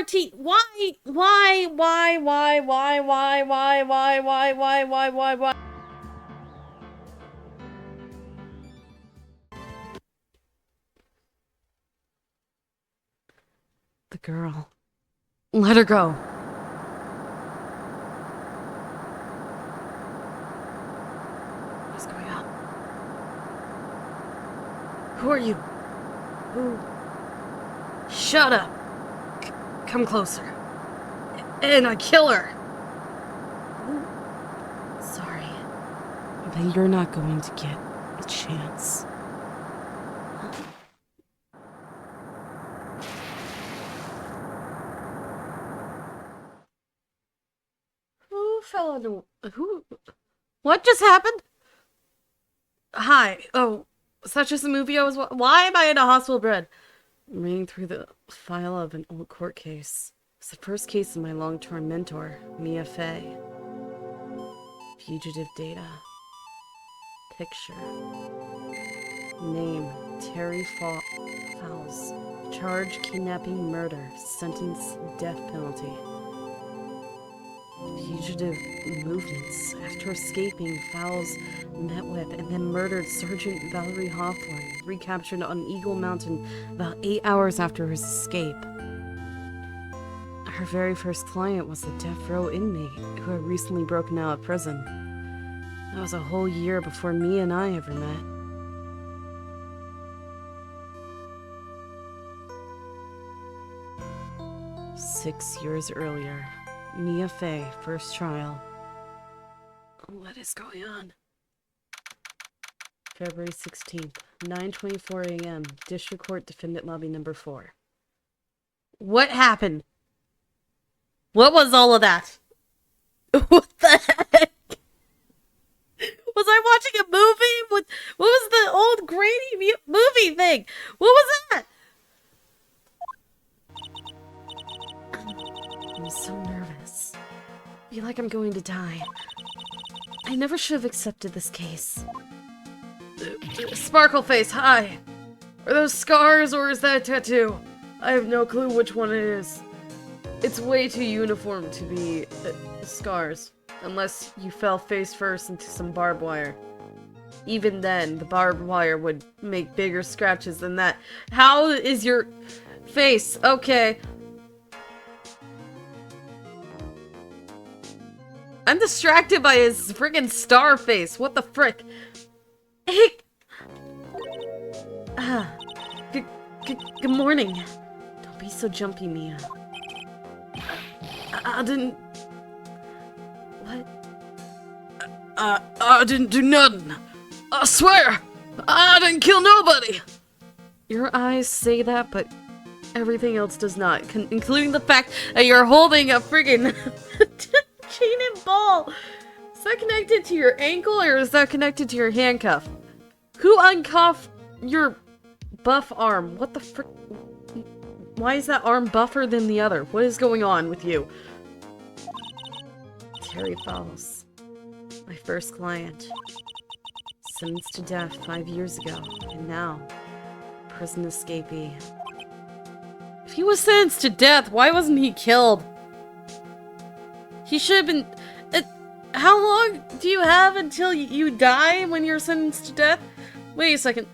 14. Why? The girl. Let her go. What's going on? Who are you? Who? Shut up. Come closer. And I kill her. Sorry. But you're not going to get a chance. Who fell on the... Who... What just happened? Hi. Oh, is that just a movie I was... Why am I in a hospital bed? I'm reading through the file of an old court case. It's the first case of my long-term mentor, Mia Fey. Fugitive data. Picture. Name, Terry Fowles. Charge, kidnapping, murder. Sentence, death penalty. Fugitive movements. After escaping, Fowles met with and then murdered Sergeant Valerie Hawthorne, recaptured on Eagle Mountain about 8 hours after his escape. Her very first client was a death row inmate who had recently broken out of prison. That was a whole year before me and I ever met. Six years earlier, Mia Fey, first trial. What is going on? February 16th, 9:24 a.m., District Court Defendant Lobby number 4. What happened? What was all of that? What the heck? Was I watching a movie? What was the old grainy movie thing? What was that? I'm so nervous. I feel like I'm going to die. I never should have accepted this case. Sparkleface, hi! Are those scars or is that a tattoo? I have no clue which one it is. It's way too uniform to be scars. Unless you fell face first into some barbed wire. Even then, the barbed wire would make bigger scratches than that. How is your face? Okay. I'm distracted by his friggin' star face. What the frick? Hey. Good morning. Don't be so jumpy, Mia. I didn't... What? I didn't do nothing. I swear! I didn't kill nobody! Your eyes say that, but everything else does not, including the fact that you're holding a friggin' chain and ball. Is that connected to your ankle, or is that connected to your handcuff? Who uncuffed your buff arm? What the frick? Why is that arm buffer than the other? What is going on with you? Terry Fowles. My first client. Sentenced to death 5 years ago, and now, prison escapee. If he was sentenced to death, why wasn't he killed? He should have been... how long do you have until you die when you're sentenced to death? Wait a second.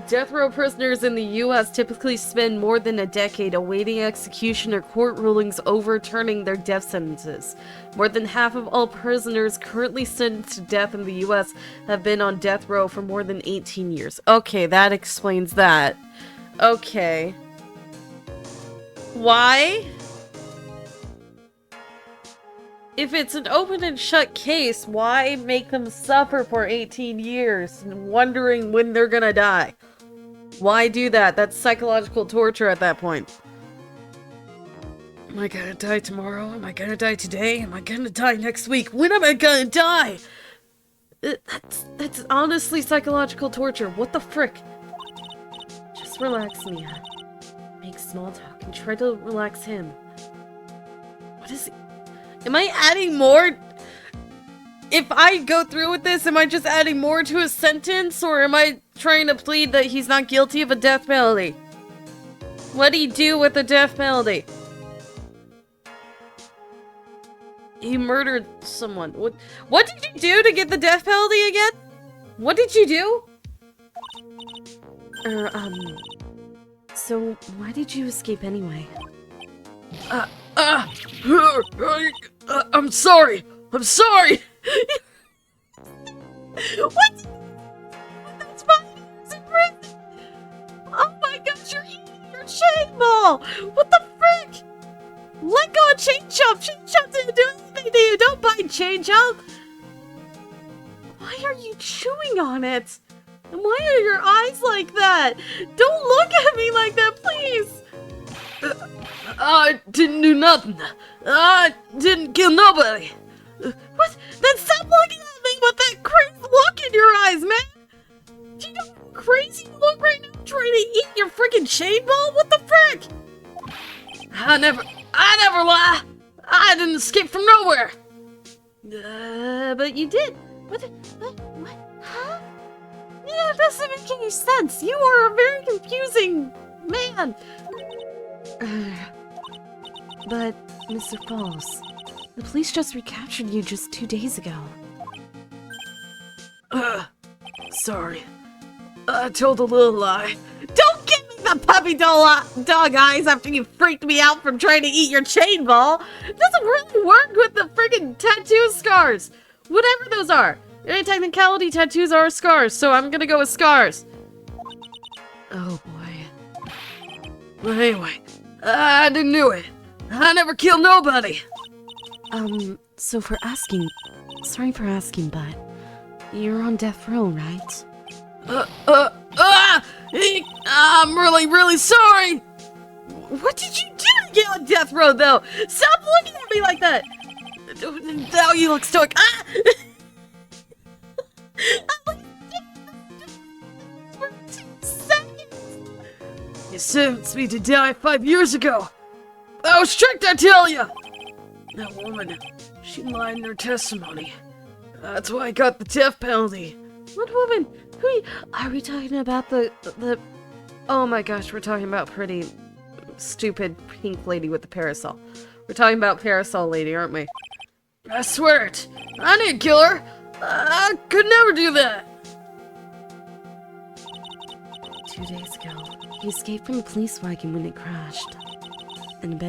Death row prisoners in the U.S. typically spend more than a decade awaiting execution or court rulings overturning their death sentences. More than half of all prisoners currently sentenced to death in the U.S. have been on death row for more than 18 years. Okay, that explains that. Okay. Why? If it's an open and shut case, why make them suffer for 18 years and wondering when they're gonna die? Why do that? That's psychological torture at that point. Am I gonna die tomorrow? Am I gonna die today? Am I gonna die next week? When am I gonna die? That's honestly psychological torture. What the frick? Just relax, Mia. Make small talk and try to relax him. What is he? Am I adding more? If I go through with this, am I just adding more to his sentence? Or am I trying to plead that he's not guilty of a death penalty? What do you do with a death penalty? He murdered someone. What did you do to get the death penalty again? What did you do? So why did you escape anyway? I'm sorry. I'm sorry. What? That's fine. It's in prison. Oh my gosh, you're eating your chain ball. What the frick? Let go of Chain Chomp. Chain Chomp didn't do anything to you. Don't bite Chain Chomp. Why are you chewing on it? And why are your eyes like that? Don't look at me like that, please. I didn't do nothing. I didn't kill nobody. What? Then stop looking at me with that crazy look in your eyes, man. Do you know how crazy you look right now trying to eat your freaking chain ball? What the frick? I never lie. I didn't escape from nowhere. But you did. What? Huh? Yeah, it doesn't make any sense. You are a very confusing man. But, Mr. Falls, the police just recaptured you just 2 days ago. Sorry. I told a little lie. Don't give me the puppy dog eyes after you freaked me out from trying to eat your chain ball. It doesn't really work with the friggin' tattoo scars. Whatever those are. In technicality, tattoos are scars, so I'm gonna go with scars. Oh boy. But anyway, I didn't do it. I never killed nobody. So sorry for asking, but you're on death row, right? I'm really sorry. What did you do to get on death row, though? Stop looking at me like that. Now you look stoic. Ah! For 2 seconds. You sentenced me to die 5 years ago. I was tricked, I tell you. That woman, she lied in her testimony. That's why I got the death penalty. What woman? Are we talking about the? Oh my gosh, we're talking about pretty stupid pink lady with the parasol. We're talking about parasol lady, aren't we? I swear it. I didn't kill her. I could never do that. 2 days ago, he escaped from the police wagon when it crashed. And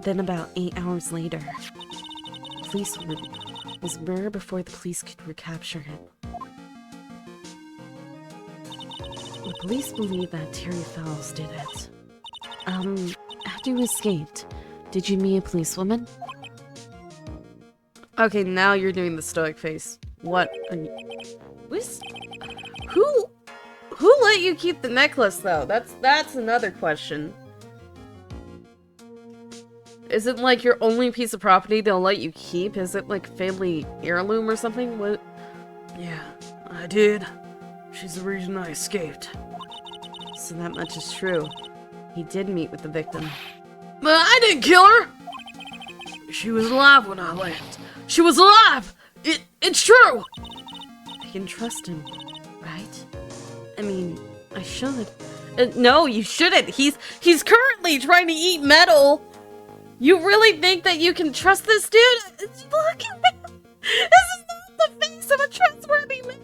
then about 8 hours later, the policewoman was murdered before the police could recapture him. The police believe that Terry Fowles did it. After you escaped, did you meet a policewoman? Okay, now you're doing the stoic face. What? Who let you keep the necklace, though? That's another question. Is it like your only piece of property they'll let you keep? Is it like family heirloom or something? What? Yeah, I did. She's the reason I escaped. So that much is true. He did meet with the victim. But I didn't kill her! She was alive when I left. She was alive! It's true! I can trust him, right? I mean, I should. No, you shouldn't. He's currently trying to eat metal. You really think that you can trust this dude? Look at him! This is not the face of a trustworthy man!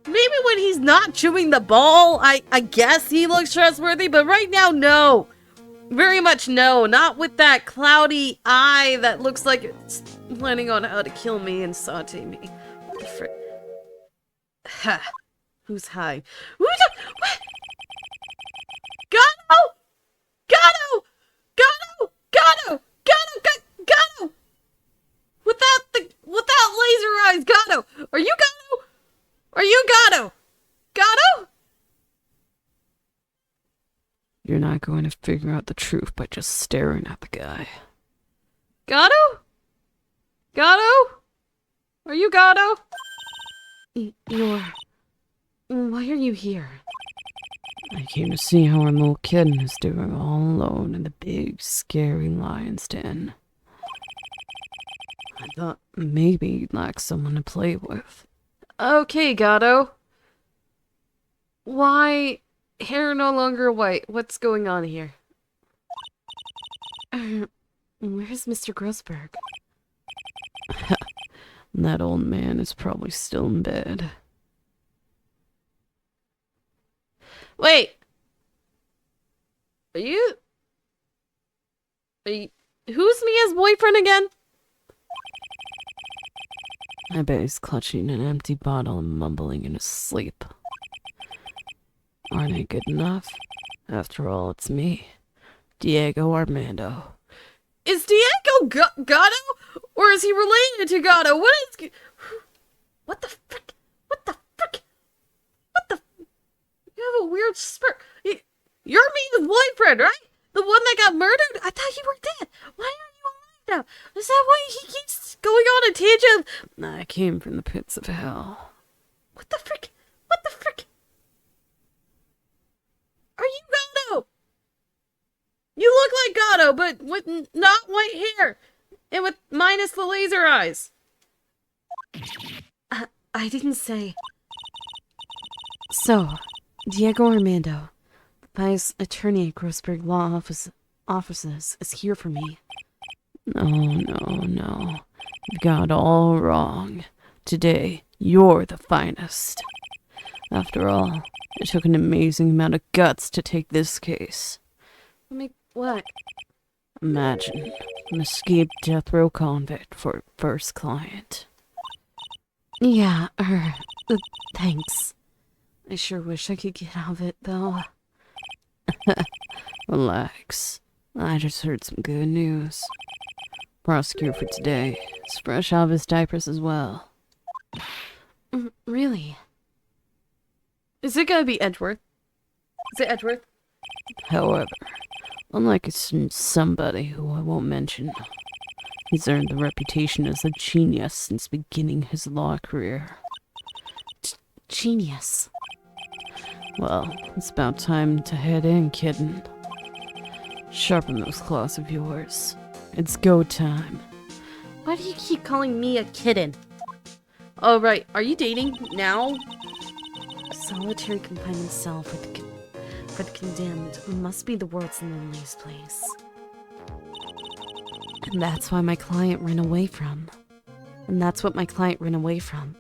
Maybe when he's not chewing the ball, I guess he looks trustworthy, but right now, no. Very much no. Not with that cloudy eye that looks like it's planning on how to kill me and saute me. What the frick? Ha. Who's high? What? Godot! Godot! Godot! Godot! Godot! Without laser eyes, Godot! Are you Godot? Are you Godot? Godot? You're not going to figure out the truth by just staring at the guy. Godot? Godot? Are you Godot? Why are you here? I came to see how our little kitten is doing all alone in the big, scary lion's den. I thought maybe you'd like someone to play with. Okay, Godot. Why? Hair no longer white. What's going on here? Where's Mr. Grossberg? That old man is probably still in bed. Wait! Are you... Who's Mia's boyfriend again? I bet he's clutching an empty bottle and mumbling in his sleep. Aren't I good enough? After all, it's me, Diego Armando. Is Diego Godot? Or is he related to Godot? What the frick? What the frick? What the... You have a weird spur... You're Mia's boyfriend, right? The one that got murdered? I thought you were dead. Why are you alive now? Is that why he keeps going on a tangent? I came from the pits of hell. What the frick? What the frick? Are you Godot? You look like Godot, but with not white hair. And with minus the laser eyes. I didn't say. So, Diego Armando, the vice attorney at Grossberg Law Offices, is here for me. No. You got it all wrong. Today, you're the finest. After all, it took an amazing amount of guts to take this case. What? Imagine an escaped death row convict for first client. Yeah, thanks. I sure wish I could get out of it, though. Relax. I just heard some good news. Prosecutor for today is fresh out of his diapers as well. Really? Is it gonna be Edgeworth? Is it Edgeworth? However, unlike somebody who I won't mention, he's earned the reputation as a genius since beginning his law career. Genius? Well, it's about time to head in, kitten. Sharpen those claws of yours. It's go time. Why do you keep calling me a kitten? Oh, right. Are you dating now? A solitary confinement cell for the condemned must be the world's loneliest place. And that's why my client ran away from. And that's what my client ran away from.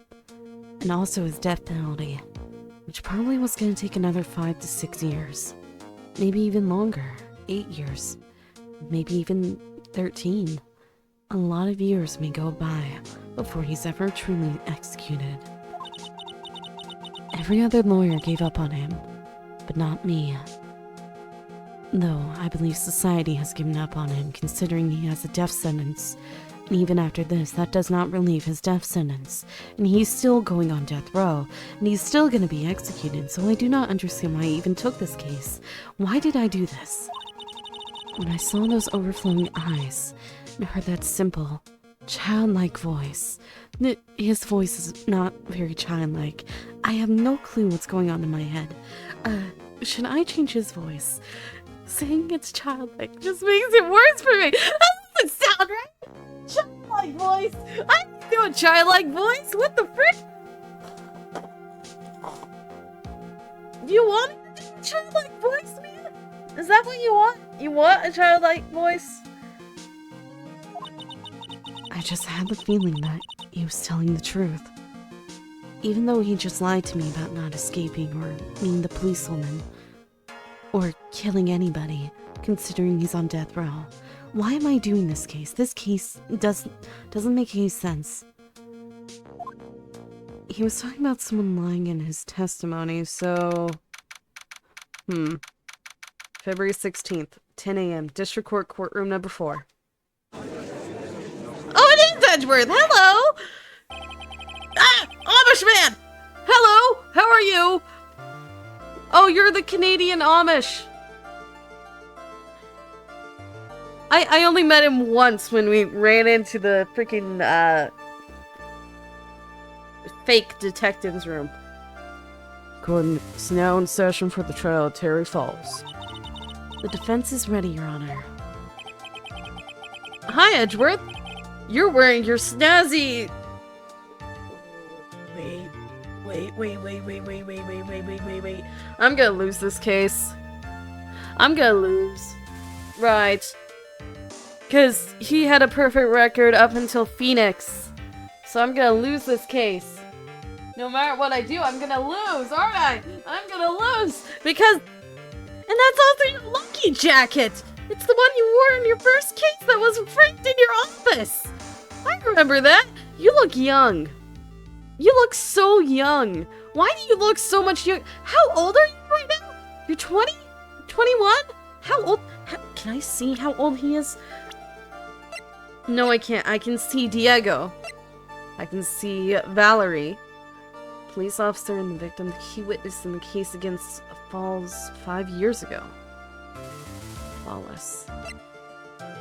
And also his death penalty, which probably was going to take another 5 to 6 years. Maybe even longer. 8 years. Maybe even 13. A lot of years may go by before he's ever truly executed. Every other lawyer gave up on him, but not me. Though I believe society has given up on him considering he has a death sentence. And even after this, that does not relieve his death sentence. And he's still going on death row, and he's still going to be executed, so I do not understand why I even took this case. Why did I do this? When I saw those overflowing eyes, and heard that simple, childlike voice. His voice is not very childlike. I have no clue what's going on in my head. Should I change his voice? Saying it's childlike just makes it worse for me. That doesn't sound right. Childlike voice. I can do a childlike voice. What the frick? Do you want a childlike voice, man? Is that what you want? You want a childlike voice? I just had the feeling that he was telling the truth. Even though he just lied to me about not escaping or being the policewoman. Or killing anybody, considering he's on death row. Why am I doing this case? This case doesn't make any sense. He was talking about someone lying in his testimony, so... February 16th, 10 a.m., District Court, Courtroom number 4. Oh, it is Edgeworth! Hello! Ah! Amish man! Hello! How are you? Oh, you're the Canadian Amish! I only met him once when we ran into the freaking, fake detective's room. Court is now in session for the trial at Terry Falls. The defense is ready, Your Honor. Hi, Edgeworth. You're wearing your snazzy... Wait. I'm gonna lose this case. I'm gonna lose. Right. Because he had a perfect record up until Phoenix. So I'm gonna lose this case. No matter what I do, I'm gonna lose, aren't I? I'm gonna lose! Because... And that's also your lucky jacket! It's the one you wore in your first case that was framed in your office! I remember that! You look young. You look so young. Why do you look so much young? How old are you right now? You're 20? 21? How old? Can I see how old he is? No, I can't. I can see Diego. I can see Valerie. Police officer and the victim, the key witness in the case against Falls 5 years ago. Flawless.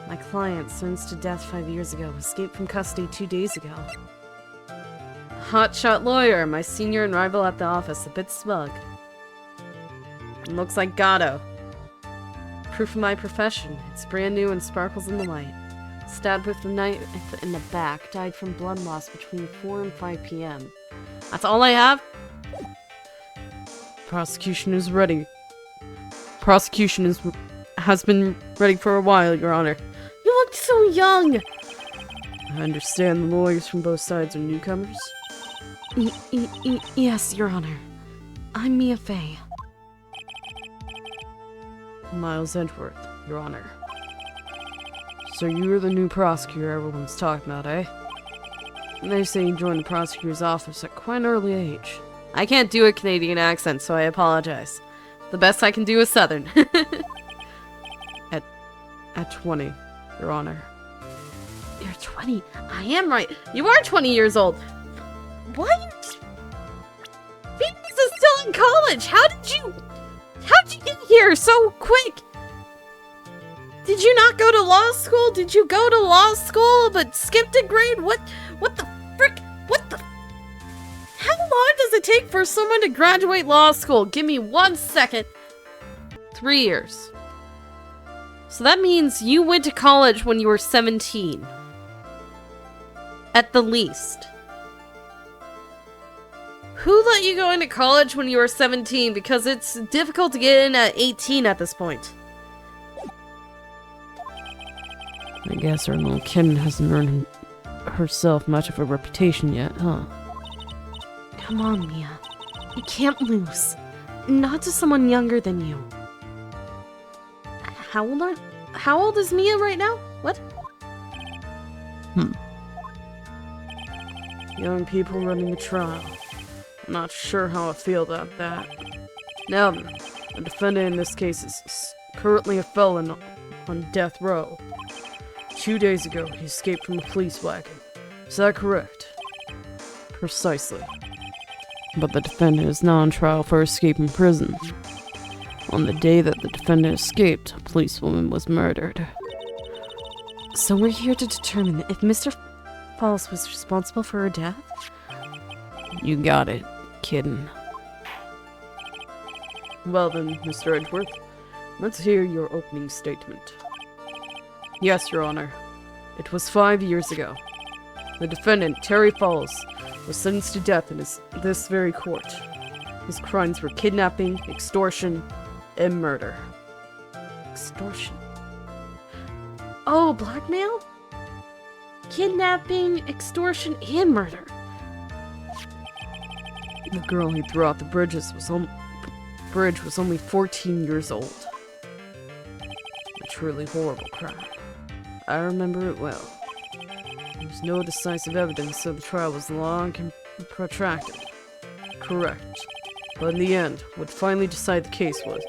My client, sentenced to death 5 years ago, escaped from custody 2 days ago. Hotshot lawyer, my senior and rival at the office, a bit smug. It looks like Godot. Proof of my profession. It's brand new and sparkles in the light. Stabbed with a knife in the back, died from blood loss between 4 and 5 p.m. That's all I have? Prosecution is ready. Prosecution has been ready for a while, Your Honor. You look so young! I understand the lawyers from both sides are newcomers. Yes, Your Honor. I'm Mia Fey. Miles Edgeworth, Your Honor. So you're the new prosecutor everyone's talking about, eh? And they say you joined the prosecutor's office at quite an early age. I can't do a Canadian accent, so I apologize. The best I can do is Southern. At 20, Your Honor. You're 20? I am right. You are 20 years old. What? Phoenix is still in college. How'd you get here so quick? Did you not go to law school? Did you go to law school but skipped a grade? What the frick? What the? How long does it take for someone to graduate law school? Give me 1 second. 3 years. So that means you went to college when you were 17. At the least. Who let you go into college when you were 17? Because it's difficult to get in at 18 at this point. I guess our little kitten hasn't earned herself much of a reputation yet, huh? Come on, Mia. You can't lose. Not to someone younger than you. How old is Mia right now? What? Young people running the trial. I'm not sure how I feel about that. Now then, the defendant in this case is currently a felon on death row. 2 days ago, he escaped from a police wagon. Is that correct? Precisely. But the defendant is now on trial for escaping prison. On the day that the defendant escaped, a policewoman was murdered. So we're here to determine if Mr. Falls was responsible for her death? You got it, kitten. Well then, Mr. Edgeworth, let's hear your opening statement. Yes, Your Honor. It was 5 years ago. The defendant, Terry Falls, was sentenced to death in this very court. His crimes were kidnapping, extortion, and murder. Extortion? Oh, blackmail? Kidnapping, extortion, and murder. The girl he threw out the bridge was only 14 years old. A truly horrible crime. I remember it well. There was no decisive evidence, so the trial was long and protracted. Correct. But in the end, what finally decided the case was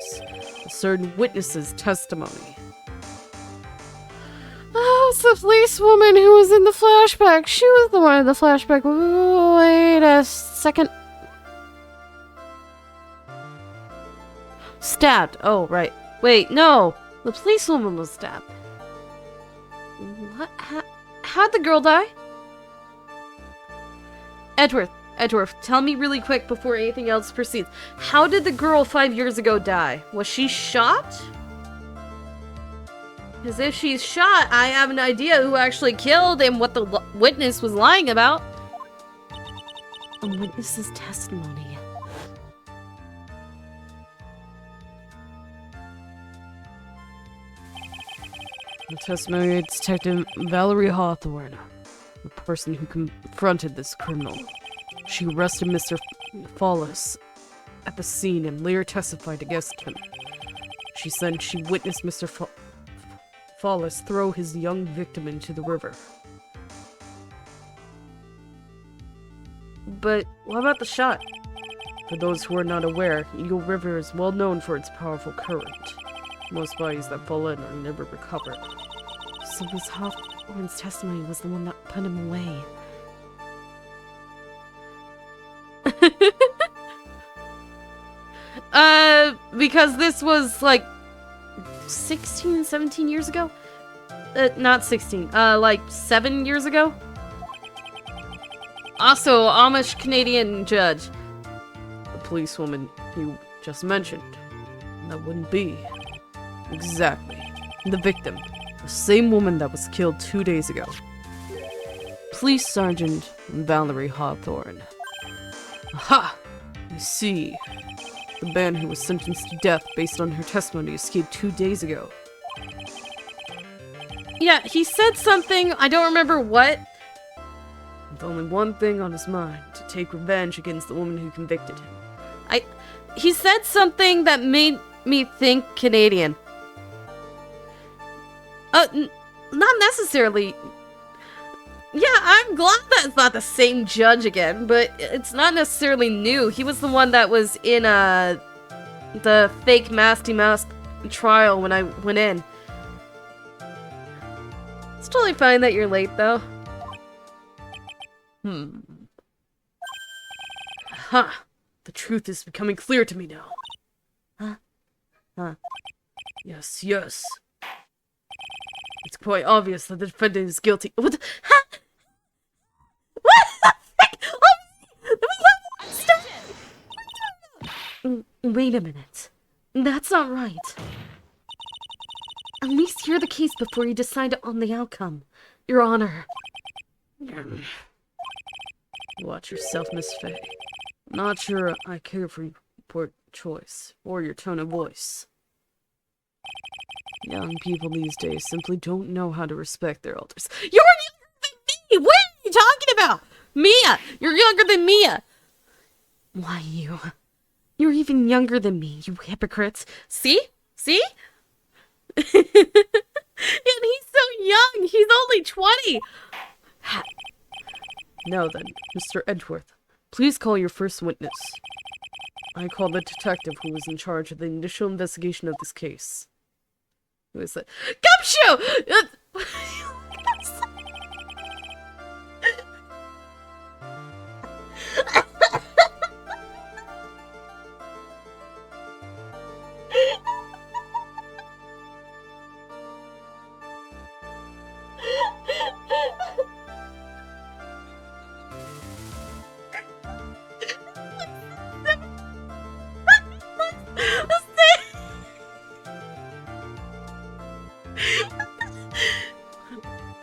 a certain witness's testimony. Oh, it's the policewoman who was in the flashback. She was the one in the flashback. Wait a second. Stabbed. Oh, right. Wait, no. The policewoman was stabbed. What? How'd the girl die? Edgeworth, tell me really quick before anything else proceeds. How did the girl 5 years ago die? Was she shot? Because if she's shot, I have an idea who actually killed and what the witness was lying about. A witness's testimony. The testimony of Detective Valerie Hawthorne, the person who confronted this criminal. She arrested Mr. Follis at the scene and later testified against him. She said she witnessed Mr. Follis throw his young victim into the river. But what about the shot? For those who are not aware, Eagle River is well known for its powerful current. Most bodies that fall in are never recovered. So Miss Hawthorne's testimony was the one that put him away. Because this was like 16, 17 years ago? Not 16, like 7 years ago? Also, Amish Canadian judge. The policewoman you just mentioned. That wouldn't be. Exactly. The victim. The same woman that was killed 2 days ago. Police Sergeant Valerie Hawthorne. Aha! I see. The man who was sentenced to death based on her testimony escaped 2 days ago. Yeah, he said something, I don't remember what. With only one thing on his mind, to take revenge against the woman who convicted him. He said something that made me think Canadian. Not necessarily. Yeah, I'm glad that it's not the same judge again, but it's not necessarily new. He was the one that was in, the fake Masty Mouse trial when I went in. It's totally fine that you're late, though. Huh. The truth is becoming clear to me now. Huh? Yes. It's quite obvious that the defendant is guilty. What the? Huh? What the frick? Wait a minute. That's not right. At least hear the case before you decide on the outcome. Your Honor. Watch yourself, Miss Faye. Not sure I care for your choice or your tone of voice. Young people these days simply don't know how to respect their elders. You're younger than me! What are you talking about? Mia! You're younger than Mia! Why, you? You're even younger than me, you hypocrites. See? And he's so young! He's only 20! Now then, Mr. Edgeworth, please call your first witness. I call the detective who was in charge of the initial investigation of this case. Who is it? Gumshoe!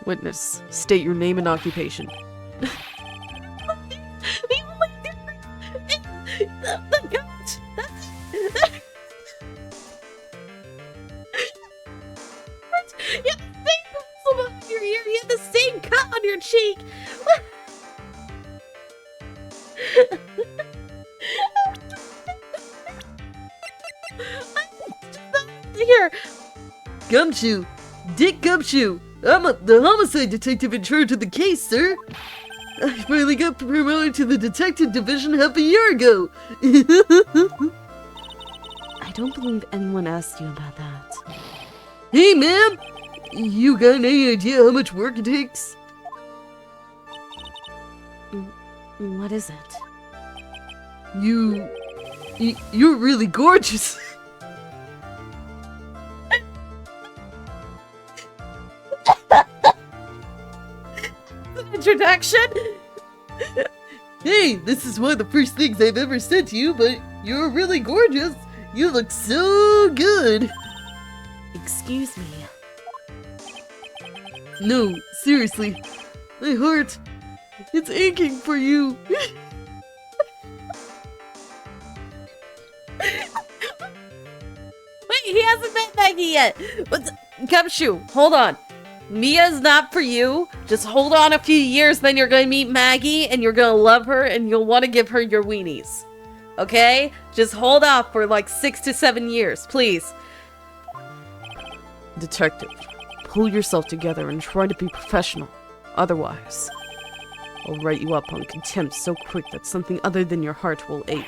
Witness, state your name and occupation. You have the same cut on your cheek. Here, Gumshoe! Dick Gumshoe! I'm the homicide detective in charge of the case, sir! I finally got promoted to the detective division half a year ago! I don't believe anyone asked you about that. Hey, ma'am! You got any idea how much work it takes? What is it? You're really gorgeous! Introduction? Hey, this is one of the first things I've ever said to you, but you're really gorgeous! You look so good! Excuse me. No, seriously. My heart, it's aching for you. Wait, he hasn't met Maggie yet! What's Gumshoe, hold on. Mia's not for you. Just hold on a few years, then you're gonna meet Maggie, and you're gonna love her, and you'll want to give her your weenies. Okay? Just hold off for like 6 to 7 years, please. Detective, pull yourself together and try to be professional. Otherwise, I'll write you up on contempt so quick that something other than your heart will ache.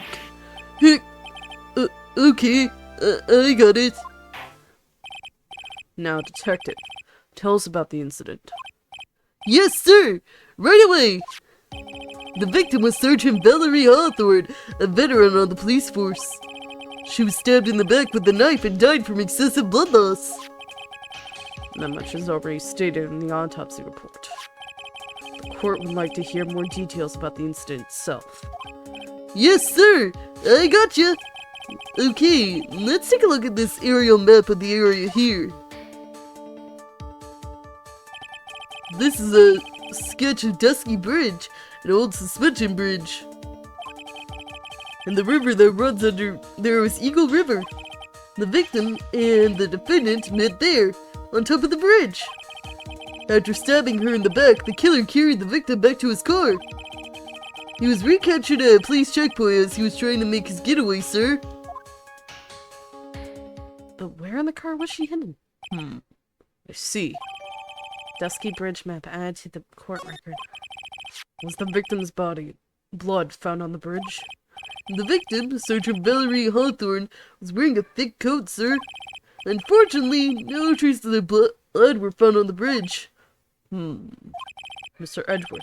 Okay, I got it. Now, Detective, tell us about the incident. Yes, sir! Right away! The victim was Sergeant Valerie Hawthorne, a veteran on the police force. She was stabbed in the back with a knife and died from excessive blood loss. That much is already stated in the autopsy report. The court would like to hear more details about the incident itself. Yes, sir! I gotcha! Okay, let's take a look at this aerial map of the area here. This is a sketch of Dusky Bridge, an old suspension bridge. And the river that runs under there is Eagle River. The victim and the defendant met there, on top of the bridge. After stabbing her in the back, the killer carried the victim back to his car. He was recaptured at a police checkpoint as he was trying to make his getaway, sir. But where in the car was she hidden? I see. Dusky Bridge map added to the court record. Was the victim's body blood found on the bridge? The victim, Sergeant Valerie Hawthorne, was wearing a thick coat, sir. Unfortunately, no traces of the blood were found on the bridge. Mr. Edgeworth,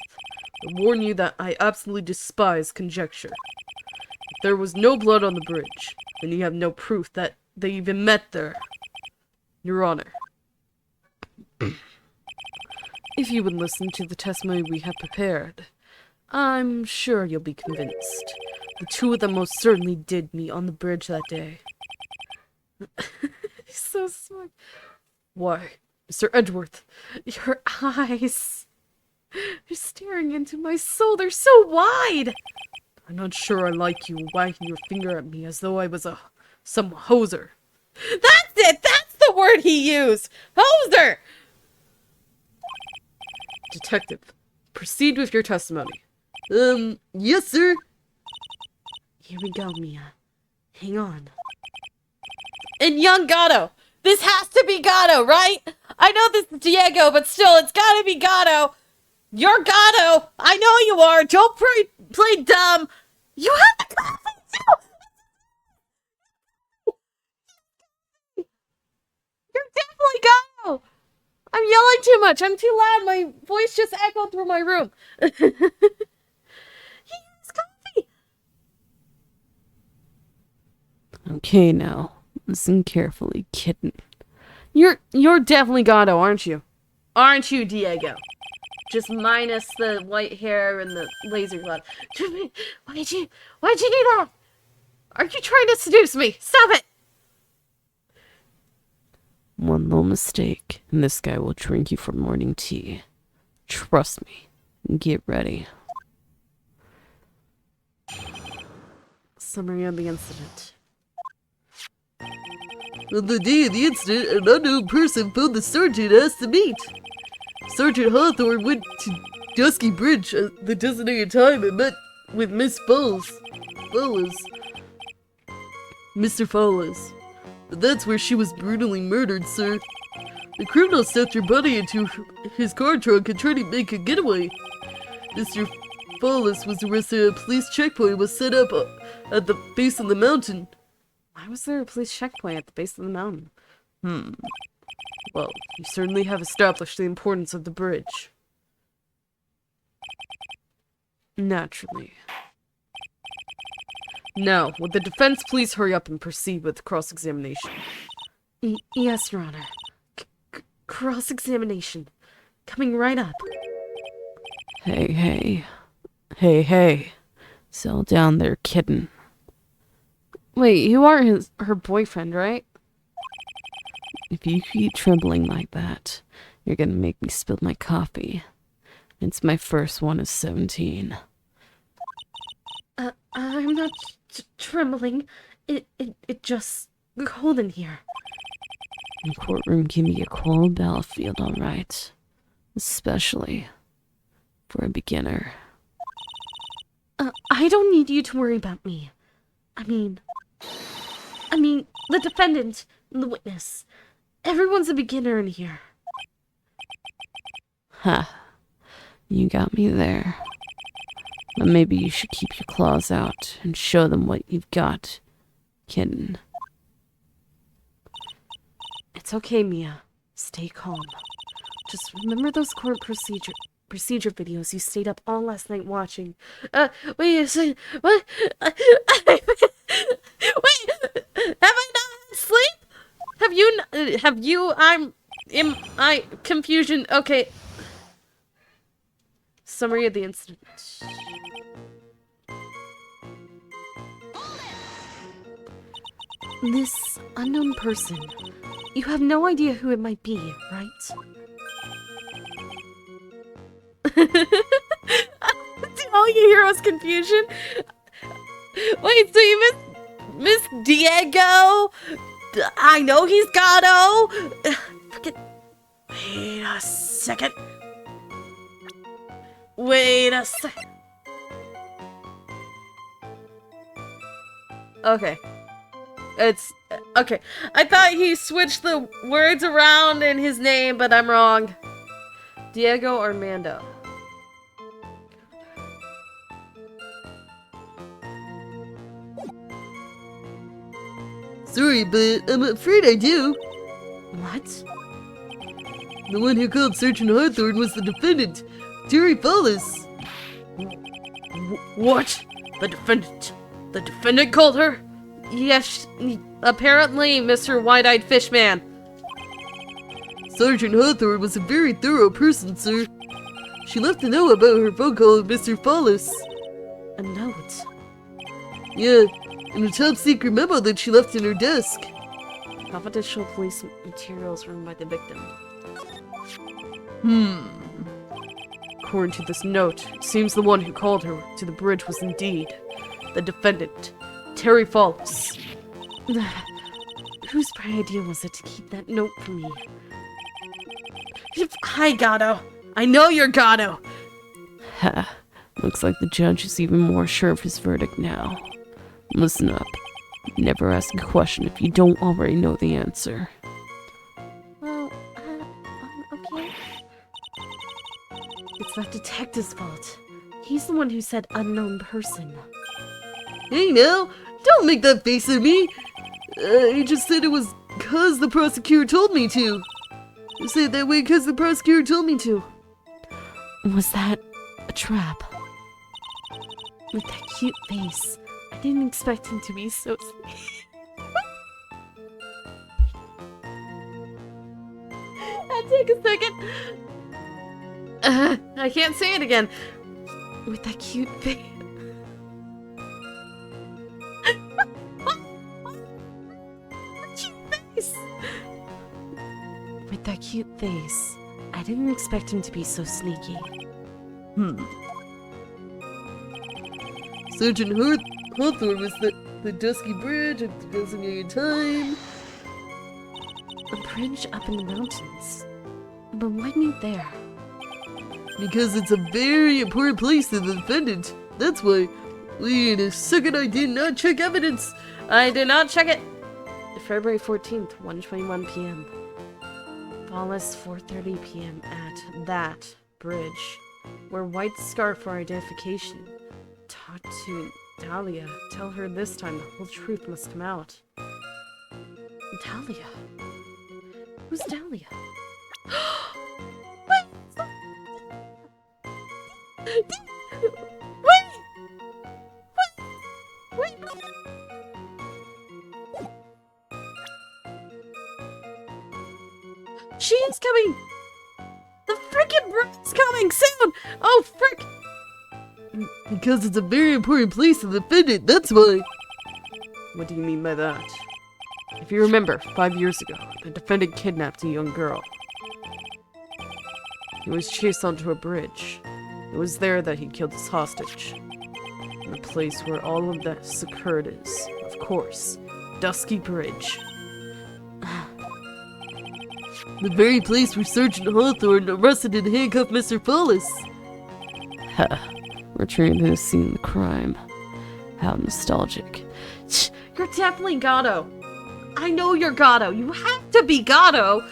I warn you that I absolutely despise conjecture. If there was no blood on the bridge, then you have no proof that they even met there. Your Honor, if you would listen to the testimony we have prepared, I'm sure you'll be convinced. The two of them most certainly did meet on the bridge that day. He's so smart. Why, Mr. Edgeworth, Your eyes. You're staring into my soul. They're so wide. I'm not sure I like you wagging your finger at me as though I was some hoser. That's it. That's the word he used. Hoser. Detective, proceed with your testimony. Yes, sir. Here we go, Mia. Hang on. And young Godot. This has to be Godot, right? I know this is Diego, but still, it's gotta be Godot. You're Godot. I know you are. Don't play dumb. You have the coffee too. You're definitely Godot. I'm yelling too much. I'm too loud. My voice just echoed through my room. He has coffee. Okay, now, listen carefully, kitten. You're definitely Godot, aren't you? Aren't you, Diego? Just minus the white hair and the laser glove. Why'd you do that? Are you trying to seduce me? Stop it! One little mistake, and this guy will drink you for morning tea. Trust me. Get ready. Summary of the incident. On the day of the incident, an unknown person phoned the sergeant and asked to meet. Sergeant Hawthorne went to Dusky Bridge at the designated time and met with Miss Mr. Fowles. That's where she was brutally murdered, sir. The criminal stuffed her body into his car trunk and tried to make a getaway. Mr. Fowles was arrested at a police checkpoint and was set up at the base of the mountain. Why was there a police checkpoint at the base of the mountain? Well, you certainly have established the importance of the bridge. Naturally. Now, would the defense please hurry up and proceed with cross-examination? Yes, Your Honor. Cross-examination. Coming right up. Hey. Settle down there, kitten. Wait, you are her boyfriend, right? If you keep trembling like that, you're gonna make me spill my coffee. It's my first one of 17. I'm not trembling. It just cold in here. The courtroom can be a cold battlefield, all right. Especially for a beginner. I don't need you to worry about me. I mean, the defendant and the witness. Everyone's a beginner in here. Ha. You got me there. But maybe you should keep your claws out and show them what you've got, kitten. It's okay, Mia. Stay calm. Just remember those court procedure videos you stayed up all last night watching. Wait a second. What? Wait, have I not had sleep? Have you, confusion. Okay. Summary of the incident. This unknown person, you have no idea who it might be, right? All you hear was confusion. Wait, so you miss Diego? I know he's Godot. Forget. Wait a second. Wait a sec. Okay. It's okay. I thought he switched the words around in his name, but I'm wrong. Diego Armando. Sorry, but I'm afraid I do. What? The one who called Sergeant Hawthorne was the defendant, Terry Follis. What? The defendant? The defendant called her? Yes, apparently, Mr. Wide-Eyed Fishman. Sergeant Hawthorne was a very thorough person, sir. She left a note about her phone call with Mr. Follis. A note? Yeah, and a top-secret memo that she left in her desk. Confidential police materials run by the victim. According to this note, it seems the one who called her to the bridge was indeed the defendant, Terry Follis. Whose bright idea was it to keep that note from me? Hi, Godot. I know you're Godot. Ha. Looks like the judge is even more sure of his verdict now. Listen up. Never ask a question if you don't already know the answer. Well, okay. It's that detective's fault. He's the one who said unknown person. Hey now, don't make that face at me. I just said it was 'cause the prosecutor told me to. I said it that way 'cause the prosecutor told me to. Was that a trap? With that cute face, I didn't expect him to be so I'll take a second. I can't say it again. With that cute face. With that cute face, I didn't expect him to be so sneaky. Sergeant Hawthorne was the dusky bridge at the designated time. A bridge up in the mountains. But why meet there? Because it's a very important place to the defendant. That's why. Wait a second, I did not check evidence. I did not check it. February 14th, 1:21 p.m. Follis, 4:30 p.m. at that bridge. Wear white scarf for identification. Talk to Dahlia. Tell her this time the whole truth must come out. Dahlia? Who's Dahlia? Wait! Wait! She is coming! The frickin' bird's coming soon! Oh, frick! Because it's a very important place to the defendant, that's why. What do you mean by that? If you remember, 5 years ago, the defendant kidnapped a young girl. He was chased onto a bridge. It was there that he killed his hostage. And the place where all of this occurred is, of course, Dusky Bridge. The very place where Sergeant Hawthorne arrested and handcuffed Mr. Follis. Ha. Returning to the scene of the crime. How nostalgic. You're definitely Godot. I know you're Godot. You have to be Godot.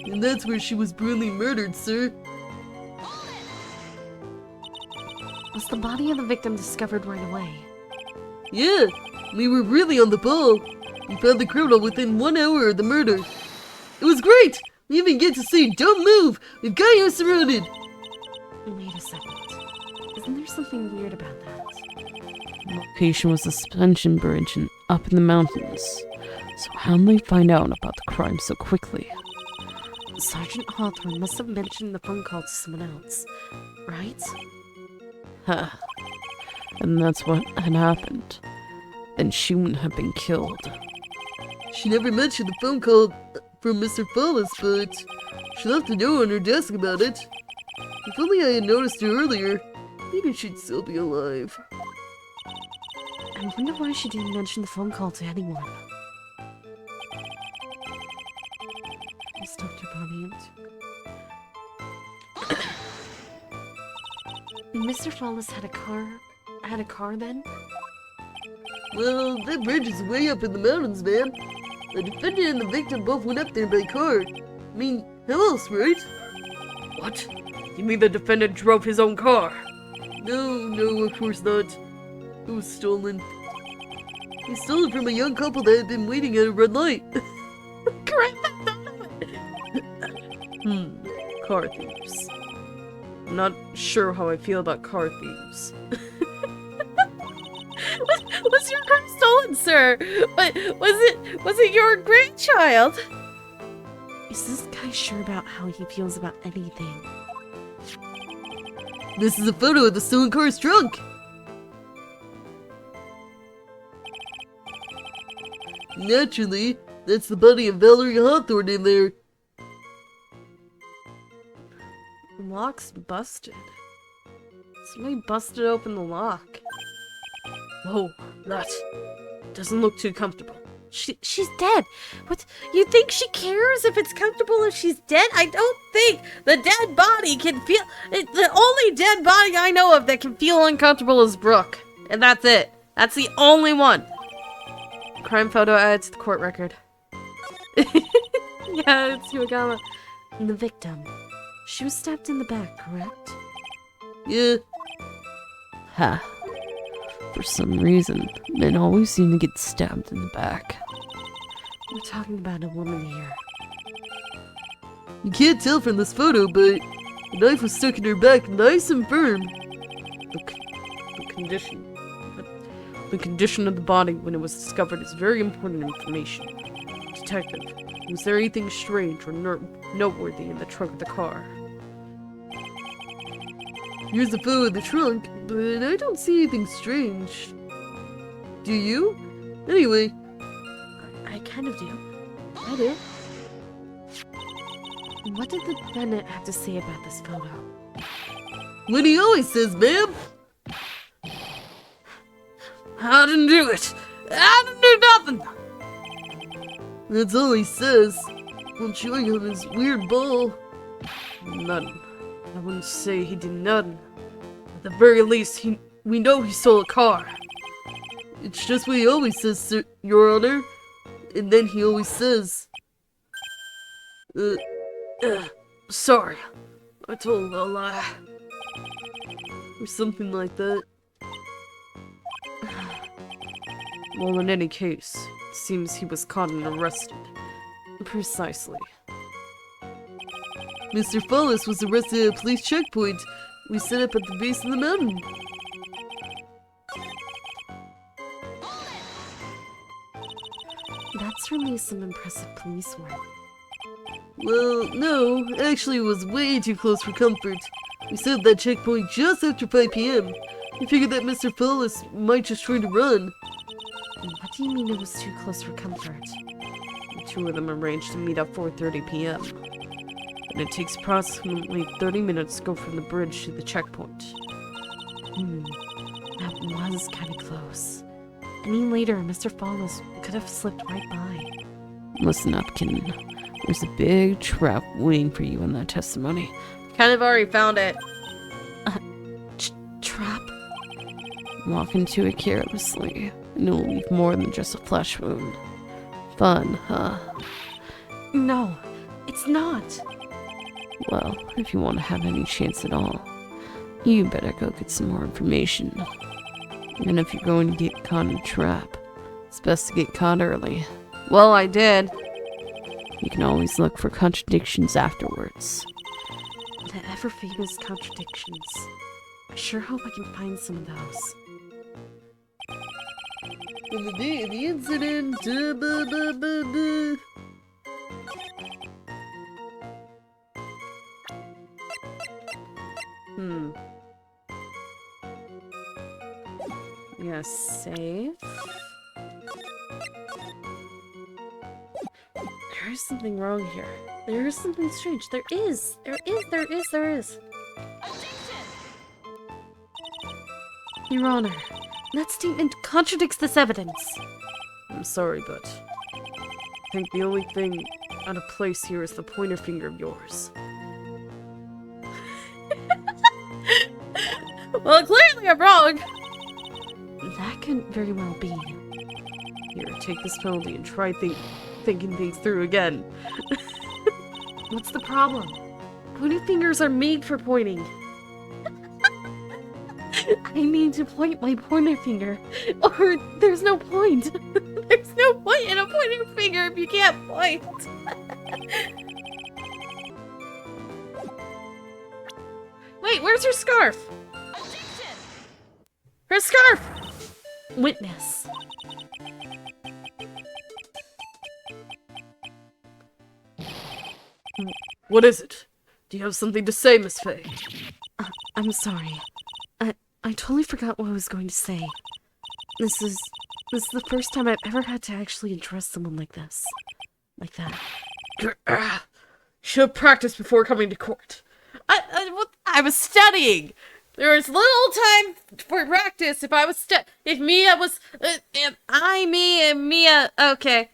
And that's where she was brutally murdered, sir. Was the body of the victim discovered right away? Yeah, we were really on the ball. We found the criminal within 1 hour of the murder. It was great! We even get to say, "Don't move! We've got you surrounded!" Wait a second. Isn't there something weird about that? The location was a suspension bridge and up in the mountains. So how'd they find out about the crime so quickly? Sergeant Hawthorne must have mentioned the phone call to someone else, right? Huh. And that's what had happened. Then she wouldn't have been killed. She never mentioned the phone call from Mr. Follis, but she left a note on her desk about it. If only I had noticed her earlier, maybe she'd still be alive. I wonder why she didn't mention the phone call to anyone. Is Dr. Bonnie Mr. Follis had a car then? Well, that bridge is way up in the mountains, man. The defendant and the victim both went up there by car. I mean, how else, right? What? You mean the defendant drove his own car? No, of course not. It was stolen. He stole it from a young couple that had been waiting at a red light. Correct. Car thieves. I'm not sure how I feel about car thieves. Was your car stolen, sir? But was it your grandchild? Is this guy sure about how he feels about anything? This is a photo of the stolen car's trunk. Naturally, that's the body of Valerie Hawthorne in there. Lock's busted. Somebody busted open the lock. Whoa, that doesn't look too comfortable. She's dead. What? You think she cares if it's comfortable if she's dead? I don't think the dead body can feel... The only dead body I know of that can feel uncomfortable is Brooke. And that's it. That's the only one. Crime photo added to the court record. Yeah, it's Yugama. The victim. She was stabbed in the back, correct? Yeah. Ha. For some reason, men always seem to get stabbed in the back. We're talking about a woman here. You can't tell from this photo, but the knife was stuck in her back nice and firm. The condition of the body when it was discovered is very important information. Detective, was there anything strange or noteworthy in the trunk of the car? Here's a photo of the trunk, but I don't see anything strange. Do you? Anyway. I kind of do. I do. What did the defendant have to say about this photo? What he always says, ma'am. I didn't do it! I didn't do nothing! That's all he says. While chewing on his weird ball. Nothing. I wouldn't say he did nothing. At the very least, we know he stole a car. It's just what he always says, sir, Your Honor. And then he always says... Sorry. I told a lie. Or something like that. Well, in any case, it seems he was caught and arrested. Precisely. Mr. Follis was arrested at a police checkpoint we set up at the base of the mountain. That's really some impressive police work. Well, no, actually it was way too close for comfort. We set up that checkpoint just after 5 p.m. We figured that Mr. Follis might just try to run. What do you mean it was too close for comfort? The two of them arranged to meet up 4:30 p.m. And it takes approximately 30 minutes to go from the bridge to the checkpoint. That was kind of close. Any later, Mr. Follis could have slipped right by. Listen up, kitten. There's a big trap waiting for you in that testimony. Kind of already found it. Trap? Walk into it carelessly, and it'll leave more than just a flesh wound. Fun, huh? No, it's not. Well, if you want to have any chance at all, you better go get some more information. And if you're going to get caught in a trap, it's best to get caught early. Well, I did. You can always look for contradictions afterwards. The ever-famous contradictions. I sure hope I can find some of those. On the day of the incident, Yeah, save. There is something wrong here. There is something strange. There is. Your Honor, that statement contradicts this evidence. I'm sorry, but I think the only thing out of place here is the pointer finger of yours. Well, clearly I'm wrong. That could very well be. Here, take this penalty and try thinking things through again. What's the problem? Pointer fingers are made for pointing. I need to point my pointer finger, or there's no point. There's no point in a pointer finger if you can't point. Wait, where's her scarf? Her scarf! Witness. What is it? Do you have something to say, Miss Faye? I'm sorry. I totally forgot what I was going to say. This is the first time I've ever had to actually address someone like this. Like that. Should have practiced before coming to court. I was studying! There was little time for practice if Mia was... Mia... Okay.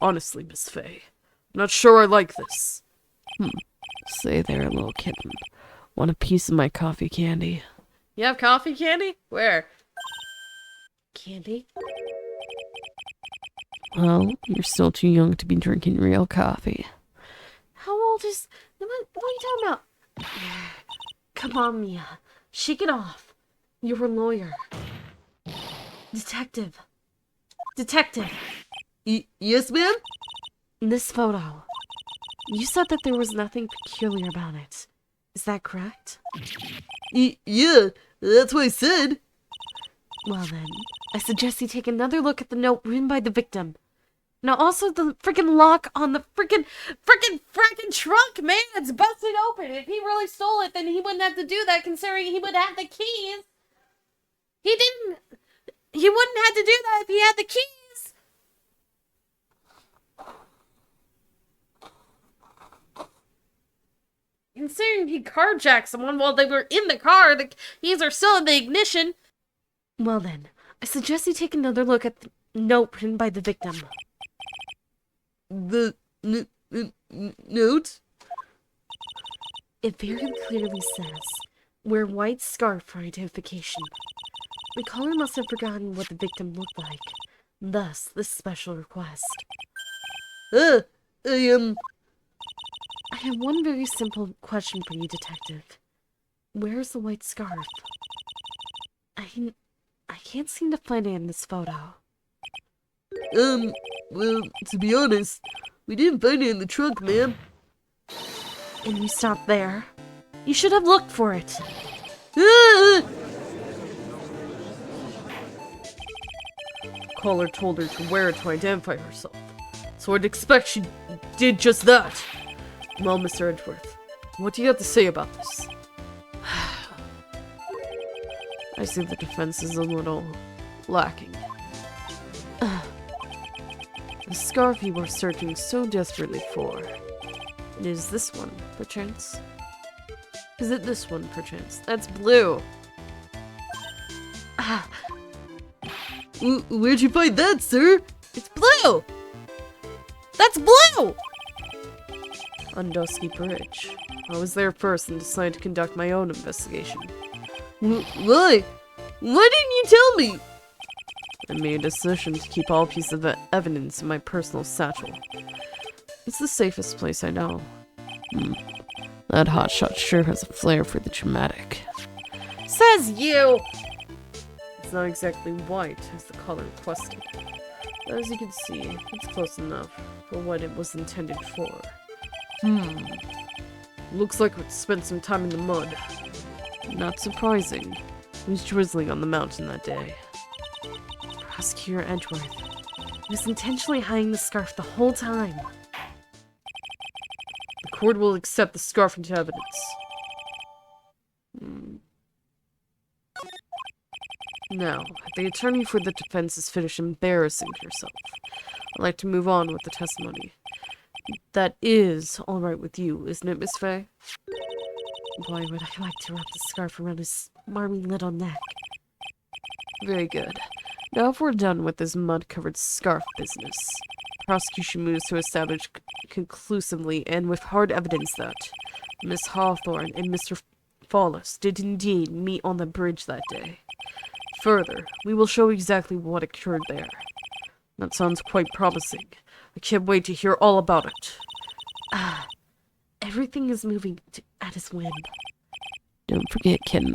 Honestly, Miss Faye, I'm not sure I like this. Say there, little kitten. Want a piece of my coffee candy? You have coffee candy? Where? Candy? Well, you're still too young to be drinking real coffee. How old is... What are you talking about? Come on, Mia. Shake it off. You're a lawyer. Detective. yes, ma'am? This photo. You said that there was nothing peculiar about it. Is that correct? Yeah, that's what I said. Well then, I suggest you take another look at the note written by the victim. Now also the freaking lock on the freaking trunk, man! It's busted open! If he really stole it, then he wouldn't have to do that considering he would have the keys! He wouldn't have to do that if he had the keys! Considering he carjacked someone while they were in the car, the keys are still in the ignition. Well then, I suggest you take another look at the note written by the victim. The note? It very clearly says, wear white scarf for identification. The caller must have forgotten what the victim looked like. Thus, this special request. I have one very simple question for you, Detective. Where's the white scarf? I can't seem to find it in this photo. Well, to be honest, we didn't find it in the trunk, ma'am. And you stopped there? You should have looked for it. Caller told her to wear it to identify herself, so I'd expect she did just that. Well, Mr. Edgeworth, what do you have to say about this? I see the defense is a little lacking. The scarf you were searching so desperately for. It is this one, perchance? Is it this one, perchance? That's blue. Where'd you find that, sir? It's blue! That's blue! On Dusky Bridge. I was there first and decided to conduct my own investigation. Why? Why didn't you tell me? I made a decision to keep all pieces of evidence in my personal satchel. It's the safest place I know. That hotshot sure has a flair for the dramatic. Says you! It's not exactly white as the color requested. But as you can see, it's close enough for what it was intended for. Looks like it spent some time in the mud. Not surprising. It was drizzling on the mountain that day. Prosecutor Edgeworth. He was intentionally hiding the scarf the whole time. The court will accept the scarf into evidence. Now, the attorney for the defense has finished embarrassing herself. I'd like to move on with the testimony. That is all right with you, isn't it, Miss Fay? Why would I like to wrap the scarf around his smarmy little neck? Very good. Now if we're done with this mud-covered scarf business, prosecution moves to establish conclusively and with hard evidence that Miss Hawthorne and Mr. Follis did indeed meet on the bridge that day. Further, we will show exactly what occurred there. That sounds quite promising. I can't wait to hear all about it. Everything is moving at his whim. Don't forget, kitten.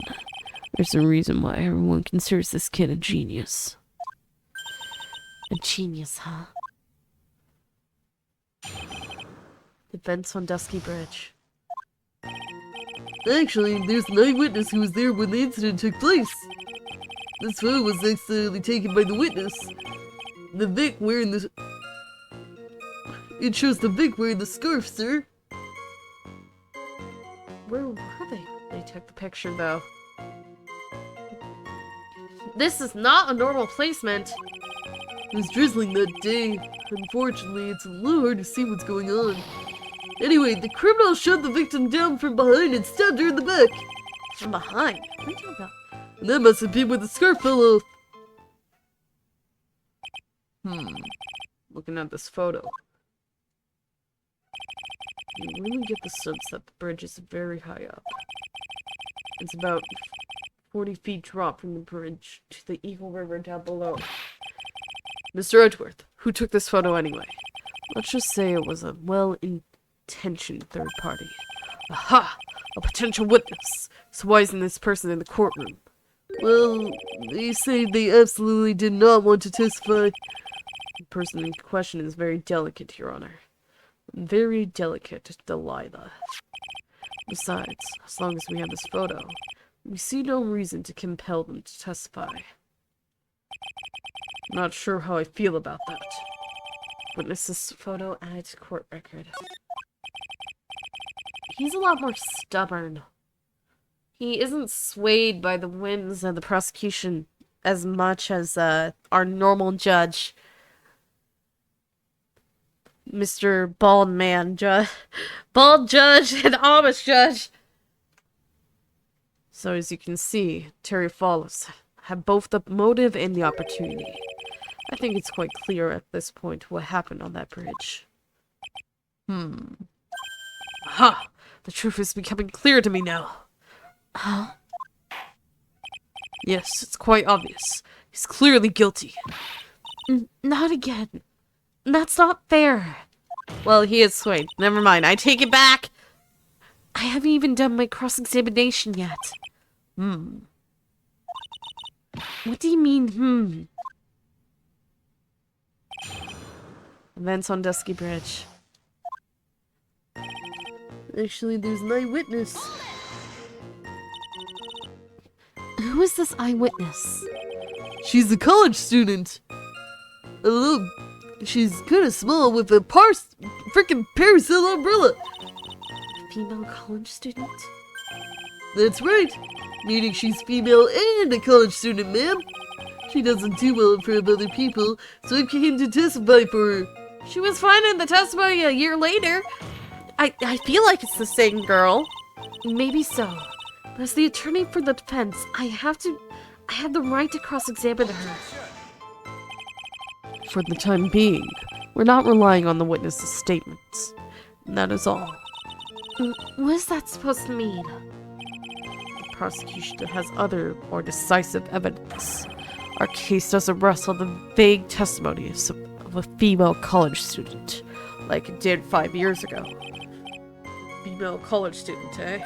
There's a reason why everyone considers this kid a genius. A genius, huh? Events on Dusky Bridge. Actually, there's an eyewitness who was there when the incident took place. This photo was accidentally taken by the witness. The Vic wearing the... It shows the Vic wearing the scarf, sir. Where were they? They took the picture, though. This is not a normal placement. It was drizzling that day. Unfortunately, it's a little hard to see what's going on. Anyway, the criminal shot the victim down from behind and stabbed her in the back. From behind? What are you talking about? And that must have been when the scarf fell off. Looking at this photo. You really get the sense that the bridge is very high up. It's about 40 feet drop from the bridge to the Eagle River down below. Mr. Edgeworth, who took this photo anyway? Let's just say it was a well-intentioned third party. Aha! A potential witness! So why isn't this person in the courtroom? Well, they say they absolutely did not want to testify. The person in question is very delicate, Your Honor. Very delicate, Delilah. Besides, as long as we have this photo, we see no reason to compel them to testify. Not sure how I feel about that. Witness this photo added to court record. He's a lot more stubborn. He isn't swayed by the whims of the prosecution as much as our normal judge. Mr. Bald Man Judge. Bald Judge and Amish Judge. So as you can see, Terry Follis had both the motive and the opportunity. I think it's quite clear at this point what happened on that bridge. Aha! The truth is becoming clear to me now. Huh? Yes, it's quite obvious. He's clearly guilty. Not again. That's not fair. Well, he is swayed. Never mind, I take it back! I haven't even done my cross-examination yet. What do you mean, Events on Dusky Bridge. Actually, there's an eyewitness. Who is this eyewitness? She's a college student. Look, she's kind of small with a freaking parasol umbrella. Female college student? That's right. Meaning she's female and a college student, ma'am. She doesn't do well in front of other people, so I came to testify for her. She was fine in the testimony a year later. I feel like it's the same girl. Maybe so. But as the attorney for the defense, I have the right to cross-examine her. For the time being, we're not relying on the witness's statements. That is all. What is that supposed to mean? The prosecution has other, more decisive evidence. Our case doesn't rest on the vague testimony of a female college student, like it did 5 years ago. Female college student, eh?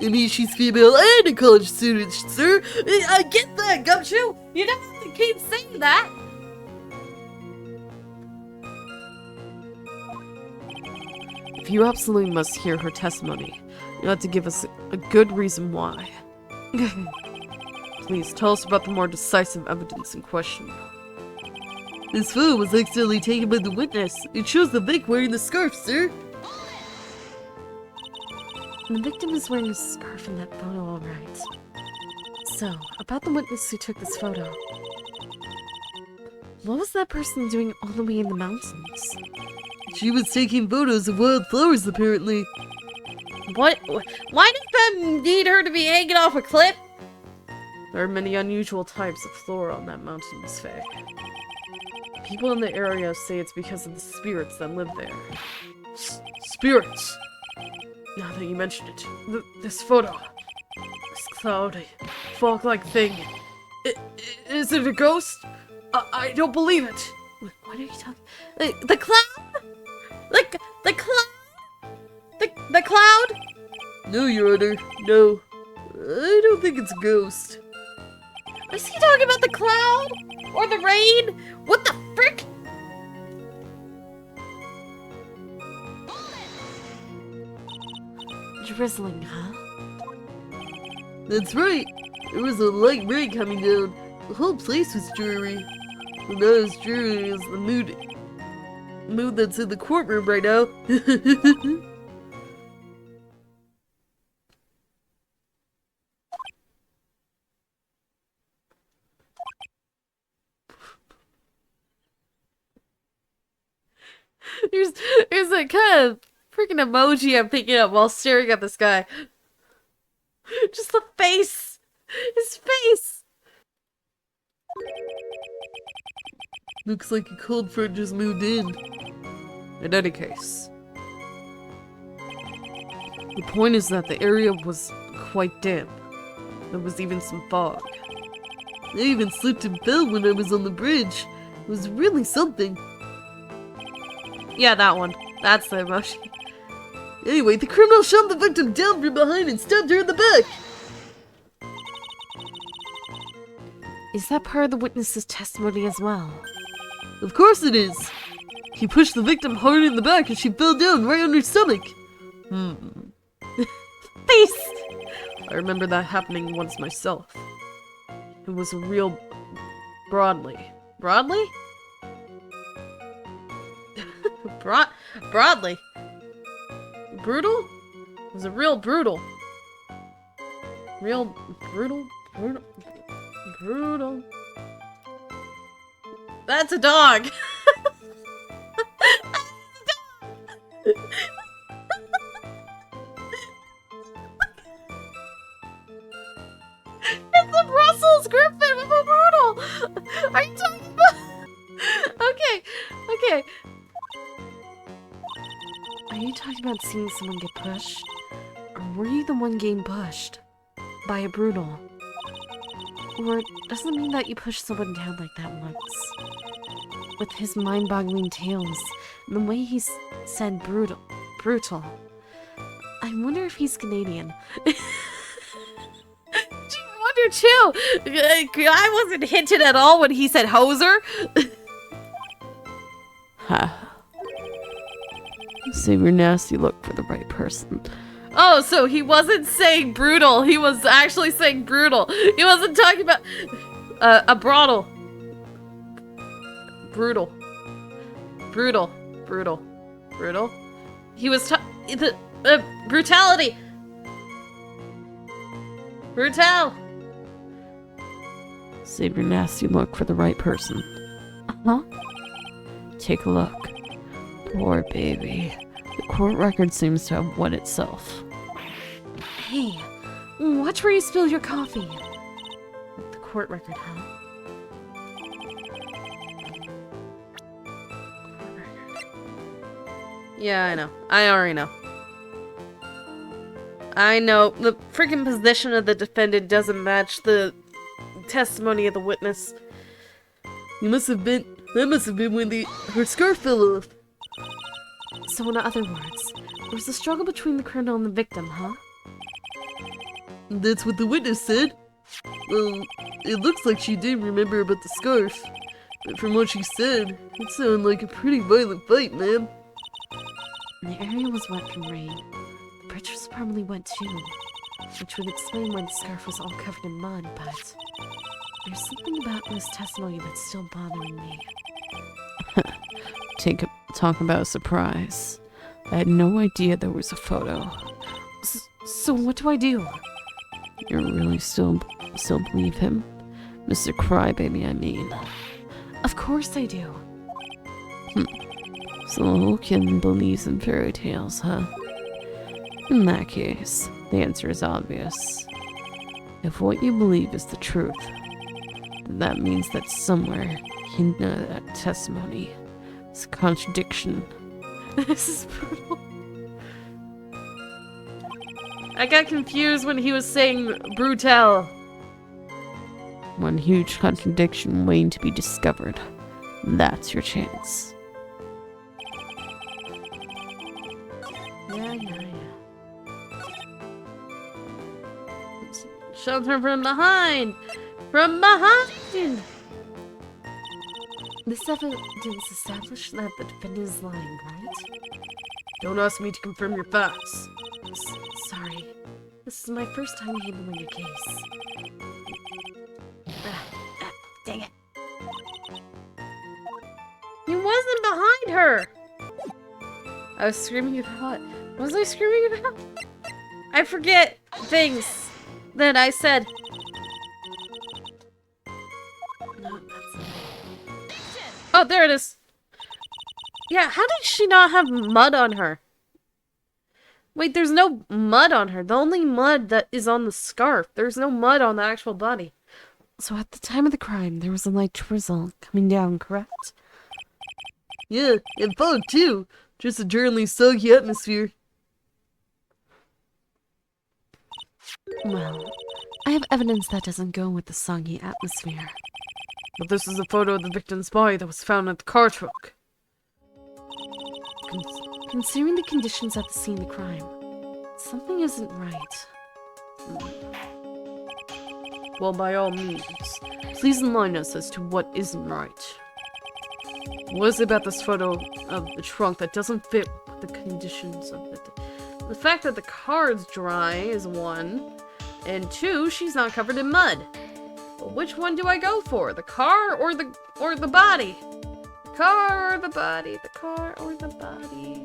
I mean, she's female and a college student, sir. I get that, Gumshoe. You don't have to keep saying that! If you absolutely must hear her testimony, you have to give us a good reason why. Please tell us about the more decisive evidence in question. This photo was accidentally taken by the witness. It shows the Vic wearing the scarf, sir. The victim is wearing a scarf in that photo, alright. So, about the witness who took this photo. What was that person doing all the way in the mountains? She was taking photos of wild flowers, apparently. What? Why does that need her to be hanging off a cliff? There are many unusual types of flora on that mountain, Miss Faye. People in the area say it's because of the spirits that live there. Spirits! Now that you mention it, this photo, this cloudy, fog-like thing, is it a ghost? I don't believe it. What are you talking? The cloud? The cloud? The cloud? No, Your Honor. No. I don't think it's a ghost. Is he talking about the cloud? Or the rain? What the frick? Drizzling, huh? That's right. There was a light rain coming down. The whole place was dreary. Well, not as dreary as the mood that's in the courtroom right now. Here's that kind of freaking emoji I'm thinking of while staring at this guy. Just the face! His face! Looks like a cold front just moved in. In any case, the point is that the area was quite damp. There was even some fog. I even slipped and fell when I was on the bridge. It was really something. Yeah, that one. That's the emoji. Anyway, the criminal shoved the victim down from behind and stabbed her in the back. Is that part of the witness's testimony as well? Of course it is. He pushed the victim hard in the back and she fell down right on her stomach. Face! I remember that happening once myself. It was a real broadly. Broadly? Broadly? Brutal? It was a real brutal. Real brutal? Brutal. That's a dog! It's a Brussels Griffin with a brutal! Are you talking about... Okay. Are you talking about seeing someone get pushed? Or were you the one getting pushed? By a brutal? Or doesn't it mean that you pushed someone down like that once? With his mind-boggling tales, and the way he said brutal. I wonder if he's Canadian. I wonder too! I wasn't hinted at all when he said hoser! Ha. Save your nasty look for the right person. Oh, so he wasn't saying brutal. He was actually saying brutal. He wasn't talking about a brothel. Brutal. He was brutality. Brutal. Save your nasty look for the right person. Huh? Take a look. Poor baby. The court record seems to have won itself. Hey, watch where you spill your coffee. The court record, huh? Yeah, I know. I already know. I know. The freaking position of the defendant doesn't match the testimony of the witness. That must have been when her scarf fell off. So in other words, there was a struggle between the criminal and the victim, huh? That's what the witness said. Well, it looks like she did remember about the scarf. But from what she said, it sounded like a pretty violent fight, man. The area was wet from rain. The bridge was probably wet too, which would explain why the scarf was all covered in mud, but there's something about this testimony that's still bothering me. Talk about a surprise. I had no idea there was a photo. So what do I do? You really still believe him? Mr. Crybaby, I mean. Of course I do. So the whole kid believes in fairy tales, huh? In that case, the answer is obvious. If what you believe is the truth, then that means that somewhere in that testimony is a contradiction. This is brutal. I got confused when he was saying brutal. One huge contradiction waiting to be discovered. That's your chance. Yeah. Shelter from behind! From behind! This evidence established that the defendant is lying, right? Don't ask me to confirm your facts. Sorry. This is my first time handling a case. Dang it. He wasn't behind her! I was screaming about what? What was I screaming about? I forget things that I said. No, that's not. Oh, there it is. Yeah, how did she not have mud on her? Wait, there's no mud on her. The only mud that is on the scarf. There's no mud on the actual body. So at the time of the crime, there was a light drizzle coming down, correct? Yeah, and fog too. Just a generally soggy atmosphere. Well, I have evidence that doesn't go with the soggy atmosphere. But this is a photo of the victim's body that was found at the car truck. Considering the conditions at the scene of the crime, something isn't right. Well, by all means, please enlighten us as to what isn't right. What is it about this photo of the trunk that doesn't fit with the conditions of it? The fact that the car is dry is one, and two, she's not covered in mud. But which one do I go for? The car or the body? The car or the body? The car or the body?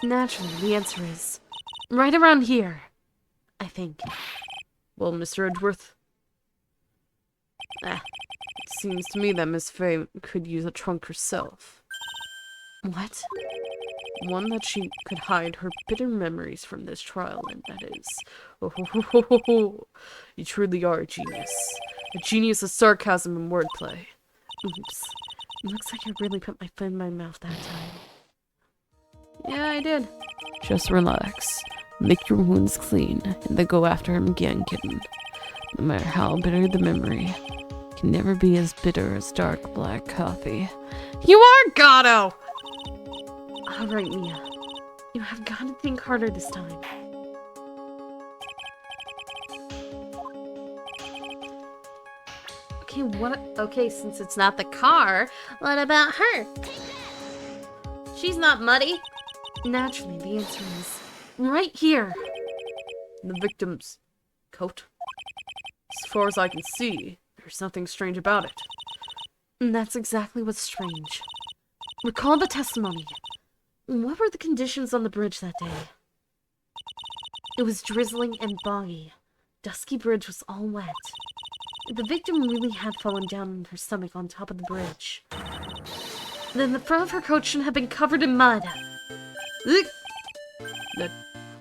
Naturally, the answer is right around here, I think. Well, Mr. Edgeworth, it seems to me that Miss Faye could use a trunk herself. What? One that she could hide her bitter memories from this trial in, that is. Oh, ho, ho, ho, ho, ho. You truly are a genius. A genius of sarcasm and wordplay. Oops. It looks like I really put my foot in my mouth that time. Yeah, I did. Just relax. Lick your wounds clean, and then go after him again, kitten. No matter how bitter the memory, it can never be as bitter as dark black coffee. You are Godot! Alright, Mia. You have got to think harder this time. Okay, since it's not the car, what about her? She's not muddy. Naturally, the answer is right here. The victim's coat? As far as I can see, there's nothing strange about it. And that's exactly what's strange. Recall the testimony. What were the conditions on the bridge that day? It was drizzling and boggy. Dusky bridge was all wet. The victim really had fallen down on her stomach on top of the bridge. Then the front of her coat should have been covered in mud.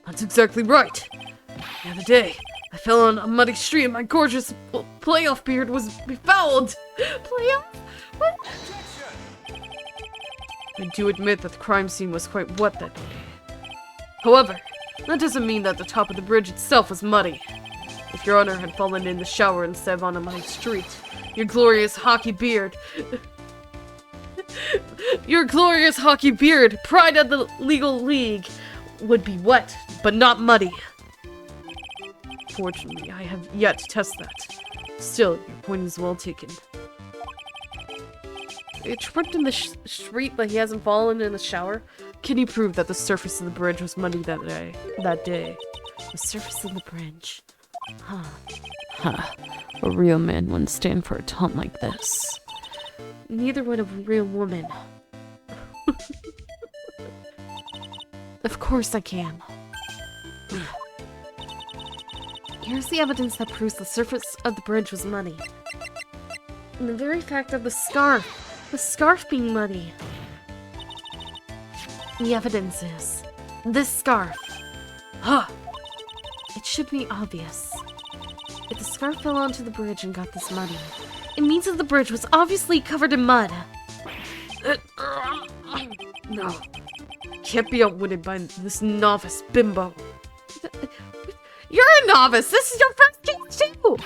That's exactly right. The other day, I fell on a muddy street and my gorgeous playoff beard was befouled. Playoff? What? I do admit that the crime scene was quite wet that day. However, that doesn't mean that the top of the bridge itself was muddy. If Your Honor had fallen in the shower instead of on a muddy street, your glorious hockey beard, pride of the legal league, would be wet, but not muddy. Fortunately, I have yet to test that. Still, your point is well taken. He tripped in the street, but he hasn't fallen in the shower? Can you prove that the surface of the bridge was muddy that day? The surface of the bridge. Huh. A real man wouldn't stand for a taunt like this. Neither would a real woman. Of course I can. Here's the evidence that proves the surface of the bridge was muddy. And the very fact of the scarf being muddy. The evidence is this scarf. It should be obvious. If the scarf fell onto the bridge and got this muddy, it means that the bridge was obviously covered in mud. No. Can't be outwitted by this novice bimbo. You're a novice! This is your first case too!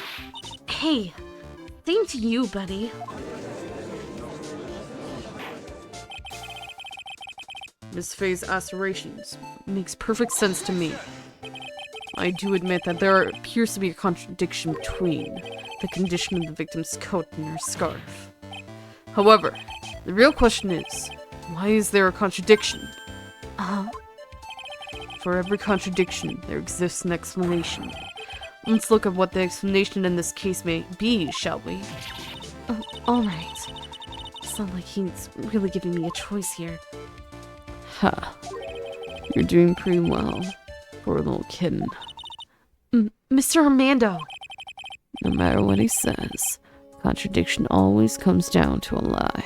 Hey, same to you, buddy. Miss Faye's asseverations makes perfect sense to me. I do admit that there appears to be a contradiction between the condition of the victim's coat and her scarf. However, the real question is, why is there a contradiction? For every contradiction, there exists an explanation. Let's look at what the explanation in this case may be, shall we? Alright. It's not like he's really giving me a choice here. You're doing pretty well for a little kitten. Mr. Armando! No matter what he says, contradiction always comes down to a lie.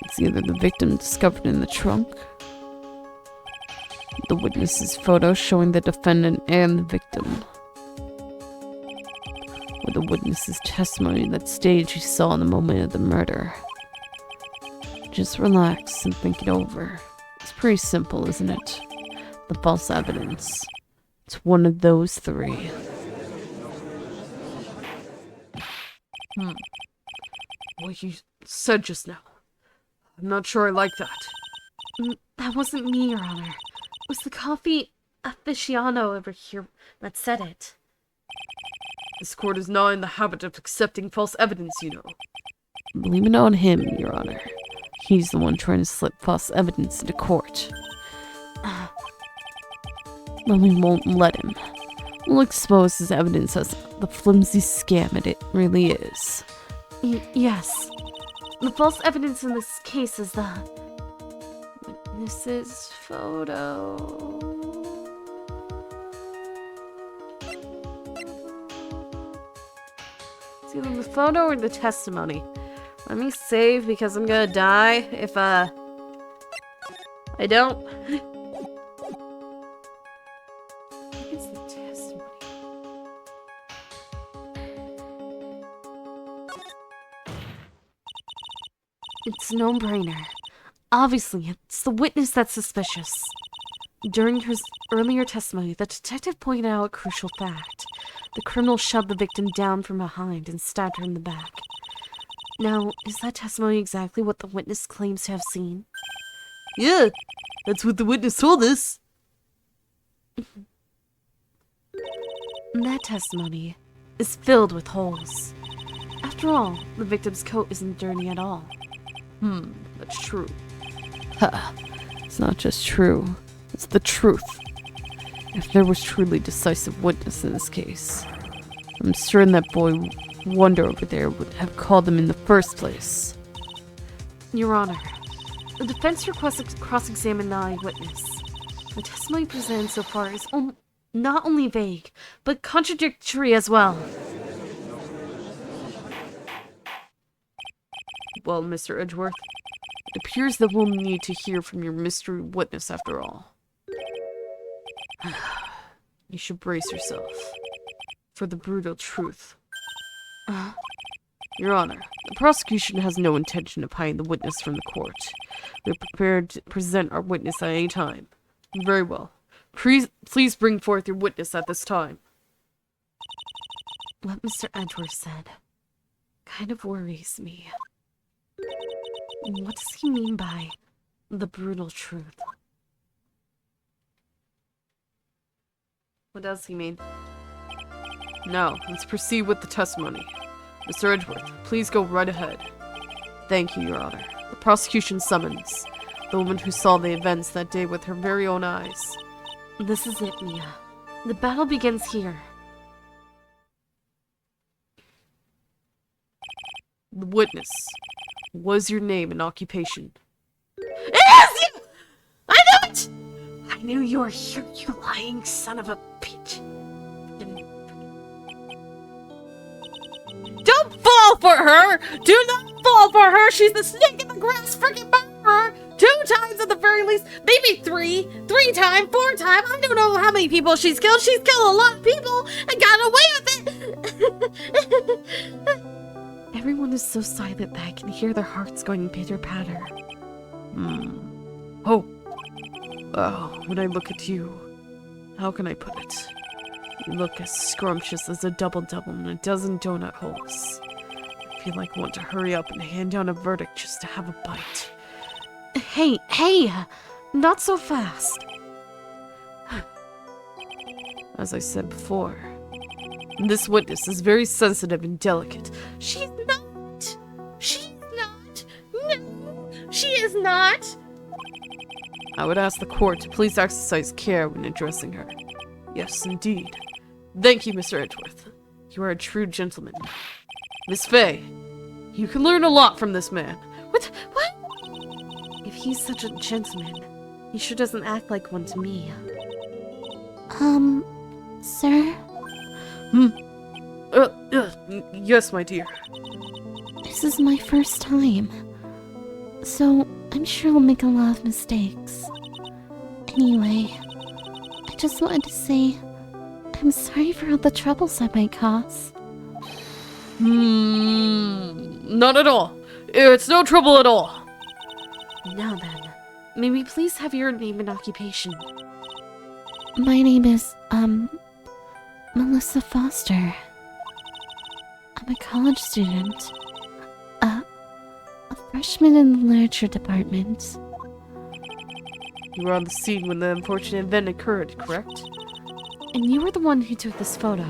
It's either the victim discovered in the trunk, the witness's photo showing the defendant and the victim, or the witness's testimony that stage he saw in the moment of the murder. Just relax and think it over. It's pretty simple, isn't it? The false evidence. It's one of those three. What you said just now. I'm not sure I like that. That wasn't me, Your Honor. It was the coffee aficionado over here that said it. This court is not in the habit of accepting false evidence, you know. Blame it on him, Your Honor. He's the one trying to slip false evidence into court. But we won't let him. We'll expose his evidence as the flimsy scam it really is. Yes. The false evidence in this case is the witness's photo. It's either the photo or the testimony. Let me save because I'm gonna die if I don't. It's the testimony. It's a no-brainer. Obviously, it's the witness that's suspicious. During his earlier testimony, the detective pointed out a crucial fact. The criminal shoved the victim down from behind and stabbed her in the back. Now, is that testimony exactly what the witness claims to have seen? Yeah, that's what the witness told us. That testimony is filled with holes. After all, the victim's coat isn't dirty at all. That's true. It's not just true. It's the truth. If there was truly decisive witness in this case, I'm certain that boy Wonder over there would have called them in the first place. Your Honor, the defense requests to cross-examine the eyewitness. The testimony presented so far is not only vague, but contradictory as well. Well, Mr. Edgeworth, it appears that we'll need to hear from your mystery witness after all. You should brace yourself for the brutal truth. Your Honor, the prosecution has no intention of hiding the witness from the court. We are prepared to present our witness at any time. Very well. Please bring forth your witness at this time. What Mr. Edgeworth said kind of worries me. What does he mean by the brutal truth? What does he mean? Now, let's proceed with the testimony. Mr. Edgeworth, please go right ahead. Thank you, Your Honor. The prosecution summons the woman who saw the events that day with her very own eyes. This is it, Mia. The battle begins here. The witness. What is your name and occupation? It is you! I knew it! I knew you were here, you lying son of a bitch. Don't fall for her! Do not fall for her! She's the snake in the grass freaking murderer! 2 times at the very least, maybe 3 times, 4 times. I don't know how many people she's killed. She's killed a lot of people and got away with it! Everyone is so silent that I can hear their hearts going pitter-patter. Oh, when I look at you, how can I put it? You look as scrumptious as a double-double in a dozen donut holes. I feel like I want to hurry up and hand down a verdict just to have a bite. Hey, not so fast. As I said before, this witness is very sensitive and delicate. She's not. She's not. No, she is not. I would ask the court to please exercise care when addressing her. Yes, indeed. Thank you, Mr. Edgeworth. You are a true gentleman. Miss Faye, you can learn a lot from this man. What? If he's such a gentleman, he sure doesn't act like one to me. Sir? Yes, my dear. This is my first time, so I'm sure I'll make a lot of mistakes. Anyway, I just wanted to say I'm sorry for all the troubles I might cause. Not at all. It's no trouble at all. Now then, may we please have your name and occupation? My name is, Melissa Foster. I'm a college student. A freshman in the literature department. You were on the scene when the unfortunate event occurred, correct? And you were the one who took this photo.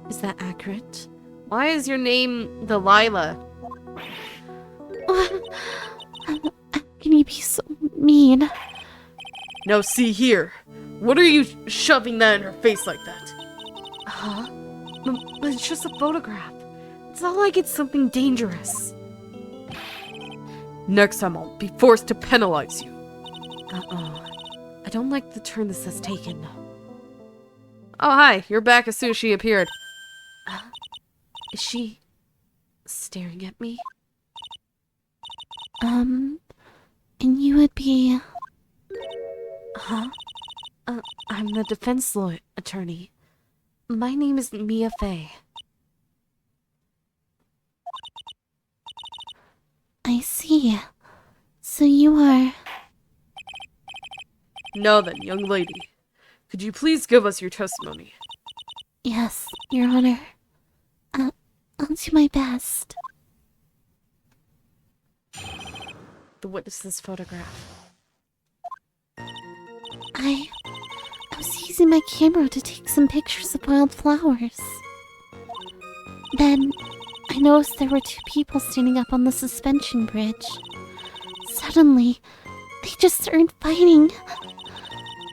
Is that accurate? Why is your name Delilah? How can you be so mean? Now see here. What are you shoving that in her face like that? Huh? But it's just a photograph. It's not like it's something dangerous. Next time I'll be forced to penalize you. Uh-oh. I don't like the turn this has taken. Oh, hi. You're back as soon as she appeared. Is she staring at me? And you would be... Huh? I'm the defense lawyer attorney. My name is Mia Faye. I see. So you are... Now then, young lady. Could you please give us your testimony? Yes, Your Honor. I'll do my best. The witness's photograph. I was using my camera to take some pictures of wildflowers. Then, I noticed there were 2 people standing up on the suspension bridge. Suddenly, they just started fighting.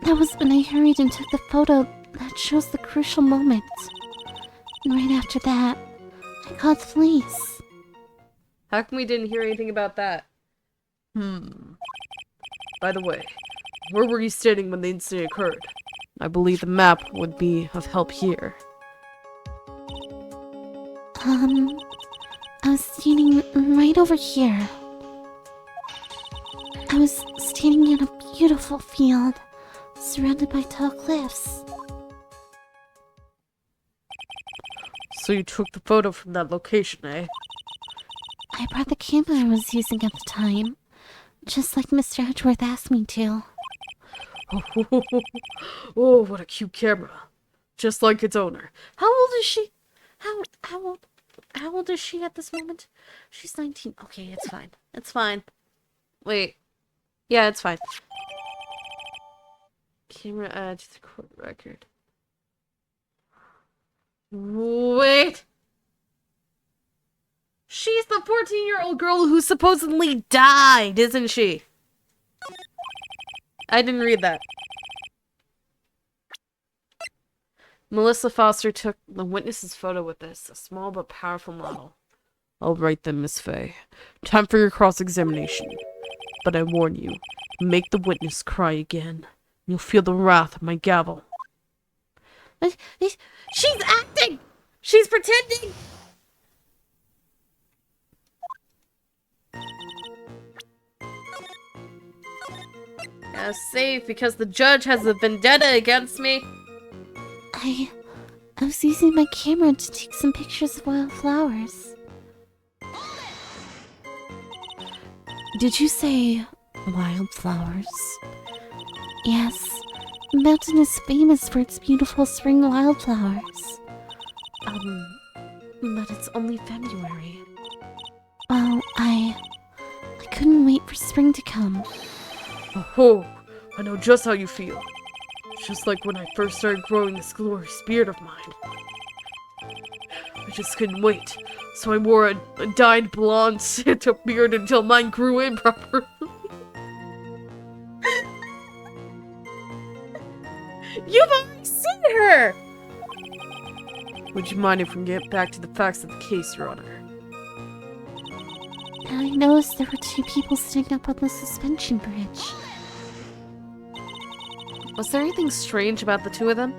That was when I hurried and took the photo that shows the crucial moment. And right after that, I caught the police. How come we didn't hear anything about that? By the way, where were you standing when the incident occurred? I believe the map would be of help here. I was standing right over here. I was standing in a beautiful field, surrounded by tall cliffs. So you took the photo from that location, eh? I brought the camera I was using at the time, just like Mr. Edgeworth asked me to. Oh, what a cute camera. Just like its owner. How old is she? How old is she at this moment? She's 19. Okay, it's fine. It's fine. Wait. Yeah, it's fine. Camera add to the court record. Wait. She's the 14-year-old girl who supposedly died, isn't she? I didn't read that. Melissa Foster took the witness's photo with this, a small but powerful model. All right then, Miss Faye. Time for your cross-examination. But I warn you, make the witness cry again. You'll feel the wrath of my gavel. She's acting! She's pretending! Yeah, safe, because the judge has a vendetta against me. I was using my camera to take some pictures of wildflowers. Did you say wildflowers? Yes, the mountain is famous for its beautiful spring wildflowers. But it's only February. Well, I couldn't wait for spring to come. Oh, I know just how you feel. Just like when I first started growing this glorious beard of mine. I just couldn't wait, so I wore a dyed blonde Santa beard until mine grew in properly. You've already seen her! Would you mind if we get back to the facts of the case, Your Honor? I noticed there were two people sitting up on the suspension bridge. Was there anything strange about the two of them?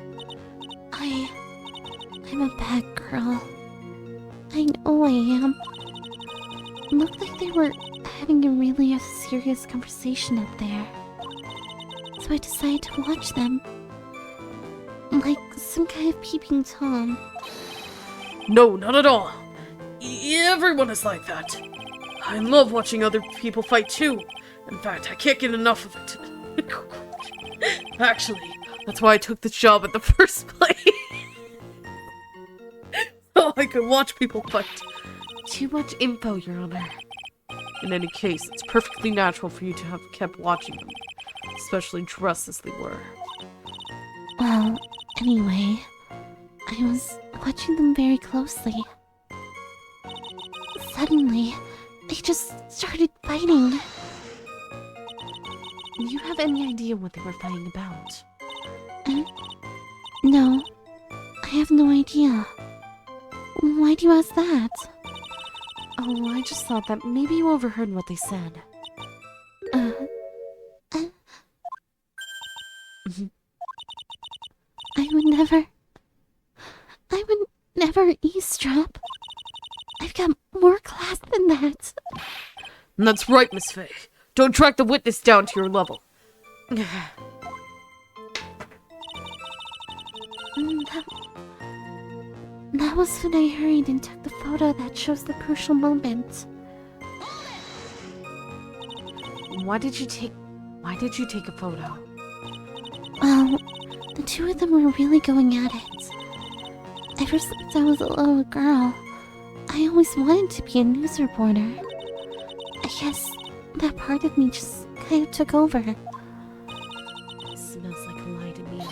I'm a bad girl. I know I am. It looked like they were having a serious conversation up there. So I decided to watch them. Like some kind of peeping Tom. No, not at all. Everyone is like that. I love watching other people fight too. In fact, I can't get enough of it. Actually, that's why I took this job in the first place. So I could watch people fight. Too much info, Your Honor. In any case, it's perfectly natural for you to have kept watching them, especially dressed as they were. Well, anyway, I was watching them very closely. Suddenly, they just started fighting. Do you have any idea what they were fighting about? No, I have no idea. Why do you ask that? Oh, I just thought that maybe you overheard what they said. I would never eavesdrop. I've got more class than that. And that's right, Miss Faye. Don't track the witness down to your level. That was when I hurried and took the photo that shows the crucial moment. Why did you take a photo? Well, the two of them were really going at it. Ever since I was a little girl, I always wanted to be a news reporter. I guess that part of me just kind of took over. It smells like a lie to me.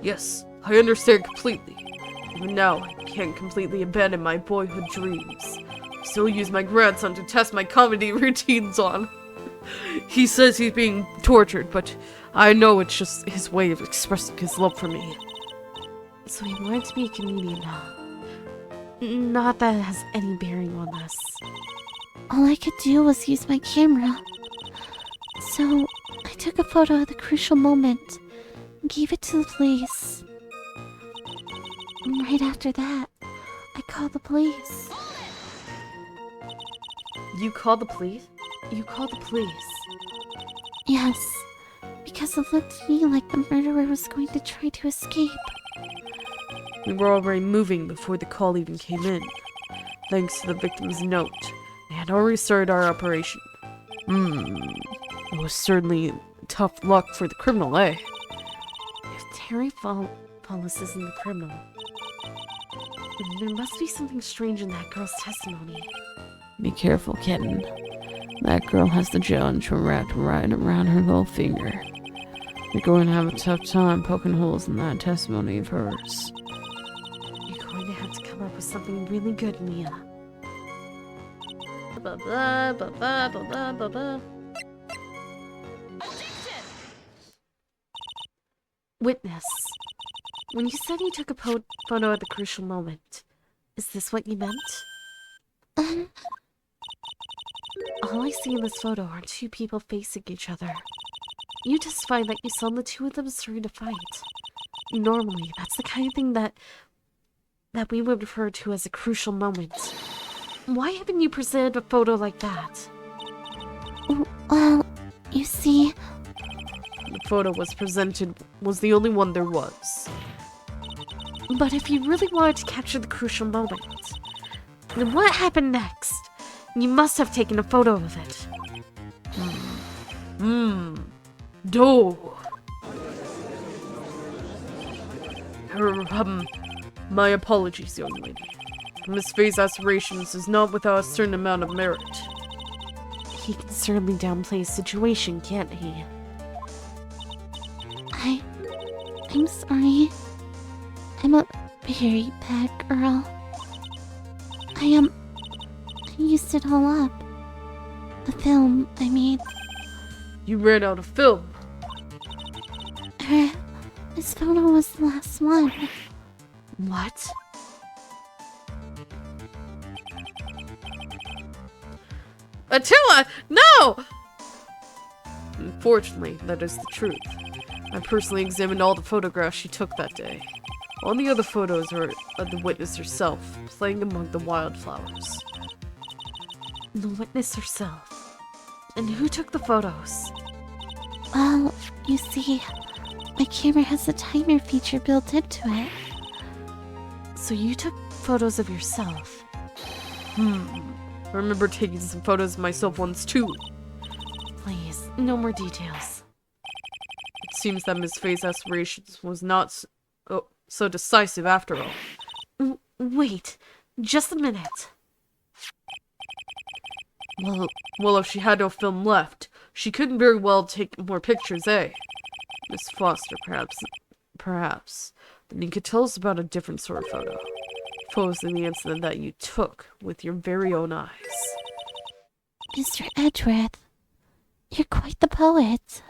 Yes, I understand completely. Even now, I can't completely abandon my boyhood dreams. I still use my grandson to test my comedy routines on. He says he's being tortured, but I know it's just his way of expressing his love for me. So he wanted to be a comedian now. Not that it has any bearing on this. All I could do was use my camera. So, I took a photo of the crucial moment and gave it to the police. And right after that, I called the police. You called the police? You called the police? Yes, because it looked to me like the murderer was going to try to escape. We were already moving before the call even came in. Thanks to the victim's note, they had already started our operation. It was certainly tough luck for the criminal, eh? If Terry Paulus isn't the criminal, there must be something strange in that girl's testimony. Be careful, kitten. That girl has the judge wrapped right around her little finger. You're going to have a tough time poking holes in that testimony of hers. You're going to have to come up with something really good, Mia. Witness. When you said you took a photo at the crucial moment, is this what you meant? All I see in this photo are two people facing each other. You testified that you saw the two of them starting to fight. Normally, that's the kind of thing that we would refer to as a crucial moment. Why haven't you presented a photo like that? Well, you see... The photo was the only one there was. But if you really wanted to capture the crucial moment, then what happened next? You must have taken a photo of it. My apologies, young lady. Miss Faye's aspirations is not without a certain amount of merit. He can certainly downplay his situation, can't he? I'm sorry. I'm a very bad girl. I used it all up. The film, I mean. You ran out of film. This photo was the last one. What? Attila! No! Unfortunately, that is the truth. I personally examined all the photographs she took that day. All the other photos are of the witness herself, playing among the wildflowers. The witness herself? And who took the photos? Well, you see, my camera has a timer feature built into it. So you took photos of yourself? I remember taking some photos of myself once too. Please, no more details. It seems that Miss Faye's aspirations was not so decisive after all. Wait, just a minute. Well, if she had no film left, she couldn't very well take more pictures, eh? Miss Foster, perhaps. Then you could tell us about a different sort of photo. Photos in the incident that you took with your very own eyes. Mr. Edgeworth, you're quite the poet.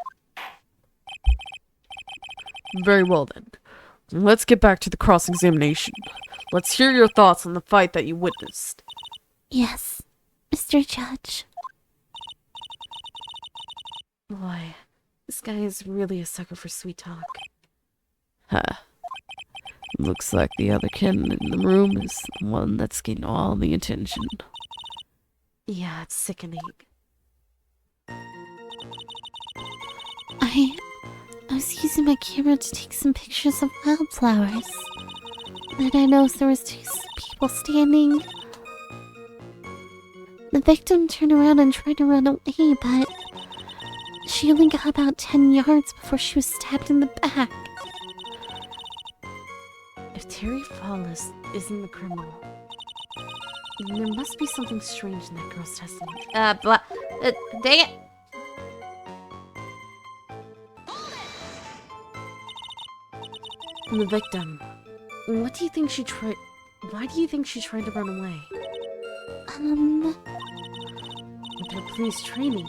Very well then. Let's get back to the cross-examination. Let's hear your thoughts on the fight that you witnessed. Yes, Mr. Judge. Boy, this guy is really a sucker for sweet talk. Looks like the other kitten in the room is the one that's getting all the attention. Yeah, it's sickening. I was using my camera to take some pictures of wildflowers. Then I noticed there was two people standing. The victim turned around and tried to run away, but she only got about 10 yards before she was stabbed in the back. If Terry Paulus isn't the criminal, then there must be something strange in that girl's testimony. Dang it! The victim. What do you think she tried? Why do you think she tried to run away? With her police training,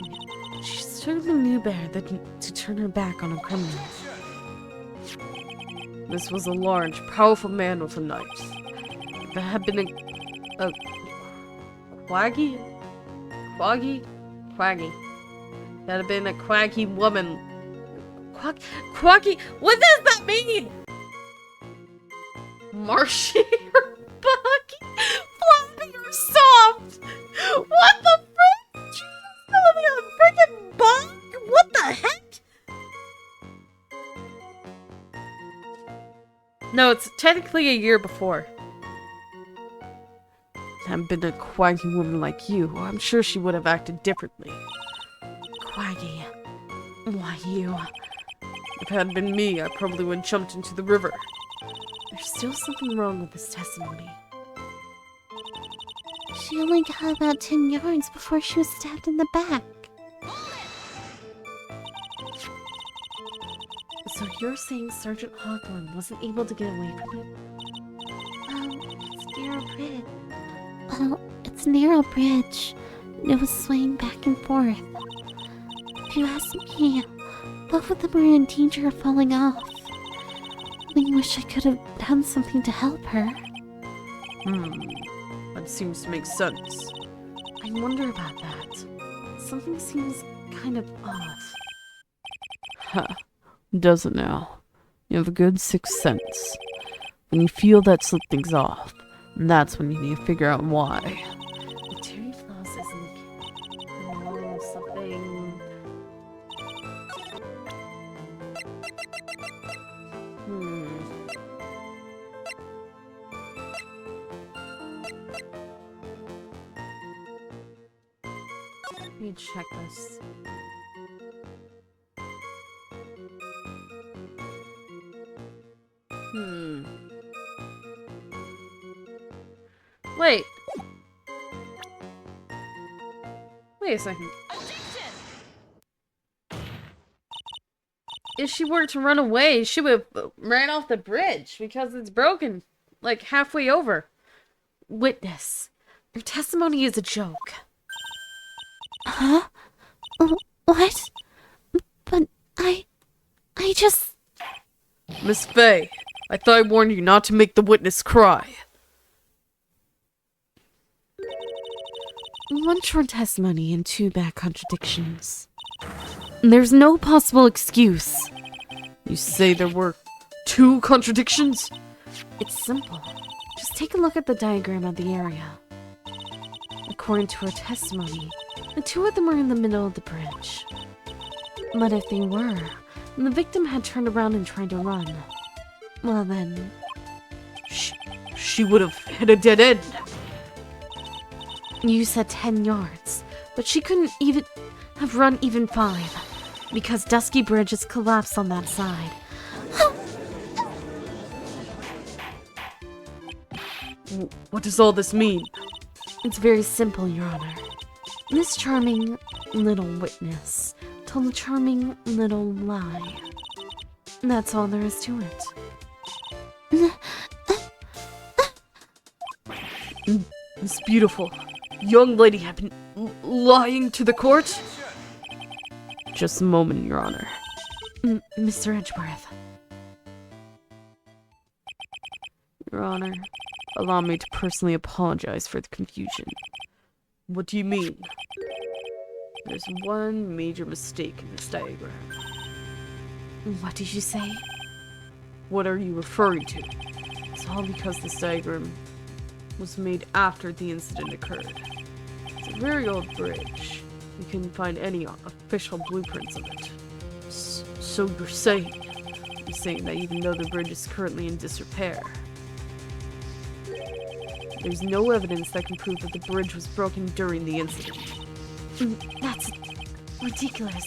she certainly knew better than to turn her back on a criminal. This was a large, powerful man with a knife. If it had been a quaggy? Quaggy. That had been a quaggy woman. Quaggy? What does that mean? Marshy or buggy? Floppy or soft? What the frick? Jesus, telling me I'm freaking bug? What the heck? No, it's technically a year before. Hadn't been a quaggy woman like you, I'm sure she would have acted differently. Quaggy. Why you? If it had been me, I probably would have jumped into the river. There's still something wrong with this testimony. She only got about 10 yards before she was stabbed in the back. So you're saying Sergeant Hawthorne wasn't able to get away from it? It's narrow bridge. Well, it's a narrow bridge. It was swaying back and forth. If you ask me, both of them were in danger of falling off. I wish I could have done something to help her. That seems to make sense. I wonder about that. Something seems kind of off. Huh. Does it now? You have a good sixth sense. When you feel that something's off, that's when you need to figure out why. Terry Floss isn't something. Let me check this. Wait. Wait a second. If she were to run away, she would have ran off the bridge because it's broken, like halfway over. Witness, your testimony is a joke. Huh? What? But I just... Miss Faye, I thought I warned you not to make the witness cry. One short testimony and two bad contradictions. There's no possible excuse. You say there were 2 contradictions? It's simple. Just take a look at the diagram of the area. According to her testimony, the 2 of them were in the middle of the bridge. But if they were, and the victim had turned around and tried to run, well then... She would have hit a dead end. You said 10 yards, but she couldn't even have run even 5, because Dusky Bridge is collapsed on that side. What does all this mean? It's very simple, Your Honor. This charming little witness told a charming little lie. That's all there is to it. This beautiful young lady have been lying to the court? Just a moment, Your Honor. Mr. Edgeworth. Your Honor, allow me to personally apologize for the confusion. What do you mean? There's one major mistake in this diagram. What did you say? What are you referring to? It's all because this diagram was made after the incident occurred. It's a very old bridge. You couldn't find any official blueprints of it. So you're saying that even though the bridge is currently in disrepair, there's no evidence that can prove that the bridge was broken during the incident. That's ridiculous.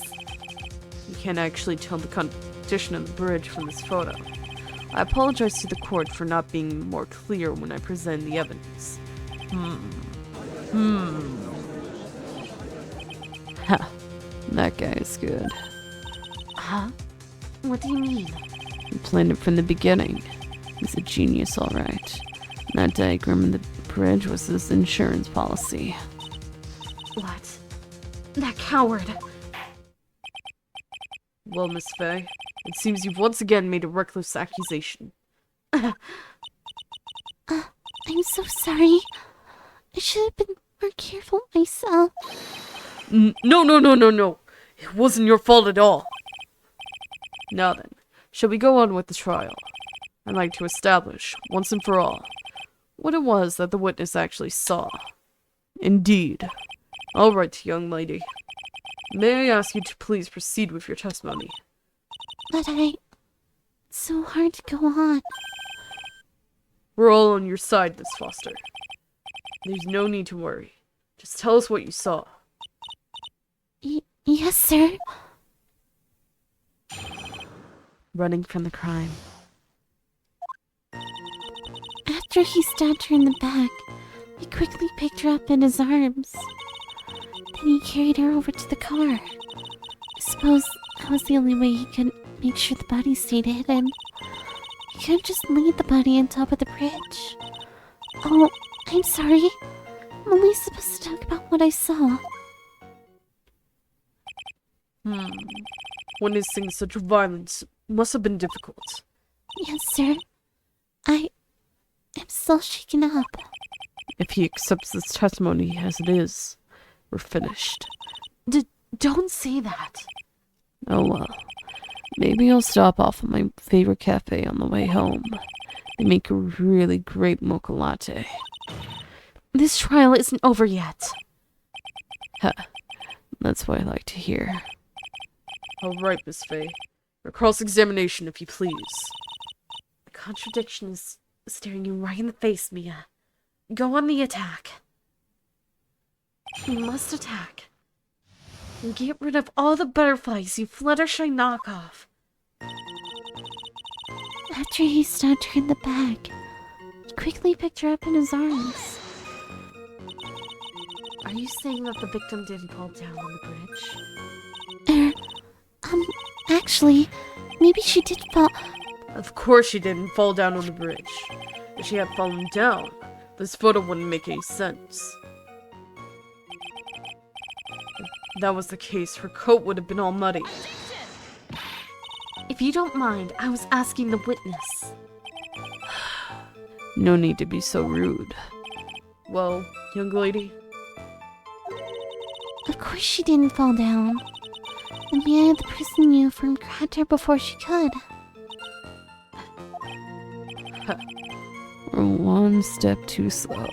You can't actually tell the condition of the bridge from this photo. I apologize to the court for not being more clear when I present the evidence. Ha, that guy is good. Huh? What do you mean? He planned it from the beginning. He's a genius, all right. That diagram of the bridge was his insurance policy. What? That coward! Well, Miss Faye, it seems you've once again made a reckless accusation. I'm so sorry. I should have been more careful myself. No. It wasn't your fault at all. Now then, shall we go on with the trial? I'd like to establish, once and for all, what it was that the witness actually saw. Indeed. All right, young lady. May I ask you to please proceed with your testimony? But it's so hard to go on. We're all on your side, Miss Foster. There's no need to worry. Just tell us what you saw. Yes, sir. Running from the crime. After he stabbed her in the back, he quickly picked her up in his arms. Then he carried her over to the car. I suppose that was the only way he could make sure the body stayed hidden. He couldn't just leave the body on top of the bridge. Oh, I'm sorry. I'm only supposed to talk about what I saw. Witnessing such violence must have been difficult. Yes, sir. I'm still shaken up. If he accepts this testimony as it is, we're finished. Don't say that. Oh well. Maybe I'll stop off at my favorite cafe on the way home. They make a really great mocha latte. This trial isn't over yet. That's what I like to hear. All right, Miss Faye. For cross-examination, if you please. The contradiction is staring you right in the face, Mia. Go on the attack. You must attack. And get rid of all the butterflies, you Fluttershy knockoff. After he stabbed her in the back, he quickly picked her up in his arms. Are you saying that the victim didn't fall down on the bridge? Actually, maybe she did fall. Of course she didn't fall down on the bridge. If she had fallen down, this photo wouldn't make any sense. If that was the case, her coat would have been all muddy. If you don't mind, I was asking the witness. No need to be so rude. Well, young lady, Of course she didn't fall down. The man in the prison uniform grabbed her before she could. We're one step too slow.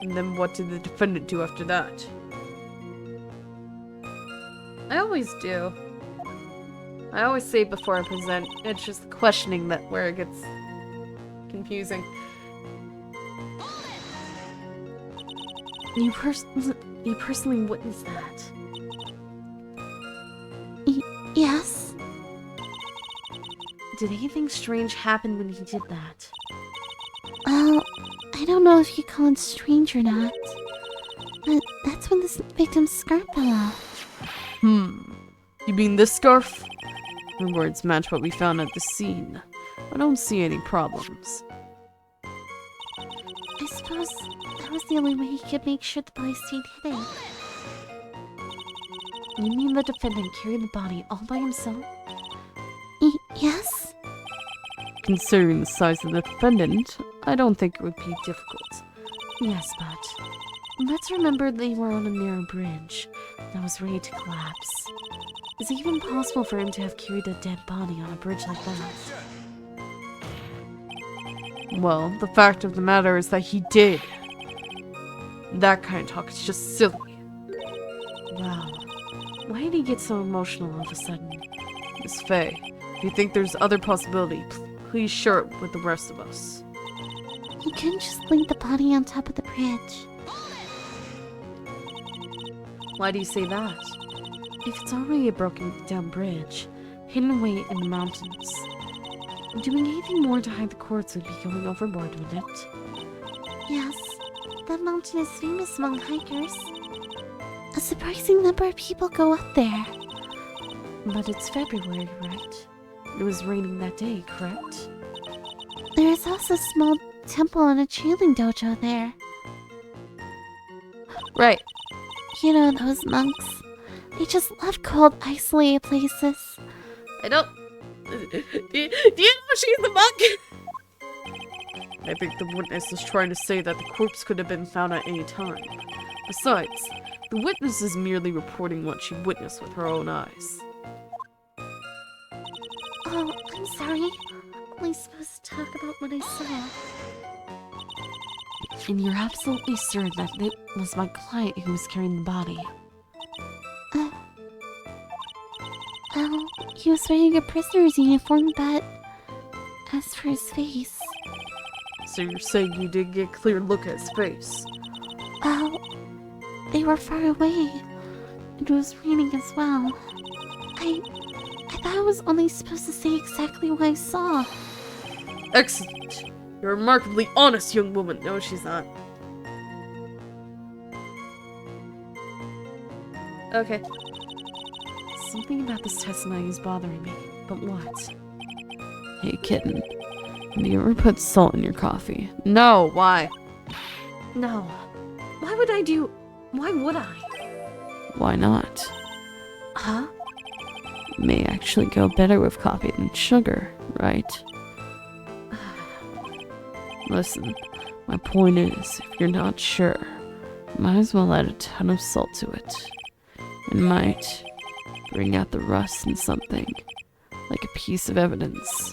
and then what did the defendant do after that? I always do. I always say before I present. It's just the questioning that where it gets confusing. You personally witnessed that. Yes? Did anything strange happen when he did that? Well, I don't know if you call it strange or not, but that's when this victim's scarf fell off. You mean this scarf? Her words match what we found at the scene. I don't see any problems. I suppose that was the only way he could make sure the body stayed hidden. You mean the defendant carried the body all by himself? Yes? Considering the size of the defendant, I don't think it would be difficult. Yes, but let's remember they were on a narrow bridge that was ready to collapse. Is it even possible for him to have carried a dead body on a bridge like that? Well, the fact of the matter is that he did. That kind of talk is just silly. Wow. Why did he get so emotional all of a sudden? Miss Faye, if you think there's other possibility, please share it with the rest of us. He couldn't just leave the body on top of the bridge. Why do you say that? If it's already a broken down bridge, hidden away in the mountains, doing anything more to hide the corpse would be going overboard, wouldn't it? Yes, that mountain is famous among hikers. A surprising number of people go up there. But it's February, right? It was raining that day, correct? There is also a small temple and a cheerleading dojo there. Right. You know those monks. They just love cold, isolated places. I don't... Do you know she's the monk? I think the witness is trying to say that the corpse could have been found at any time. Besides, the witness is merely reporting what she witnessed with her own eyes. Oh, I'm sorry. I'm only supposed to talk about what I saw. And you're absolutely certain that it was my client who was carrying the body. Well, he was wearing a prisoner's uniform, but as for his face... So you're saying you didn't get a clear look at his face? Oh, they were far away. It was raining as well. I thought I was only supposed to say exactly what I saw. Excellent. You're a remarkably honest young woman. No, she's not. Okay. Something about this testimony is bothering me. But what? Hey, kitten. Have you ever put salt in your coffee? No, why? No. Why would I? Why not? Huh? It may actually go better with coffee than sugar, right? Listen, my point is, if you're not sure, might as well add a ton of salt to it. It might bring out the rust in something, like a piece of evidence.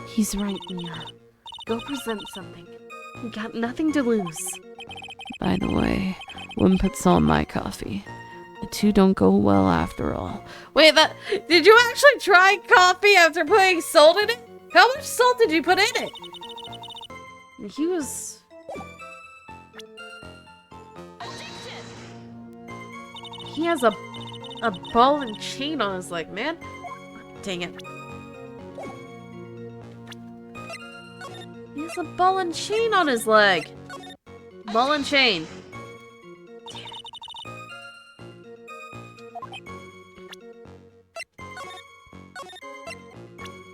He's right, Mia. Go present something. You got nothing to lose. By the way, wouldn't put salt in my coffee. The two don't go well after all. Wait, did you actually try coffee after putting salt in it? How much salt did you put in it? He was... He has a ball and chain on his leg, man. Dang it. He has a ball and chain on his leg. Ball and chain.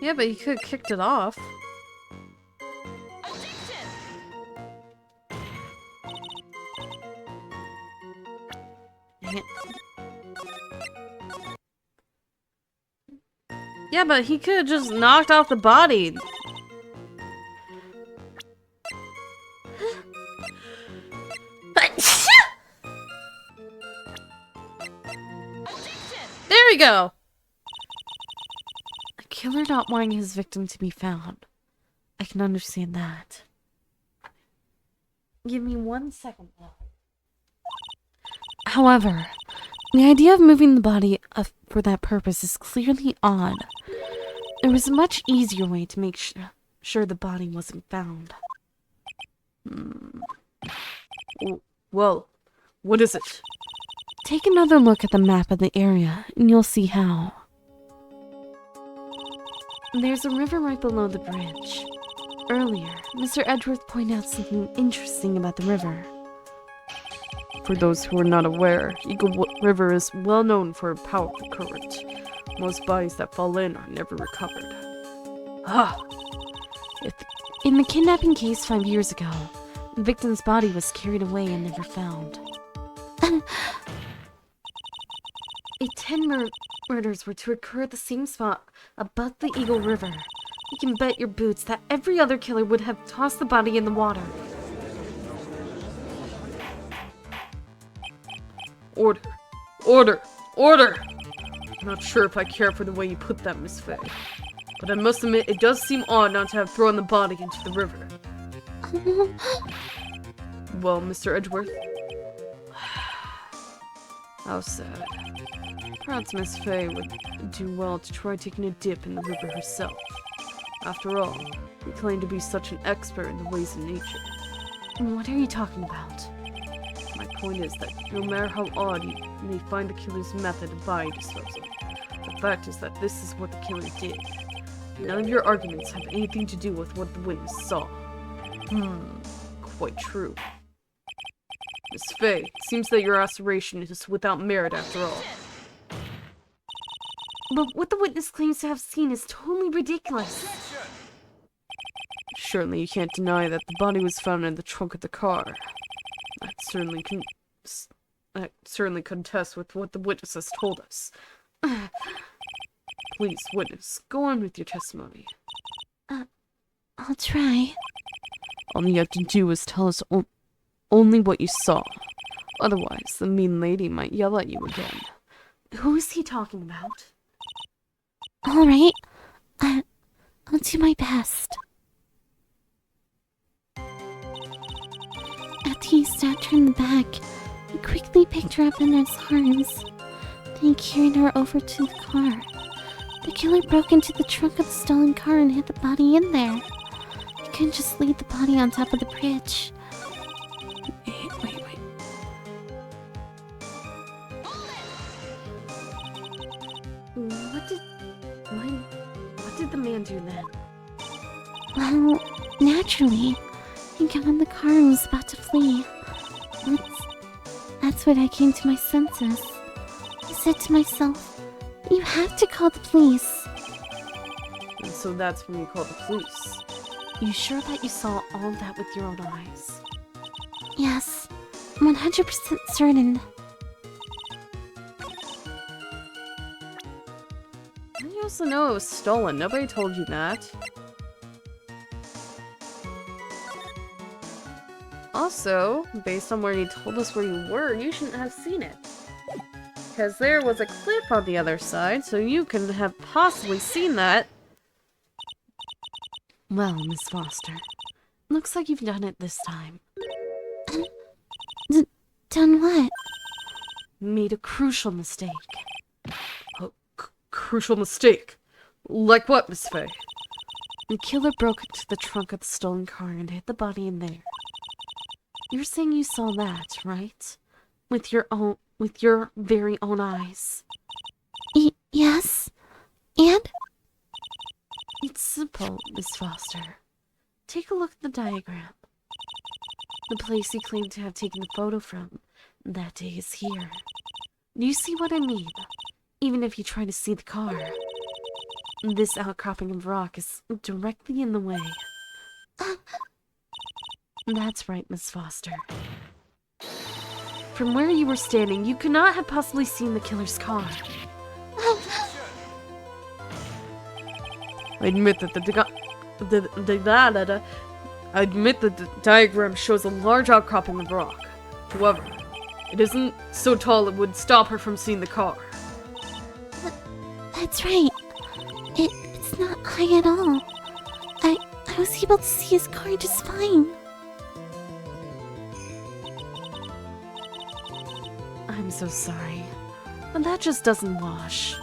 Yeah, but he could have kicked it off. Dang it. Yeah, but he could have just knocked off the body. There we go. A killer not wanting his victim to be found. I can understand that. Give me 1 second, though. However, the idea of moving the body for that purpose is clearly odd. There was a much easier way to make sure the body wasn't found. Well, what is it? Take another look at the map of the area, and you'll see how. There's a river right below the bridge. Earlier, Mr. Edgeworth pointed out something interesting about the river. For those who are not aware, Eagle River is well known for a powerful current. Most bodies that fall in are never recovered. In the kidnapping case 5 years ago, the victim's body was carried away and never found. If 10 murders were to occur at the same spot above the Eagle River, you can bet your boots that every other killer would have tossed the body in the water. Order! Order! Order! I'm not sure if I care for the way you put that, Miss Faye. But I must admit, it does seem odd not to have thrown the body into the river. Well, Mr. Edgeworth? How sad. Perhaps Miss Faye would do well to try taking a dip in the river herself. After all, you claim to be such an expert in the ways of nature. What are you talking about? My point is that no matter how odd you may find the killer's method of body disposal, the fact is that this is what the killer did. None of your arguments have anything to do with what the witness saw. Quite true. Miss Faye, it seems that your assertion is without merit after all. But what the witness claims to have seen is totally ridiculous. Surely you can't deny that the body was found in the trunk of the car. That certainly contests with what the witness has told us. Please, witness, go on with your testimony. I'll try. All you have to do is tell us only what you saw. Otherwise, the mean lady might yell at you again. Who is he talking about? Alright, I'll do my best. After he stabbed her in the back, he quickly picked her up in his arms. Then he carried her over to the car. The killer broke into the trunk of the stolen car and hid the body in there. He couldn't just leave the body on top of the bridge. Wait. What did the man do then? Well, naturally, he got in the car and was about to flee. That's when I came to my senses. I said to myself, you have to call the police. And so that's when you called the police. You sure that you saw all that with your own eyes? Yes, 100% certain. You also know it was stolen. Nobody told you that. Also, based on where you told us where you were, you shouldn't have seen it. Because there was a clip on the other side, so you couldn't have possibly seen that. Well, Miss Foster, looks like you've done it this time. Done what? Made a crucial mistake. Crucial mistake. Like what, Miss Faye? The killer broke into the trunk of the stolen car and hid the body in there. You're saying you saw that, right? With your very own eyes. Yes. And? It's simple, Miss Foster. Take a look at the diagram. The place you claim to have taken the photo from that day is here. Do you see what I mean? Even if you try to see the car. This outcropping of rock is directly in the way. That's right, Miss Foster. From where you were standing, you could not have possibly seen the killer's car. I admit that the diagram shows a large outcropping of rock. However, it isn't so tall it would stop her from seeing the car. That's right. It's not high at all. I was able to see his car just fine. I'm so sorry, but that just doesn't wash.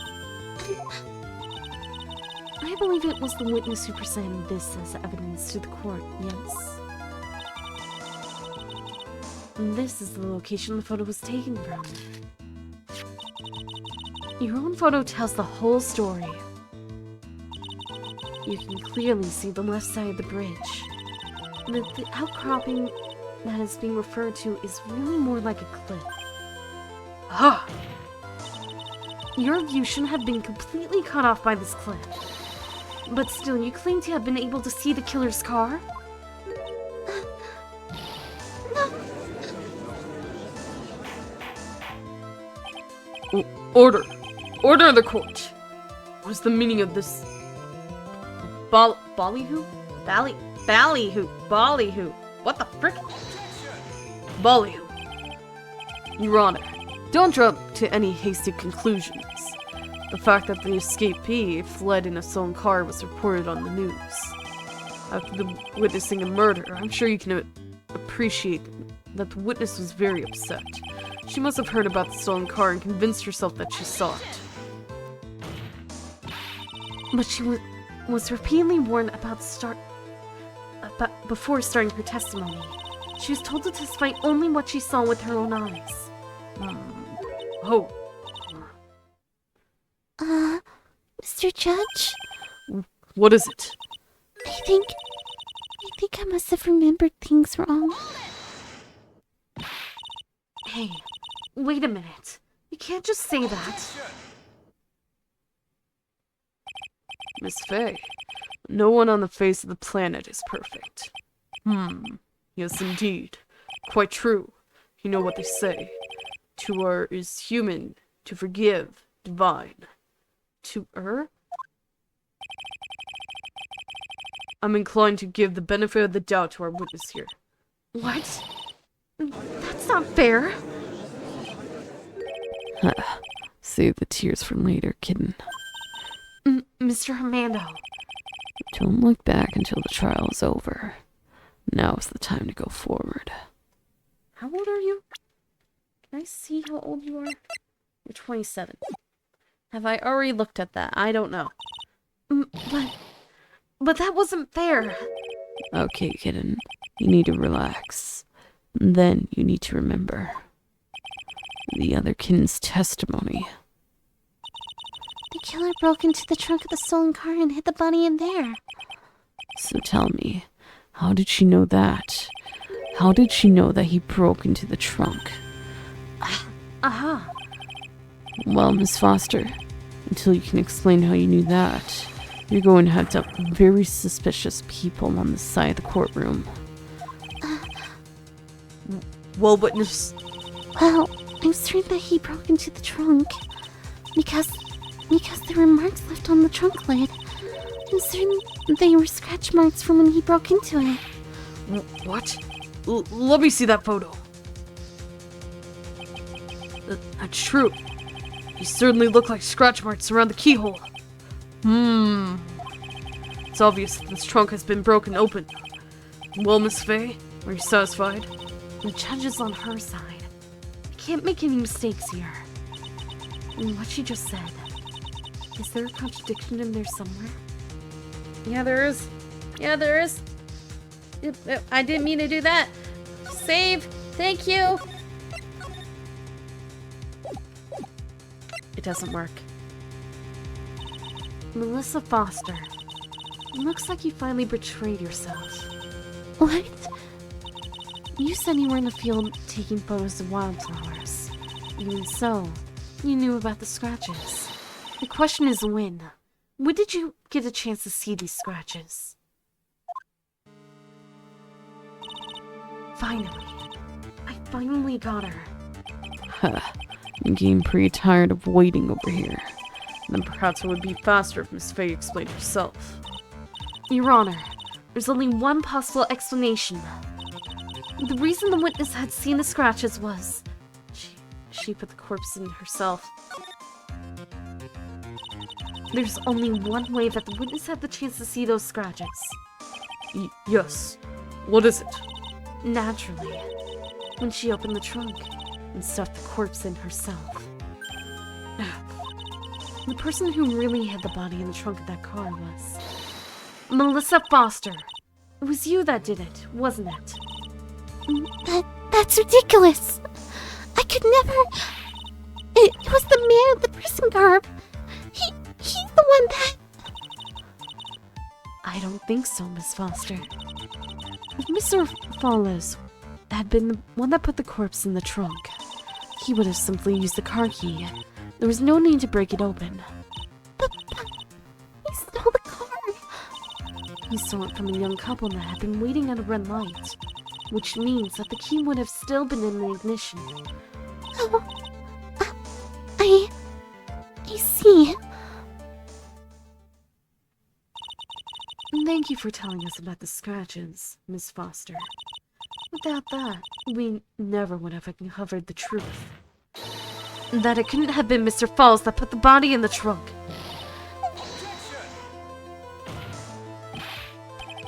I believe it was the witness who presented this as evidence to the court, yes? And this is the location the photo was taken from. Your own photo tells the whole story. You can clearly see the left side of the bridge. The outcropping that is being referred to is really more like a cliff. Ah! Your view shouldn't have been completely cut off by this cliff. But still, you claim to have been able to see the killer's car? Order! Order of the court! What is the meaning of this? Ballyhoo? Ballyhoo. What the frick? Ballyhoo. Your Honor, don't jump to any hasty conclusions. The fact that the escapee fled in a stolen car was reported on the news. After witnessing a murder, I'm sure you can appreciate that the witness was very upset. She must have heard about the stolen car and convinced herself that she saw it. But she was repeatedly warned before starting her testimony. She was told to testify only what she saw with her own eyes. Oh. Mr. Judge? What is it? I think I must have remembered things wrong. Hey, wait a minute. You can't just say that. Miss Faye, no one on the face of the planet is perfect. Yes, indeed. Quite true. You know what they say. To err is human, to forgive, divine. To err? I'm inclined to give the benefit of the doubt to our witness here. What? That's not fair. Save the tears for later, kitten. Mr. Armando. Don't look back until the trial is over. Now's the time to go forward. How old are you? Can I see how old you are? You're 27. Have I already looked at that? I don't know. But that wasn't fair. Okay, kitten. You need to relax. Then you need to remember the other kitten's testimony. The killer broke into the trunk of the stolen car and hid the body in there. So tell me, how did she know that? How did she know that he broke into the trunk? Aha. Well, Miss Foster, until you can explain how you knew that, you're going to have some very suspicious people on the side of the courtroom. Well, witness. Well, I'm certain that he broke into the trunk because there were marks left on the trunk lid. I'm certain they were scratch marks from when he broke into it. What? Let me see that photo. That's true. You certainly look like scratch marks around the keyhole. It's obvious that this trunk has been broken open. Well, Miss Faye, are you satisfied? The judge is on her side. I can't make any mistakes here. And what she just said. Is there a contradiction in there somewhere? Yeah, there is. Yeah, there is. I didn't mean to do that. Save. Thank you. It doesn't work. Melissa Foster. It looks like you finally betrayed yourself. What? You said you were in the field taking photos of wildflowers. Even so, you knew about the scratches. The question is when. When did you get a chance to see these scratches? Finally. I finally got her. Huh. I'm getting pretty tired of waiting over here. Then perhaps it would be faster if Miss Faye explained herself. Your Honor, there's only one possible explanation. The reason the witness had seen the scratches was... She put the corpse in herself. There's only one way that the witness had the chance to see those scratches. Yes. What is it? Naturally. When she opened the trunk and stuffed the corpse in herself. The person who really hid the body in the trunk of that car was... Melissa Foster. It was you that did it, wasn't it? That's ridiculous. I could never... It was the man in the prison garb. He's the one that... I don't think so, Miss Foster. If Mr. Fallis had been the one that put the corpse in the trunk, he would have simply used the car key. There was no need to break it open. But he stole the car. He stole it from a young couple that had been waiting at a red light, which means that the key would have still been in the ignition. Oh, I see. Thank you for telling us about the scratches, Miss Foster. Without that, we never would have uncovered the truth. That it couldn't have been Mr. Falls that put the body in the trunk.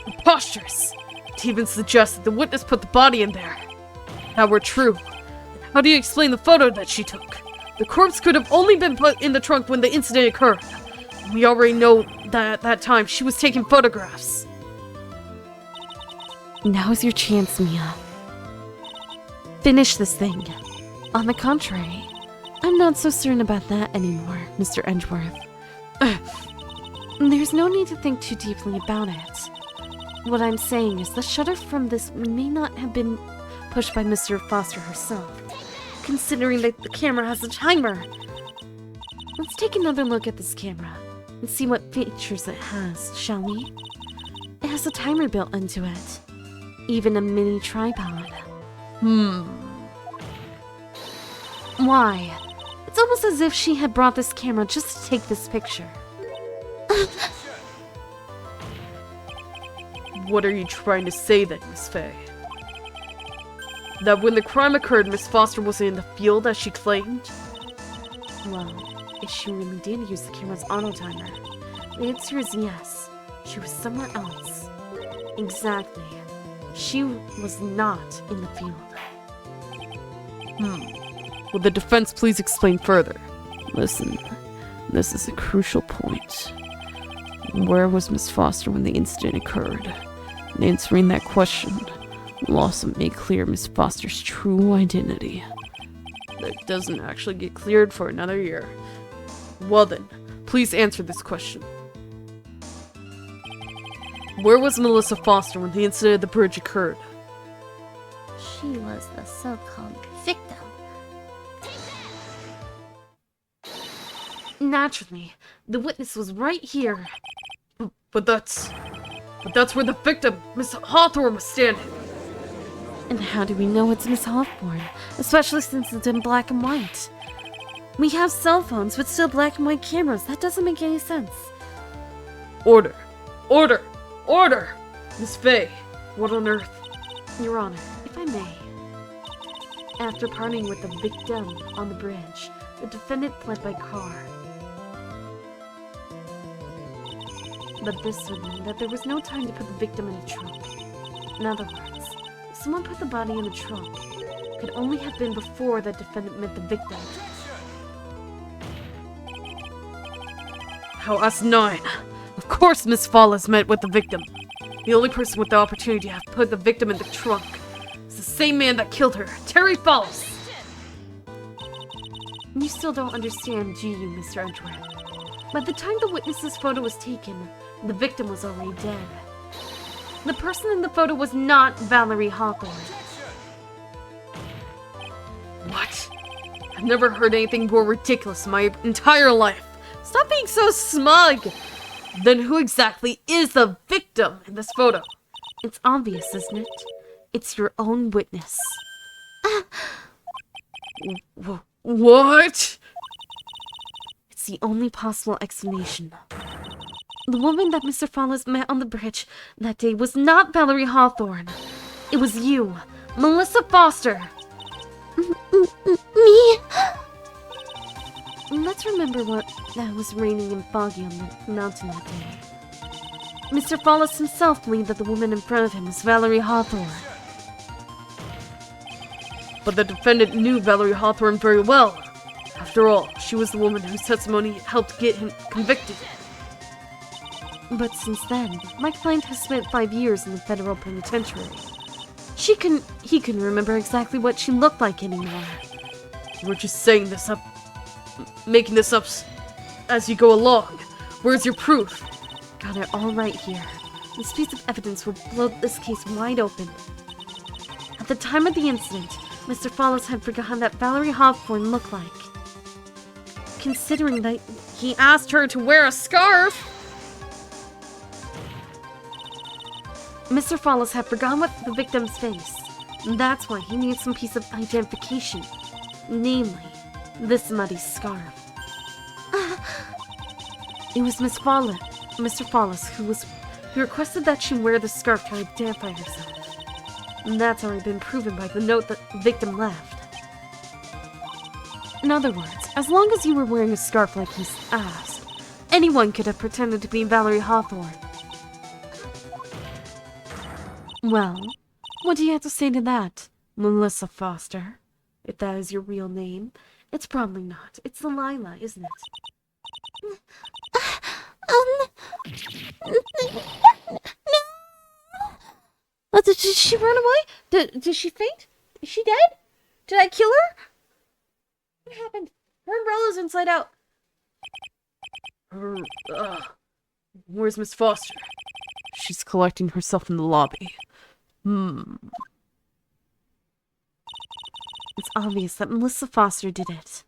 Preposterous! To even suggest that the witness put the body in there. If that were true, how do you explain the photo that she took? The corpse could have only been put in the trunk when the incident occurred. We already know that at that time she was taking photographs. Now's your chance, Mia. Finish this thing. On the contrary, I'm not so certain about that anymore, Mr. Edgeworth. There's no need to think too deeply about it. What I'm saying is the shutter from this may not have been pushed by Mr. Foster herself, considering that the camera has a timer. Let's take another look at this camera and see what features it has, shall we? It has a timer built into it. Even a mini tripod. Why? It's almost as if she had brought this camera just to take this picture. What are you trying to say then, Miss Faye? That when the crime occurred, Miss Foster wasn't in the field as she claimed? Well, if she really did use the camera's auto timer, the answer is yes. She was somewhere else. Exactly. She was not in the field. Will the defense please explain further? Listen, this is a crucial point. Where was Miss Foster when the incident occurred? In answering that question, Lawson made clear Miss Foster's true identity. That doesn't actually get cleared for another year. Well then, please answer this question. Where was Melissa Foster when the incident at the bridge occurred? She was the so-called victim. Naturally, the witness was right here. But that's where the victim, Miss Hawthorne, was standing. And how do we know it's Miss Hawthorne? Especially since it's in black and white. We have cell phones, but still black and white cameras. That doesn't make any sense. Order! Order! Order! Miss Faye, what on earth? Your Honor, if I may. After parting with the victim on the bridge, the defendant fled by car. But this would mean that there was no time to put the victim in the trunk. In other words, if someone put the body in the trunk, it could only have been before the defendant met the victim. How asinine! Of course Miss Follis met with the victim. The only person with the opportunity to have put the victim in the trunk is the same man that killed her, Terry Follis! You still don't understand, do you, Mr. Edgeworth? By the time the witness's photo was taken, the victim was already dead. The person in the photo was not Valerie Hawthorne. What? I've never heard anything more ridiculous in my entire life. Stop being so smug! Then who exactly is the victim in this photo? It's obvious, isn't it? It's your own witness. What? It's the only possible explanation. The woman that Mr. Follis met on the bridge that day was not Valerie Hawthorne. It was you, Melissa Foster. Me? Let's remember that was raining and foggy on the mountain that day. Mr. Follis himself believed that the woman in front of him was Valerie Hawthorne. But the defendant knew Valerie Hawthorne very well. After all, she was the woman whose testimony helped get him convicted. But since then, my client has spent 5 years in the federal penitentiary. He couldn't remember exactly what she looked like anymore. You were just saying this up, making this up as you go along. Where's your proof? Got it all right here. This piece of evidence will blow this case wide open. At the time of the incident, Mr. Follis had forgotten that Valerie Hawthorne looked like. Considering that He asked her to wear a scarf! Mr. Follis had forgotten what the victim's face. And that's why he needs some piece of identification. Namely, this muddy scarf. It was Mr. Follis who requested that she wear the scarf to identify herself. And that's already been proven by the note that the victim left. In other words, as long as you were wearing a scarf like he asked, anyone could have pretended to be Valerie Hawthorne. Well, what do you have to say to that, Melissa Foster? If that is your real name. It's probably not. It's Delilah, isn't it? Oh, did she run away? Did she faint? Is she dead? Did I kill her? What happened? Her umbrella's inside out. Where's Miss Foster? She's collecting herself in the lobby. It's obvious that Melissa Foster did it.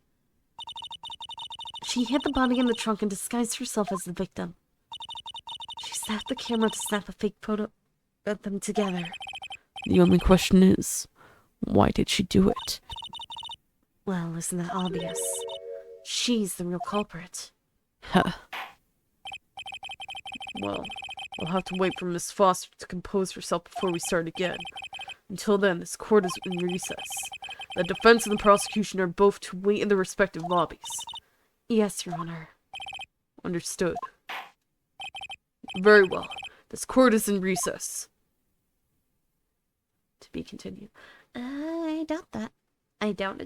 She hid the body in the trunk and disguised herself as the victim. She set the camera to snap a fake photo of them together. The only question is, why did she do it? Well, isn't that obvious? She's the real culprit. Huh. Well, we'll have to wait for Miss Foster to compose herself before we start again. Until then, this court is in recess. The defense and the prosecution are both to wait in their respective lobbies. Yes, Your Honor. Understood. Very well. This court is in recess. To be continued. I doubt that. I doubt.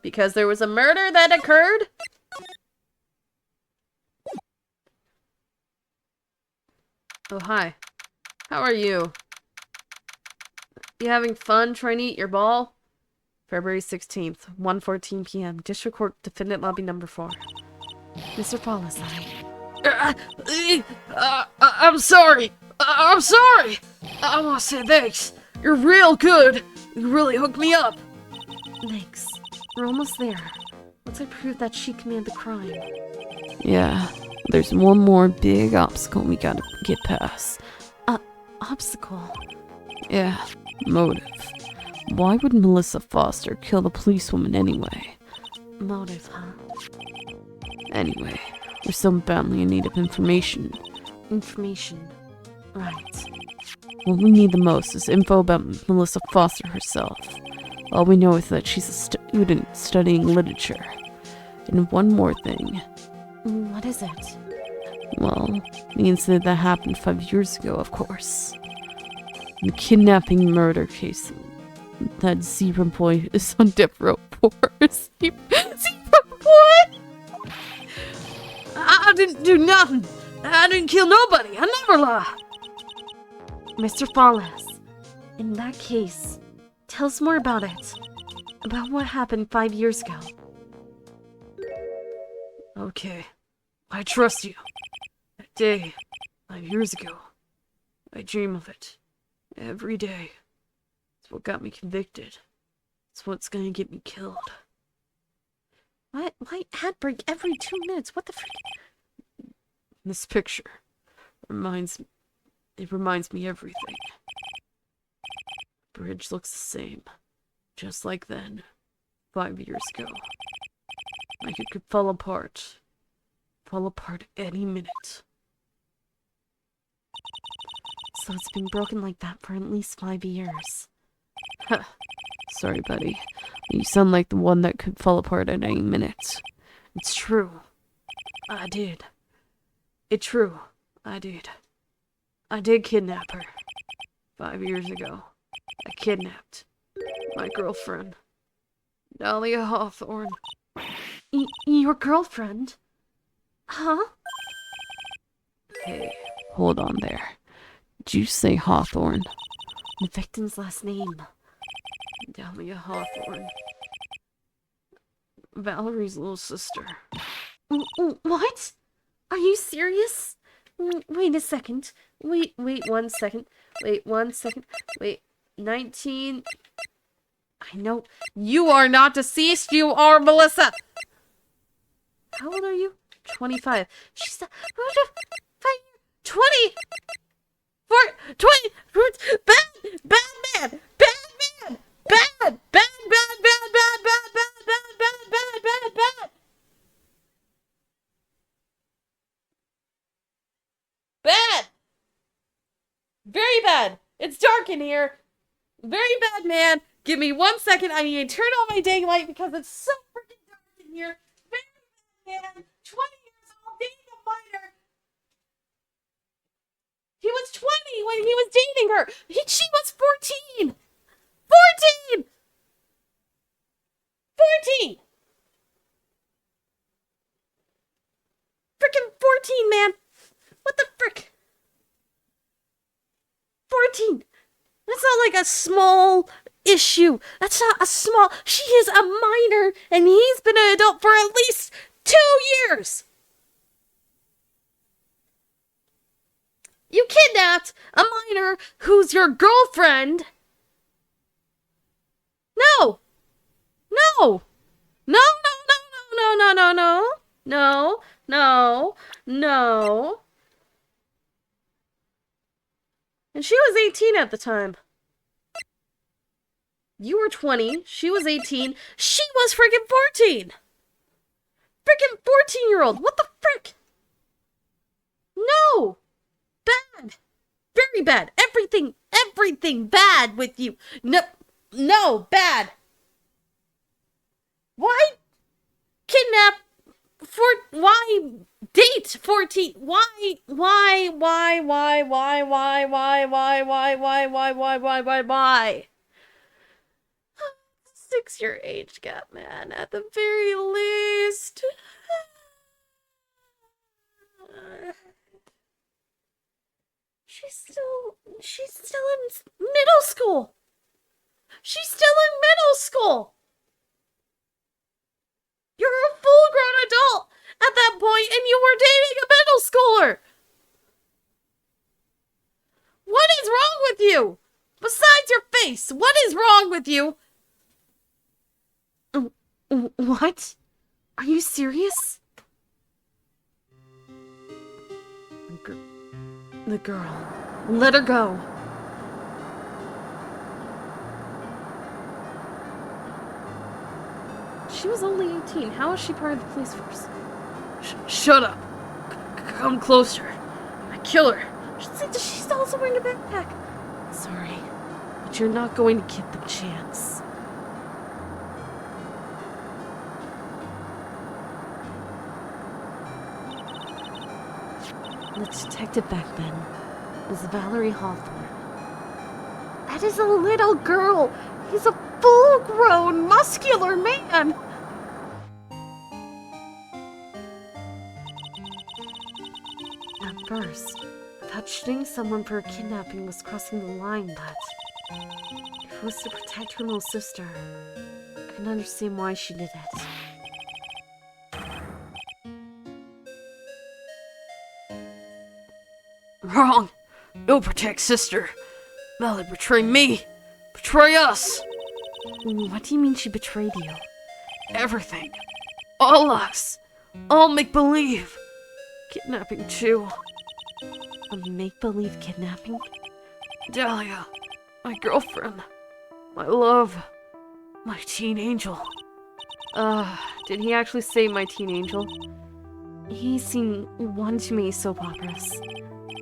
Because there was a murder that occurred? Oh, hi. How are you? You having fun trying to eat your ball? February 16th, 1:14 p.m. District Court, Defendant Lobby number 4. Mr. Paulus, I'm sorry. I'm sorry. I want to say thanks. You're real good. You really hooked me up. Thanks. We're almost there. Once I prove that she committed the crime. Yeah, there's one more big obstacle we gotta get past. Obstacle? Yeah, motive. Why would Melissa Foster kill the policewoman anyway? Motive, huh? Anyway, we're so badly in need of information. Information. Right. What we need the most is info about Melissa Foster herself. All we know is that she's a student studying literature. And one more thing. What is it? Well, the incident that happened 5 years ago, of course. The kidnapping murder case. That zebra boy is on death row for. Zebra boy! I didn't do nothing. I didn't kill nobody. I never lie. Mr. Paulus, in that case, tell us more about it. About what happened 5 years ago. Okay. I trust you. That day, 5 years ago, I dream of it. Every day. It's what got me convicted. It's what's gonna get me killed. What? Why ad break every 2 minutes? What the frick? This picture reminds me everything. Bridge looks the same. Just like then. 5 years ago. Like it could fall apart. Fall apart any minute. So it's been broken like that for at least 5 years. Huh. Sorry, buddy. You sound like the one that could fall apart at any minute. It's true. I did. It's true. I did kidnap her. 5 years ago. I kidnapped my girlfriend, Dahlia Hawthorne. Your girlfriend? Huh? Hey, hold on there. Did you say Hawthorne? The victim's last name. Dahlia Hawthorne. Valerie's little sister. What? Are you serious? Wait a second. Wait 1 second. Wait 1 second. Wait, 19... I know. You are not deceased, you are Melissa! How old are you? 25. She's 20! 20! Bad man! Bad! Very bad! It's dark in here! Very bad, man! Give me 1 second, I need to turn on my daylight because it's so freaking dark in here! Very bad, man! 20 years old, dating a minor! He was 20 when he was dating her! She was 14! 14! 14! Frickin' 14, man! What the frick? 14! That's not like a small issue. That's not a small... She is a minor, and he's been an adult for at least 2 years! You kidnapped a minor who's your girlfriend. No! No! No, no, no, no, no, no, no, no, no, no. And she was 18 at the time. You were 20, she was 18, she was freaking 14! Freaking 14-year-old, what the frick? No! Bad! Very bad! Everything bad with you! No, bad! Why kidnap why date 14? Why? 6-year age gap, man, at the very least. She's still in middle school. She's still in middle school. You're a full-grown adult at that point, and you were dating a middle schooler. What is wrong with you? Besides your face, what is wrong with you? What? Are you serious? The girl. Let her go. She was only 18. How is she part of the police force? Shut up. Come closer. I kill her. She's also wearing a backpack. Sorry, but you're not going to get the chance. The detective back then was Valerie Hawthorne. That is a little girl. He's a full-grown, muscular man. At first, I thought shooting someone for a kidnapping was crossing the line, but if it was to protect her little sister, I can understand why she did it. Wrong! No protect sister! Valerie betrayed me! Betray us! What do you mean she betrayed you? Everything. All us. All make-believe. Kidnapping too. A make-believe kidnapping? Dahlia. My girlfriend. My love. My teen angel. Did he actually say my teen angel? He's seen one too many soap operas.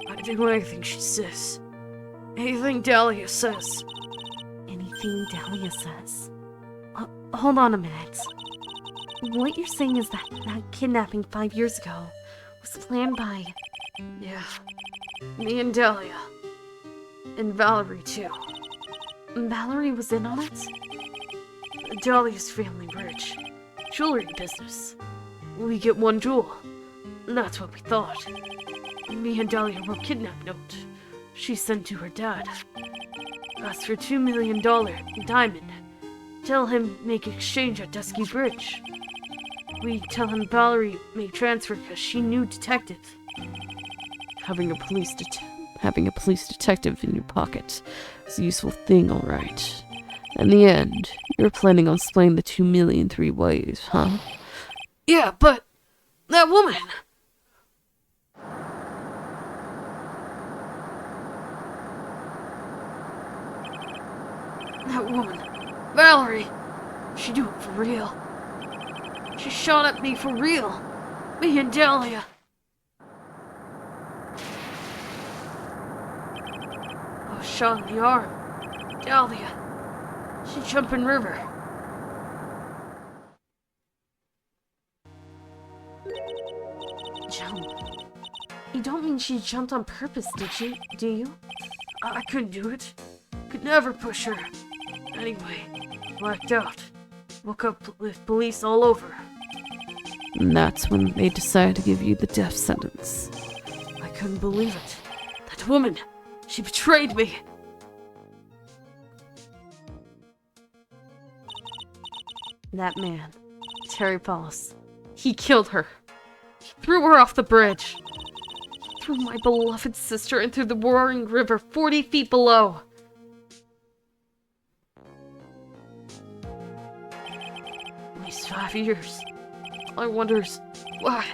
I do anything she says. Anything Dahlia says. Anything Dahlia says? Hold on a minute. What you're saying is that kidnapping 5 years ago was planned by... Yeah. Me and Dahlia. And Valerie, too. Valerie was in on it? Dahlia's family rich. Jewelry business. We get one jewel. That's what we thought. Me and Dahlia wrote a kidnap note. She sent to her dad. Asked for $2 million diamond. Tell him make exchange at Dusky Bridge. We tell him Valerie made transfer because she knew detective. Having a police detective in your pocket is a useful thing, all right. In the end, you're planning on slaying the 2 million 3 ways, huh? Yeah, but that woman. That woman, Valerie, she do it for real. She shot at me for real. Me and Dahlia. I was shot in the arm. Dahlia. She jumped in river. Jump? You don't mean she jumped on purpose, did you? Do you? I couldn't do it. Could never push her. Anyway, blacked out. Woke up with police all over. And that's when they decided to give you the death sentence. I couldn't believe it. That woman, she betrayed me. That man, Terry Paulus, he killed her. He threw her off the bridge. He threw my beloved sister into the roaring river 40 feet below. At least 5 years. All I wonder is, why?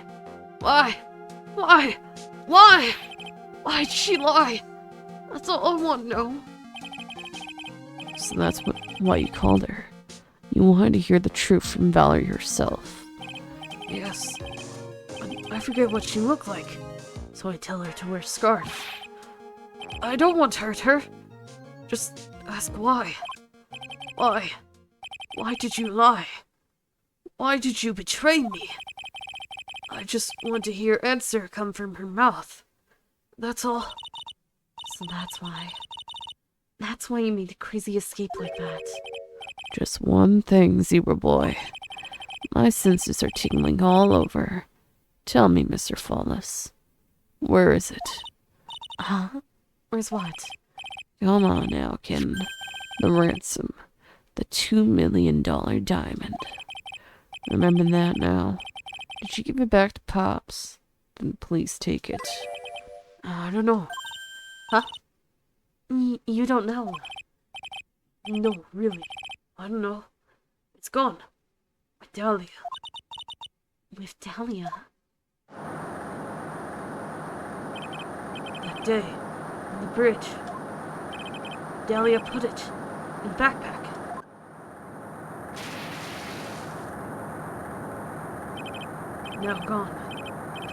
Why did she lie? That's all I want to know. So that's why you called her. You wanted to hear the truth from Valerie herself. Yes. I forget what she looked like, so I tell her to wear a scarf. I don't want to hurt her. Just ask why. Why? Why did you lie? Why did you betray me? I just want to hear answer come from her mouth. That's all. So that's why. That's why you made a crazy escape like that. Just one thing, Zebra Boy. My senses are tingling all over. Tell me, Mr. Paulus. Where is it? Huh? Where's what? Come on now, kitten. The ransom. The $2 million diamond. Remember that now? Did you give it back to Pops? Then please take it. I don't know. Huh? You don't know? No, really. I don't know. It's gone. With Dahlia. With Dahlia? That day, on the bridge, Dahlia put it in the backpack. Now gone.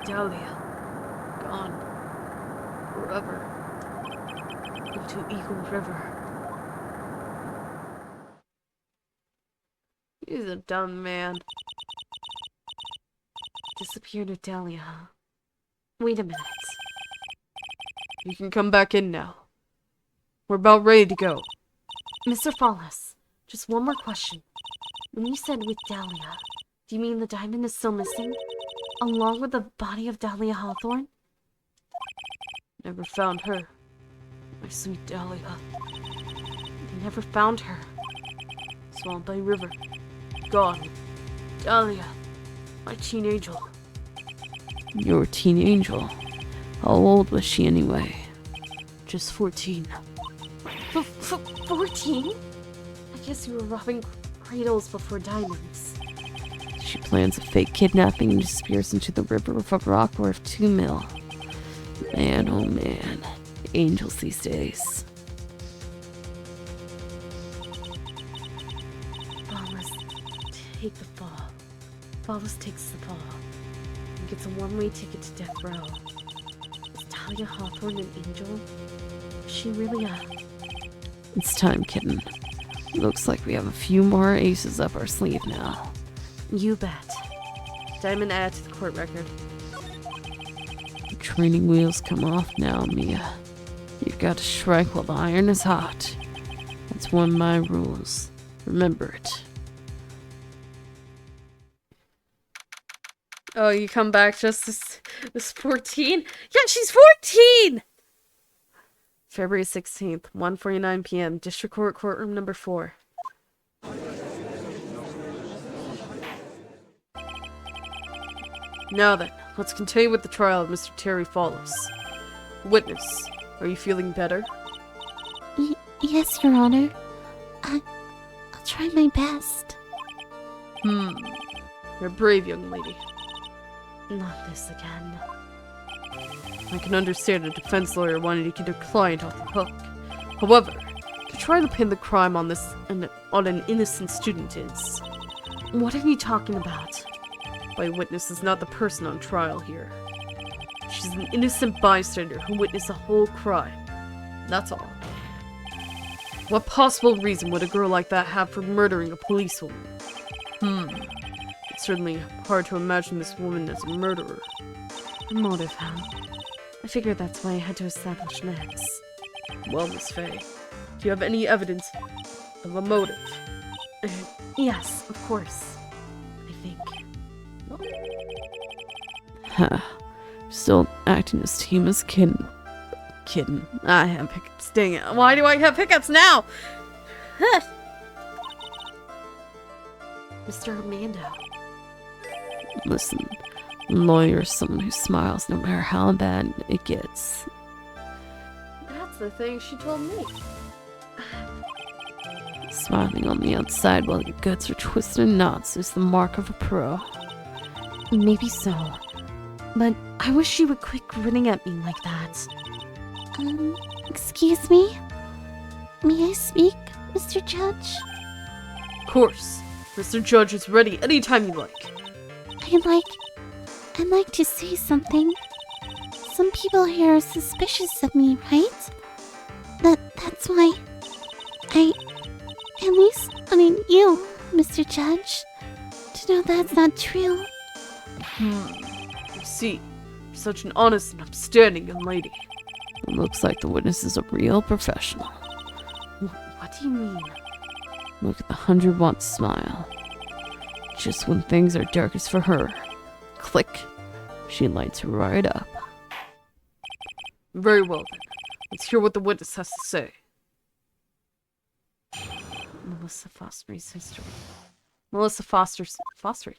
Dahlia. Gone. Forever. Into Eagle River. He's a dumb man. Disappeared with Dahlia. Wait a minute. You can come back in now. We're about ready to go. Mr. Fallis, just one more question. When you said with Dahlia, do you mean the diamond is still missing? Along with the body of Dahlia Hawthorne? Never found her. My sweet Dahlia. They never found her. Swallowed by river. Gone. Dahlia. My teen angel. Your teen angel. How old was she anyway? Just 14. 14? I guess you were robbing cradles before diamonds. She plans a fake kidnapping and disappears into the river with a rock worth $2 million. Man, oh man. Angels these days. Fallis, take the fall. Fallis takes the fall. And gets a one-way ticket to death row. Is Dahlia Hawthorne an angel? Is she really a... It's time, kitten. Looks like we have a few more aces up our sleeve now. You bet. Diamond add to the court record. The training wheels come off now, Mia. You've got to strike while the iron is hot. That's one of my rules. Remember it. Oh, you come back just this 14? Yeah, she's 14! February 16th, 1:49 p.m., District Court, courtroom number 4. Now then, let's continue with the trial of Mr. Terry Fallis. Witness, are you feeling better? Yes, Your Honor. I'll try my best. You're a brave young lady. Not this again. I can understand a defense lawyer wanting to get a client off the hook. However, to try to pin the crime on an innocent student is... What are you talking about? My witness is not the person on trial here. She's an innocent bystander who witnessed a whole crime. That's all. What possible reason would a girl like that have for murdering a policewoman? It's certainly hard to imagine this woman as a murderer. A motive, huh? I figured that's why I had to establish next. Well, Miss Faye, do you have any evidence of a motive? Yes, of course. I think. Huh. Still acting as team as kitten. Kitten. I have hiccups. Dang it. Why do I have hiccups now? Mr. Armando. Listen, a lawyer is someone who smiles no matter how bad it gets. That's the thing she told me. Smiling on the outside while your guts are twisted in knots is the mark of a pro. Maybe so. But I wish you would quit grinning at me like that. Excuse me? May I speak, Mr. Judge? Of course. Mr. Judge is ready anytime you like. I'd like to say something. Some people here are suspicious of me, right? That's why at least I need you, Mr. Judge, to know that's not true. I see. You're such an honest and upstanding young lady. It looks like the witness is a real professional. What do you mean? Look at the 100-watt smile. Just when things are darkest for her, click, she lights right up. Very well then. Let's hear what the witness has to say. Melissa Foster's history. Melissa Foster's... Foster?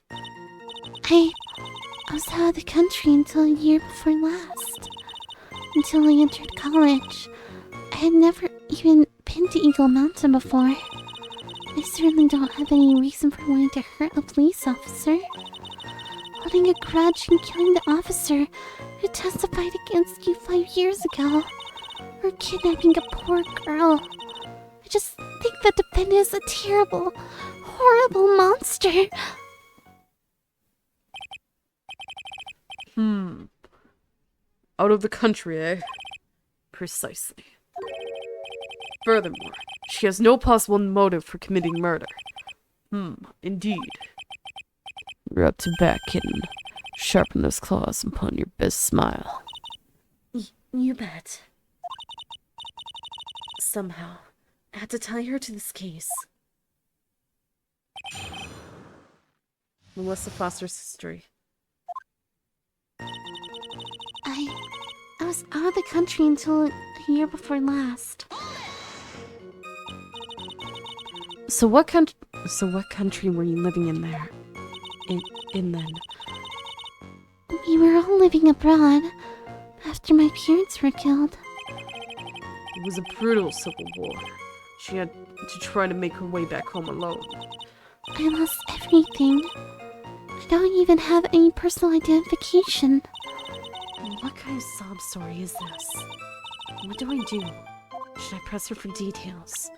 I was out of the country until a year before last. Until I entered college. I had never even been to Eagle Mountain before. I certainly don't have any reason for wanting to hurt a police officer. Holding a grudge and killing the officer who testified against you 5 years ago. Or kidnapping a poor girl. I just think the defendant is a terrible, horrible monster. Out of the country, eh? Precisely. Furthermore, she has no possible motive for committing murder. Indeed. Rub to back, kitten. Sharpen those claws and put on your best smile. You bet. Somehow, I had to tie her to this case. Melissa Foster's history. I was out of the country until a year before last. So what country were you living in there? In then? We were all living abroad after my parents were killed. It was a brutal civil war. She had to try to make her way back home alone. I lost everything. I don't even have any personal identification. What kind of sob story is this? What do I do? Should I press her for details?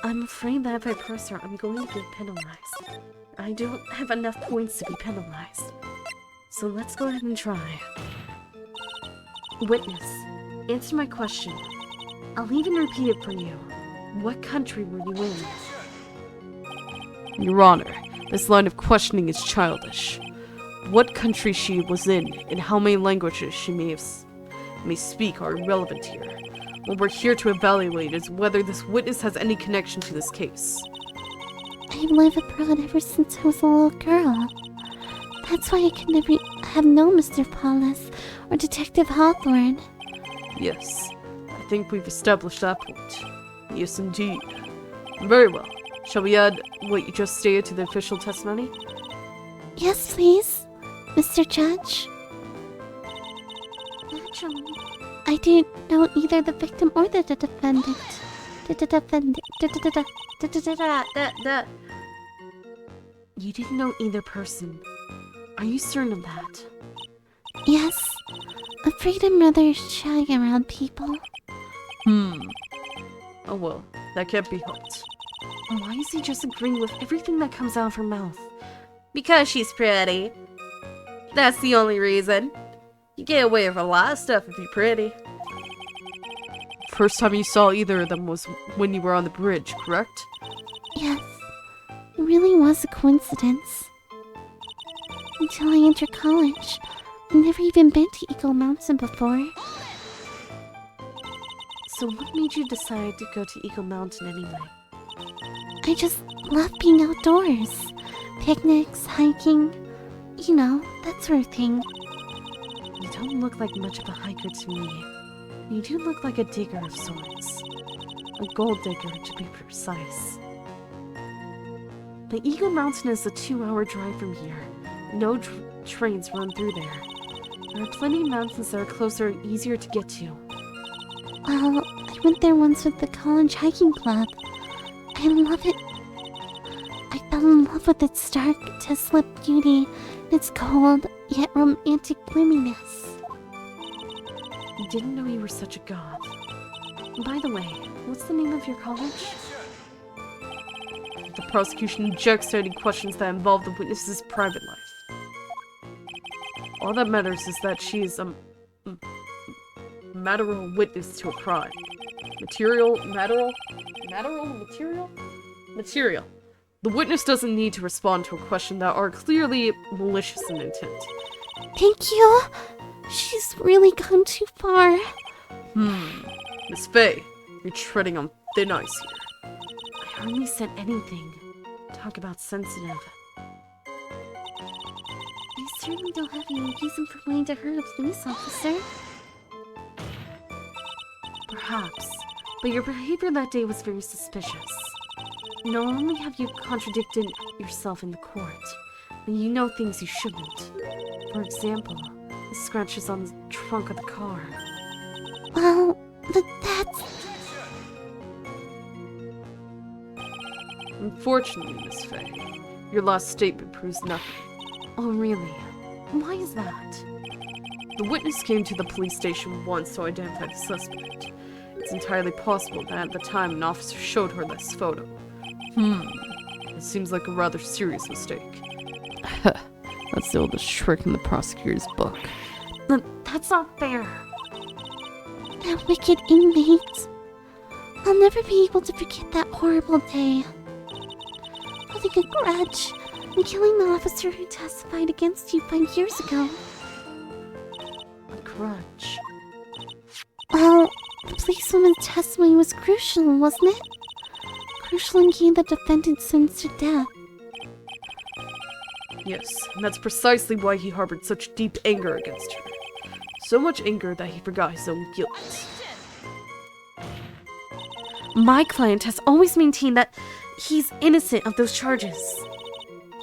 I'm afraid that if I press her, I'm going to get penalized. I don't have enough points to be penalized. So let's go ahead and try. Witness, answer my question. I'll even repeat it for you. What country were you in? Your Honor, this line of questioning is childish. What country she was in and how many languages she may speak are irrelevant here. What we're here to evaluate is whether this witness has any connection to this case. I've lived abroad ever since I was a little girl. That's why I could never have known Mr. Paulus or Detective Hawthorne. Yes, I think we've established that point. Yes, indeed. Very well. Shall we add what you just stated to the official testimony? Yes, please, Mr. Judge. Naturally. I didn't know either the victim or the defendant. You didn't know either person. Are you certain of that? Yes. Afraid of mother shying around people. Oh well, that can't be helped. Why is he just agreeing with everything that comes out of her mouth? Because she's pretty. That's the only reason. You get away with a lot of stuff if you're pretty. First time you saw either of them was when you were on the bridge, correct? Yes. It really was a coincidence. Until I entered college. I've never even been to Eagle Mountain before. So what made you decide to go to Eagle Mountain anyway? I just love being outdoors. Picnics, hiking, you know, that sort of thing. You don't look like much of a hiker to me. You do look like a digger of sorts. A gold digger, to be precise. The Eagle Mountain is a 2-hour drive from here. No trains run through there. There are plenty of mountains that are closer and easier to get to. Well, I went there once with the college hiking club. I love it. I fell in love with its stark, desolate beauty and its cold, yet romantic gloominess. I didn't know you were such a goth. By the way, what's the name of your college? The prosecution objects to any questions that involve the witness's private life. All that matters is that she is a material witness to a crime. Material. The witness doesn't need to respond to a question that are clearly malicious in intent. Thank you. She's really gone too far. Miss Faye, you're treading on thin ice here. I hardly said anything. Talk about sensitive. I certainly don't have any reason for wanting to hurt a police officer. Perhaps, but your behavior that day was very suspicious. Not only have you contradicted yourself in the court, but you know things you shouldn't. For example, the scratches on the trunk of the car. Well, that's... Unfortunately, Miss Faye, your last statement proves nothing. Oh, really? Why is that? The witness came to the police station once to identify the suspect. It's entirely possible that at the time an officer showed her this photo. It seems like a rather serious mistake. That's the oldest trick in the prosecutor's book. That's not fair. that wicked inmate. I'll never be able to forget that horrible day. Holding a grudge and killing the officer who testified against you 5 years ago. A grudge. Well, the policewoman's testimony was crucial, wasn't it? Crucial in getting the defendant sentenced to death. Yes, and that's precisely why he harbored such deep anger against her. So much anger that he forgot his own guilt. My client has always maintained that he's innocent of those charges.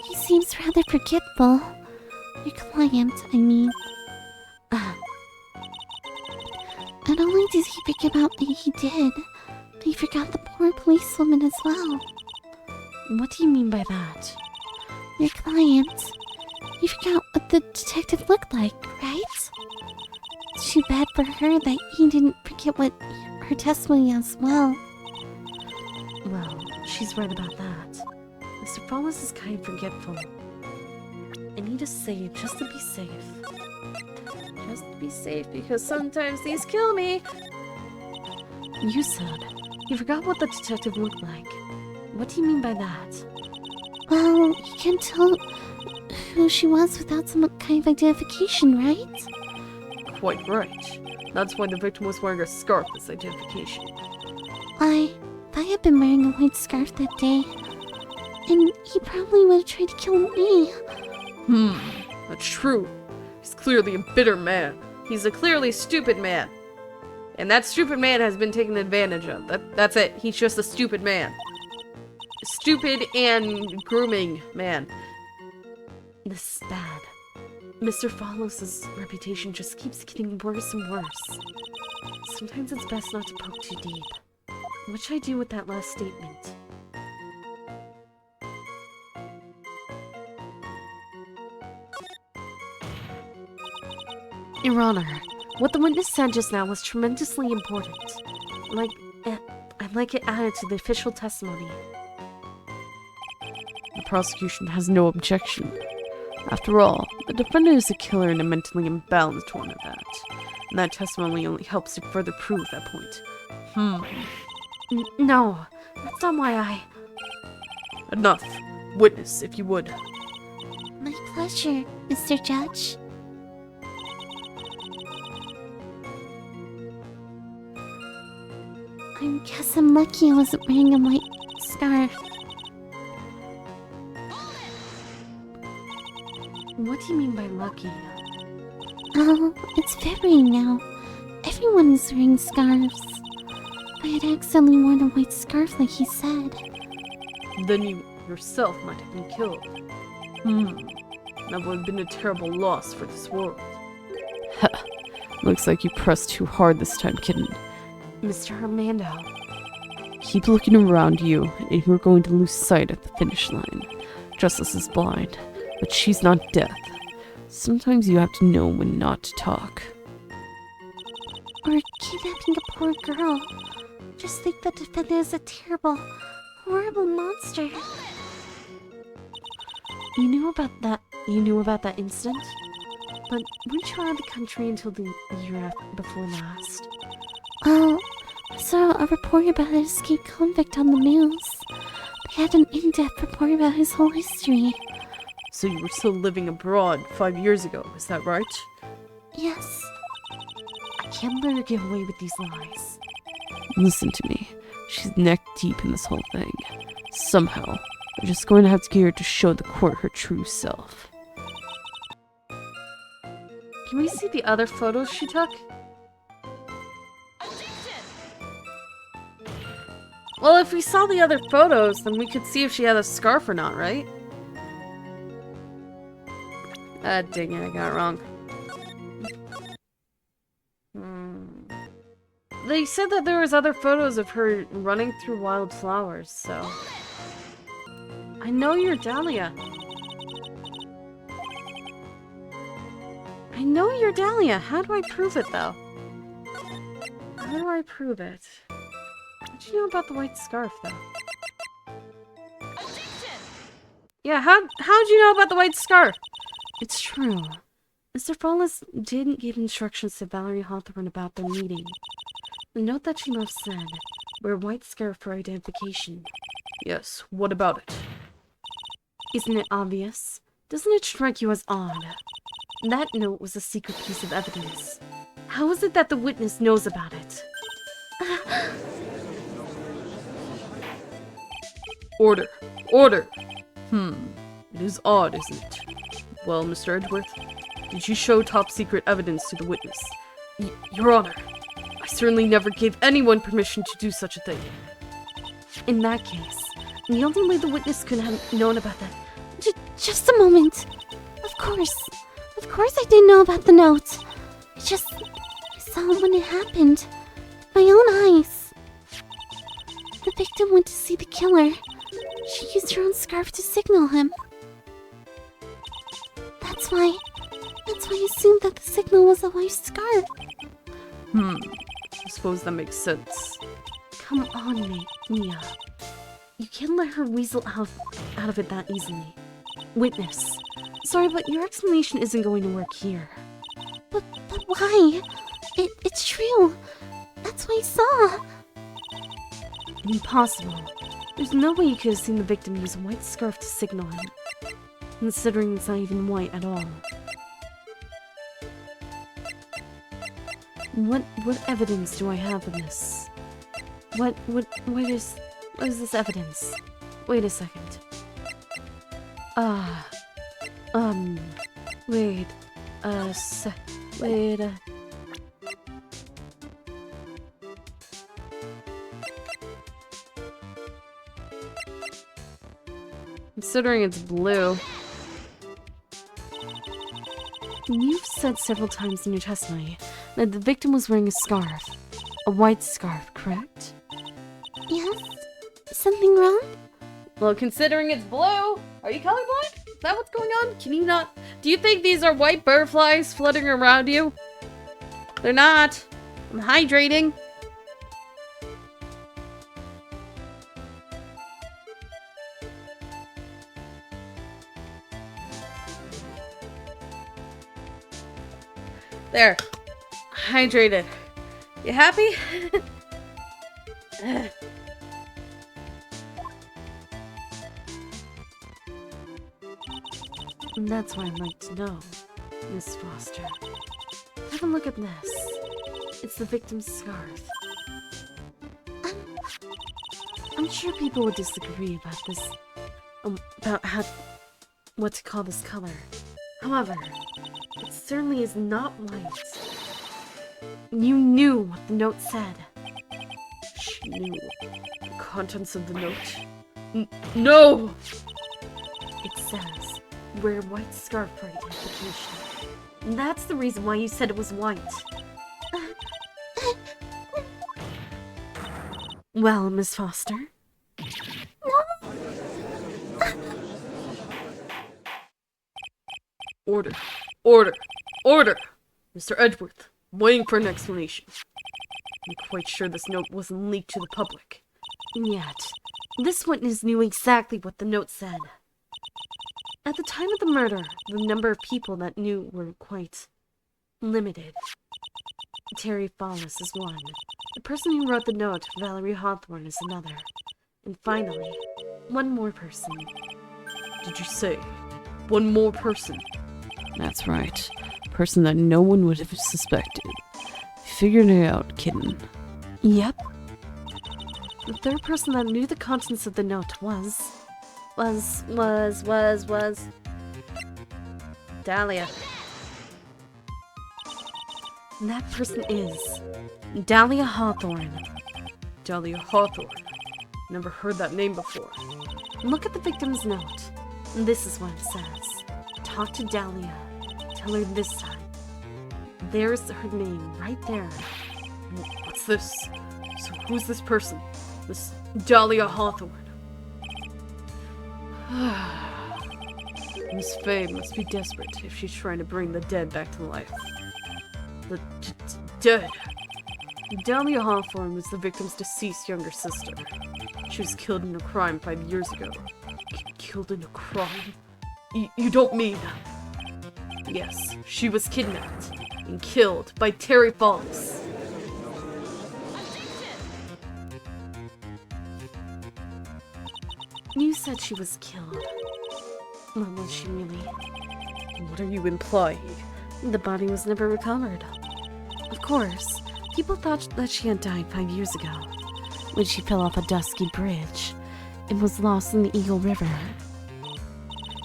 He seems rather forgetful. Your client, I mean. Not only did he forget about what he did, but he forgot the poor policewoman as well. What do you mean by that? Your client. You forgot what the detective looked like, right? It's too bad for her that he didn't forget what her testimony as well. Well, she's right about that. Mr. Follows is kind of forgetful. I need to save just to be safe. Just to be safe, because sometimes these kill me. You said you forgot what the detective looked like. What do you mean by that? Well, you can't tell who she was without some kind of identification, right? Quite right. That's why the victim was wearing a scarf as identification. If I had been wearing a white scarf that day, and he probably would have tried to kill me. That's true. He's clearly a bitter man. He's a clearly stupid man. And that stupid man has been taken advantage of. That's it. He's just a stupid man. Stupid and grooming man. This is bad. Mr. Follows' reputation just keeps getting worse and worse. Sometimes it's best not to poke too deep. What should I do with that last statement? Your Honor, what the witness said just now was tremendously important. I'd like it added to the official testimony. The prosecution has no objection. After all, the defendant is a killer and a mentally imbalanced one at that. And that testimony only helps to further prove that point. No, that's not why I... Enough. Witness, if you would. My pleasure, Mr. Judge. I guess I'm lucky I wasn't wearing a white scarf. What do you mean by lucky? Oh, it's February now. Everyone is wearing scarves. I had accidentally worn a white scarf like he said. Then you yourself might have been killed. That would have been a terrible loss for this world. Looks like you pressed too hard this time, kitten. Mr. Armando. Keep looking around you, and you're going to lose sight at the finish line. Justice is blind, but she's not deaf. Sometimes you have to know when not to talk. Or kidnapping a poor girl. Just think the defendant is a terrible, horrible monster. You knew about that incident? But weren't you out of the country until the year before last? Well, I saw a report about an escaped convict on the news. They had an in-depth report about his whole history. So you were still living abroad 5 years ago, is that right? Yes. I can't let her get away with these lies. Listen to me. She's neck deep in this whole thing. Somehow, I'm just going to have to get her to show the court her true self. Can we see the other photos she took? Well, if we saw the other photos, then we could see if she had a scarf or not, right? Ah, dang it, I got it wrong. They said that there was other photos of her running through wild flowers, so... I know you're Dahlia. I know you're Dahlia. How do I prove it, though? How do I prove it? How'd you know about the white scarf, though? Yeah, how'd you know about the white scarf? It's true. Mr. Fallis didn't give instructions to Valerie Hawthorne about their meeting. The note that she left said, wear a white scarf for identification. Yes, what about it? Isn't it obvious? Doesn't it strike you as odd? That note was a secret piece of evidence. How is it that the witness knows about it? Order. Order! It is odd, isn't it? Well, Mr. Edgeworth, did you show top-secret evidence to the witness? Your Honor, I certainly never gave anyone permission to do such a thing. In that case, the only way the witness could have known about that... Just a moment. Of course I didn't know about the note. I saw it when it happened. With my own eyes. The victim went to see the killer. She used her own scarf to signal him. That's why I assumed that the signal was a white scarf. I suppose that makes sense. Come on, Mia. You can't let her weasel out of it that easily. Witness. Sorry, but your explanation isn't going to work here. But why? It's true. That's what I saw. Impossible. There's no way you could have seen the victim use a white scarf to signal him. Considering it's not even white at all. What evidence do I have of this? What is this evidence? Wait a second. Wait. Considering it's blue. You've said several times in your testimony that the victim was wearing a scarf. A white scarf, correct? Yes? Something wrong? Well, considering it's blue, are you colorblind? Is that what's going on? Can you not? Do you think these are white butterflies fluttering around you? They're not. I'm hydrating. There. Hydrated. You happy? And that's what I'd like to know, Miss Foster. Have a look at this. It's the victim's scarf. I'm sure people would disagree about this, what to call this color. However, it certainly is not white. You knew what the note said. She knew the contents of the note. No! It says, wear a white scarf for identification. And that's the reason why you said it was white. Well, Miss Foster? Order. Order. Order! Mr. Edgeworth, I'm waiting for an explanation. I'm quite sure this note wasn't leaked to the public. Yet, this witness knew exactly what the note said. At the time of the murder, the number of people that knew were quite limited. Terry Fallis is one. The person who wrote the note, Valerie Hawthorne, is another. And finally, one more person. Did you say one more person? That's right. Person that no one would have suspected. Figured it out, kitten. Yep. The third person that knew the contents of the note was Dahlia. And that person is Dahlia Hawthorne. Dahlia Hawthorne. Never heard that name before. Look at the victim's note. This is what it says. Talk to Dahlia. Tell her this time. There's her name right there. What's this? So who's this person? This Dahlia Hawthorne? Miss Faye must be desperate if she's trying to bring the dead back to life. The dead? Dahlia Hawthorne was the victim's deceased younger sister. She was killed in a crime 5 years ago. Killed in a crime? You don't mean... Yes, she was kidnapped and killed by Terry Falls. You said she was killed. What was she really? What are you implying? The body was never recovered. Of course, people thought that she had died 5 years ago, when she fell off a dusky bridge and was lost in the Eagle River.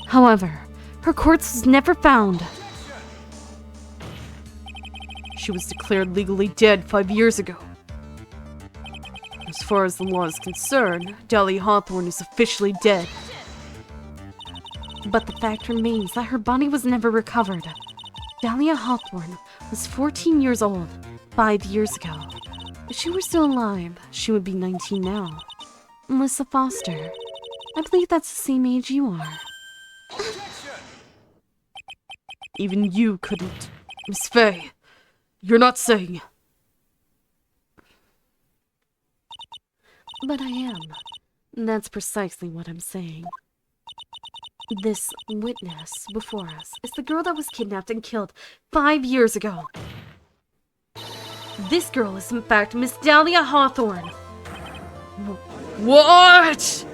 However, her corpse was never found. She was declared legally dead 5 years ago. As far as the law is concerned, Dahlia Hawthorne is officially dead. But the fact remains that her body was never recovered. Dahlia Hawthorne was 14 years old 5 years ago. If she were still alive, she would be 19 now. Melissa Foster. I believe that's the same age you are. Even you couldn't. Miss Faye, you're not saying... But I am. That's precisely what I'm saying. This witness before us is the girl that was kidnapped and killed 5 years ago. This girl is in fact Miss Dahlia Hawthorne. What?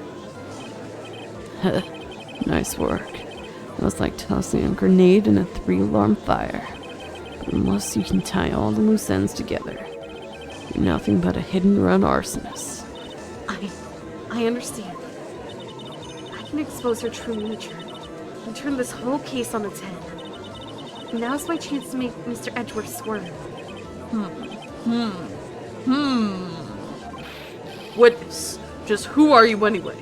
Nice work. It was like tossing a grenade in a 3-alarm fire. But unless you can tie all the loose ends together, you're nothing but a hidden-run arsonist. I understand. I can expose her true nature and turn this whole case on its head. Now's my chance to make Mr. Edgeworth swerve. Witness, just who are you anyway?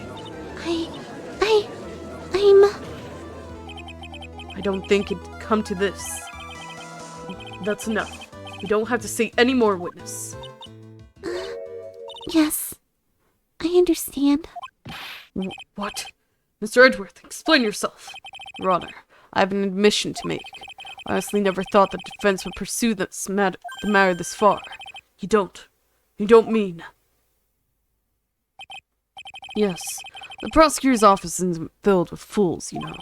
I'm... I don't think it'd come to this. That's enough. You don't have to say any more, witness. Yes. I understand. What? Mr. Edgeworth, explain yourself. Your Honor, I have an admission to make. I honestly never thought the defense would pursue the matter this far. You don't mean... Yes, the prosecutor's office isn't filled with fools, you know.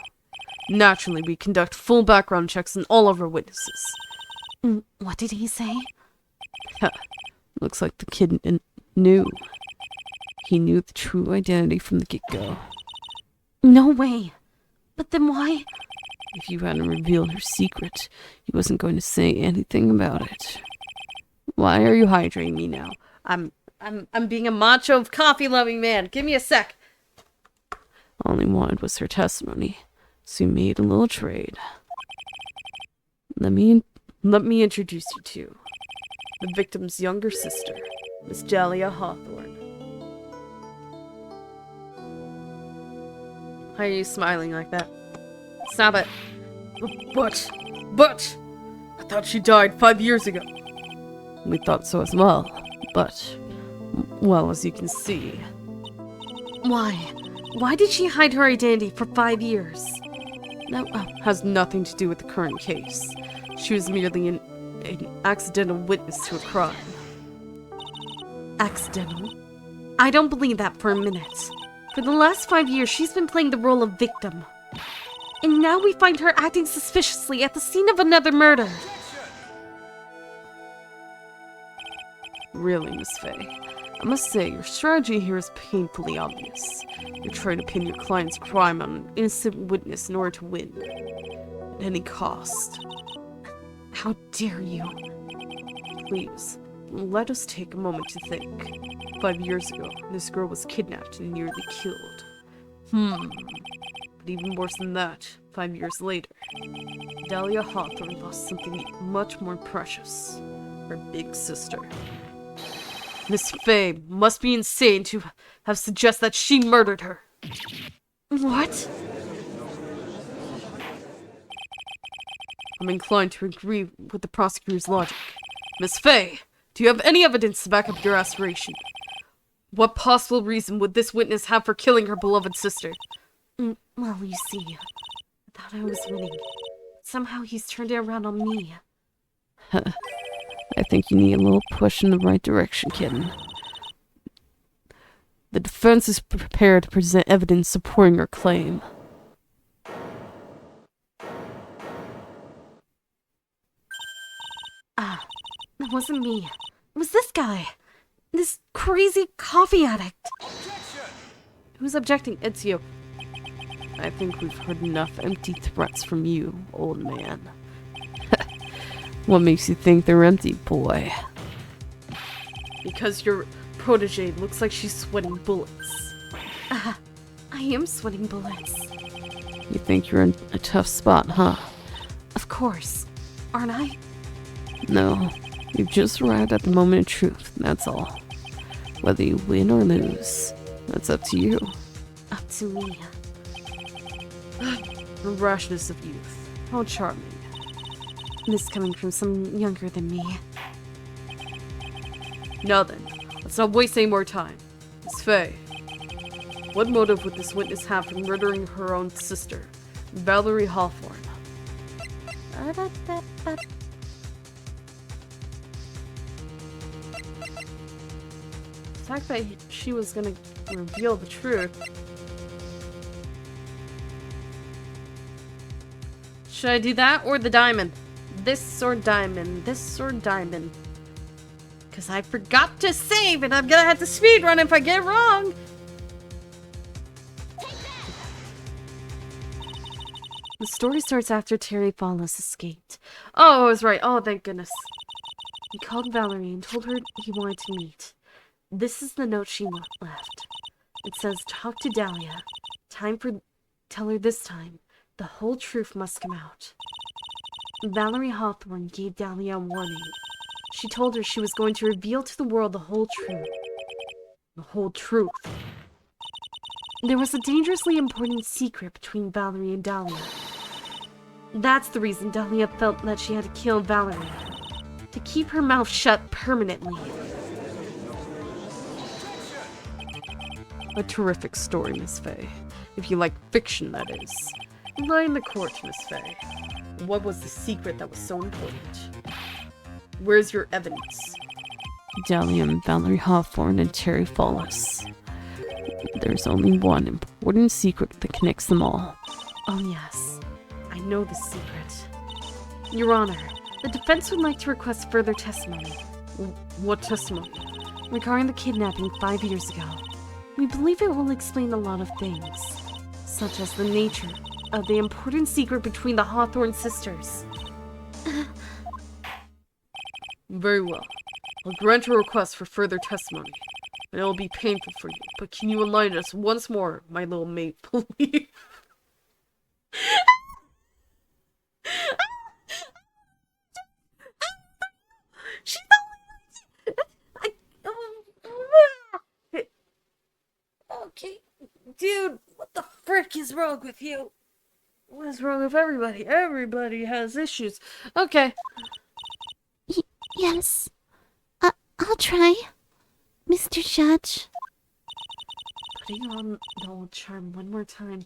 Naturally, we conduct full background checks on all of our witnesses. What did he say? Looks like the kid knew. He knew the true identity from the get-go. No way. But then why? If you hadn't revealed her secret, he wasn't going to say anything about it. Why are you hydrating me now? I'm being a macho, coffee-loving man. Give me a sec. All I wanted was her testimony, so we made a little trade. Let me introduce you to the victim's younger sister, Miss Dahlia Hawthorne. Why are you smiling like that? Stop it. But, I thought she died 5 years ago. We thought so as well, but, well, as you can see. Why? Why did she hide her identity for 5 years? That has nothing to do with the current case. She was merely an accidental witness to a crime. Accidental? I don't believe that for a minute. For the last 5 years, she's been playing the role of victim. And now we find her acting suspiciously at the scene of another murder. Really, Miss Faye, I must say your strategy here is painfully obvious. You're trying to pin your client's crime on an innocent witness in order to win. At any cost. How dare you? Please, let us take a moment to think. 5 years ago, this girl was kidnapped and nearly killed. But even worse than that, 5 years later, Dahlia Hawthorne lost something much more precious. Her big sister. Miss Faye must be insane to have suggested that she murdered her. What? I'm inclined to agree with the prosecutor's logic. Miss Faye, do you have any evidence to back up your aspiration? What possible reason would this witness have for killing her beloved sister? Well, you see, I thought I was winning. Somehow he's turned it around on me. I think you need a little push in the right direction, kitten. The defense is prepared to present evidence supporting her claim. That wasn't me. It was this guy. This crazy coffee addict. Who's objecting? It's you. I think we've heard enough empty threats from you, old man. What makes you think they're empty, boy? Because your protege looks like she's sweating bullets. I am sweating bullets. You think you're in a tough spot, huh? Of course. Aren't I? No. You've just arrived at the moment of truth, that's all. Whether you win or lose, that's up to you. Up to me. The rashness of youth. How charming. This coming from someone younger than me. Now then, let's not waste any more time. Miss Faye, what motive would this witness have for murdering her own sister, Valerie Hawthorne? The fact that she was gonna reveal the truth. Should I do that or the diamond? This or diamond? This or diamond? Because I forgot to save and I'm gonna have to speedrun if I get it wrong! The story starts after Terry Fallis escaped. Oh, I was right. Oh, thank goodness. He called Valerie and told her he wanted to meet. This is the note she left. It says, talk to Dahlia. Tell her this time. The whole truth must come out. Valerie Hawthorne gave Dahlia a warning. She told her she was going to reveal to the world the whole truth. The whole truth. There was a dangerously important secret between Valerie and Dahlia. That's the reason Dahlia felt that she had to kill Valerie. To keep her mouth shut permanently. A terrific story, Miss Faye. If you like fiction, that is. Line the court, Miss Faye. What was the secret that was so important? Where's your evidence? Dahlia and Valerie Hawthorne and Terry Fallis. There's only one important secret that connects them all. Oh yes, I know the secret. Your Honor, the defense would like to request further testimony. What testimony? Regarding the kidnapping 5 years ago. We believe it will explain a lot of things, such as the nature of the important secret between the Hawthorne sisters. Very well. I'll grant your request for further testimony. And it will be painful for you, but can you enlighten us once more, my little mate, please? She Okay, dude, what the frick is wrong with you? What is wrong with everybody? Everybody has issues. Okay. Yes. I'll try, Mr. Judge. Putting on the old charm one more time.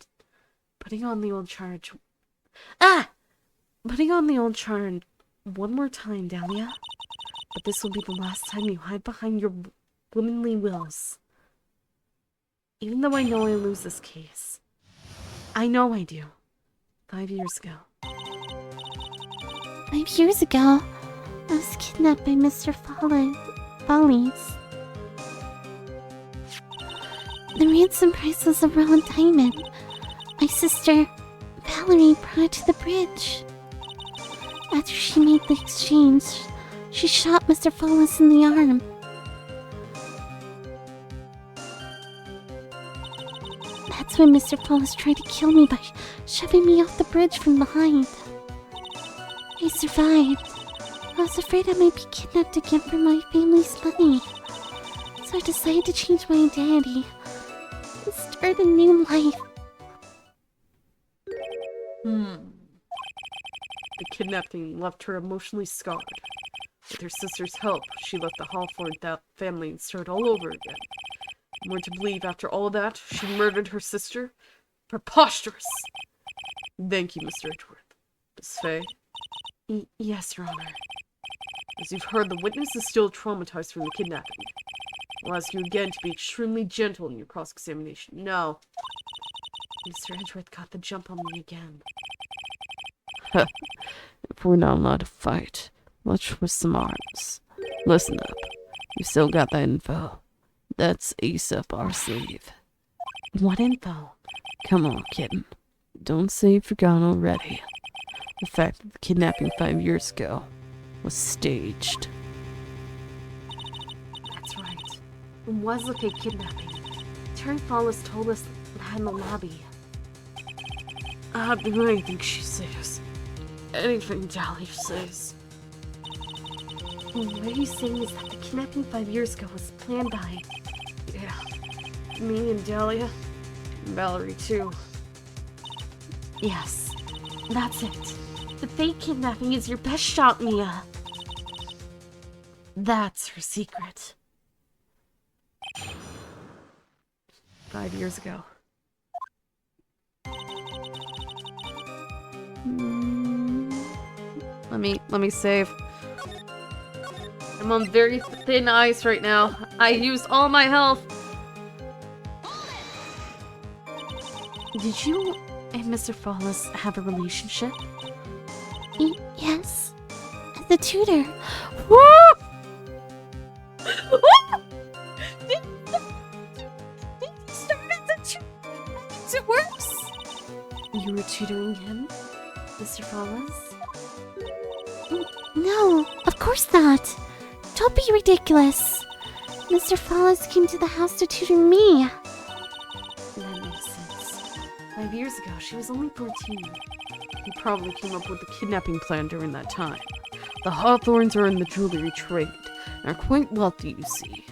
Putting on the old charge. Putting on the old charm one more time, Dahlia. But this will be the last time you hide behind your womanly wills. Even though I know I lose this case. I know I do. 5 years ago. 5 years ago, I was kidnapped by Mr. Follies. The ransom price was a raw diamond. My sister, Valerie, brought it to the bridge. After she made the exchange, she shot Mr. Follies in the arm. That's when Mr. Follis tried to kill me by shoving me off the bridge from behind. I survived. I was afraid I might be kidnapped again for my family's money. So I decided to change my identity and start a new life. The kidnapping left her emotionally scarred. With her sister's help, she left the Hawthorne family and started all over again. And we're to believe after all that, she murdered her sister? Preposterous! Thank you, Mr. Edgeworth. Miss Faye? Yes, Your Honor. As you've heard, the witness is still traumatized from the kidnapping. I'll ask you again to be extremely gentle in your cross-examination. No. Mr. Edgeworth got the jump on me again. If we're not allowed to fight, let's twist some arms. Listen up. You still got that info. That's ace up our sleeve. What info? Come on, kitten. Don't say you forgot already. The fact that the kidnapping 5 years ago was staged. That's right. It was a fake kidnapping. Terry Fallis told us that in the lobby. I'll do anything she says. Anything Dahlia says. What he's saying is that the kidnapping 5 years ago was planned by... Yeah. Me and Dahlia. And Valerie, too. Yes, that's it. The fake kidnapping is your best shot, Mia. That's her secret. 5 years ago. Let me save. I'm on very thin ice right now. I used all my health. Did you and Mr. Fallis have a relationship? Yes. As a tutor. It works! You were tutoring him, Mr. Fallis? No, of course not. Don't be ridiculous. Mr. Fallis came to the house to tutor me. That makes sense. 5 years ago, she was only 14. He probably came up with the kidnapping plan during that time. The Hawthorns are in the jewelry trade, and are quite wealthy, you see.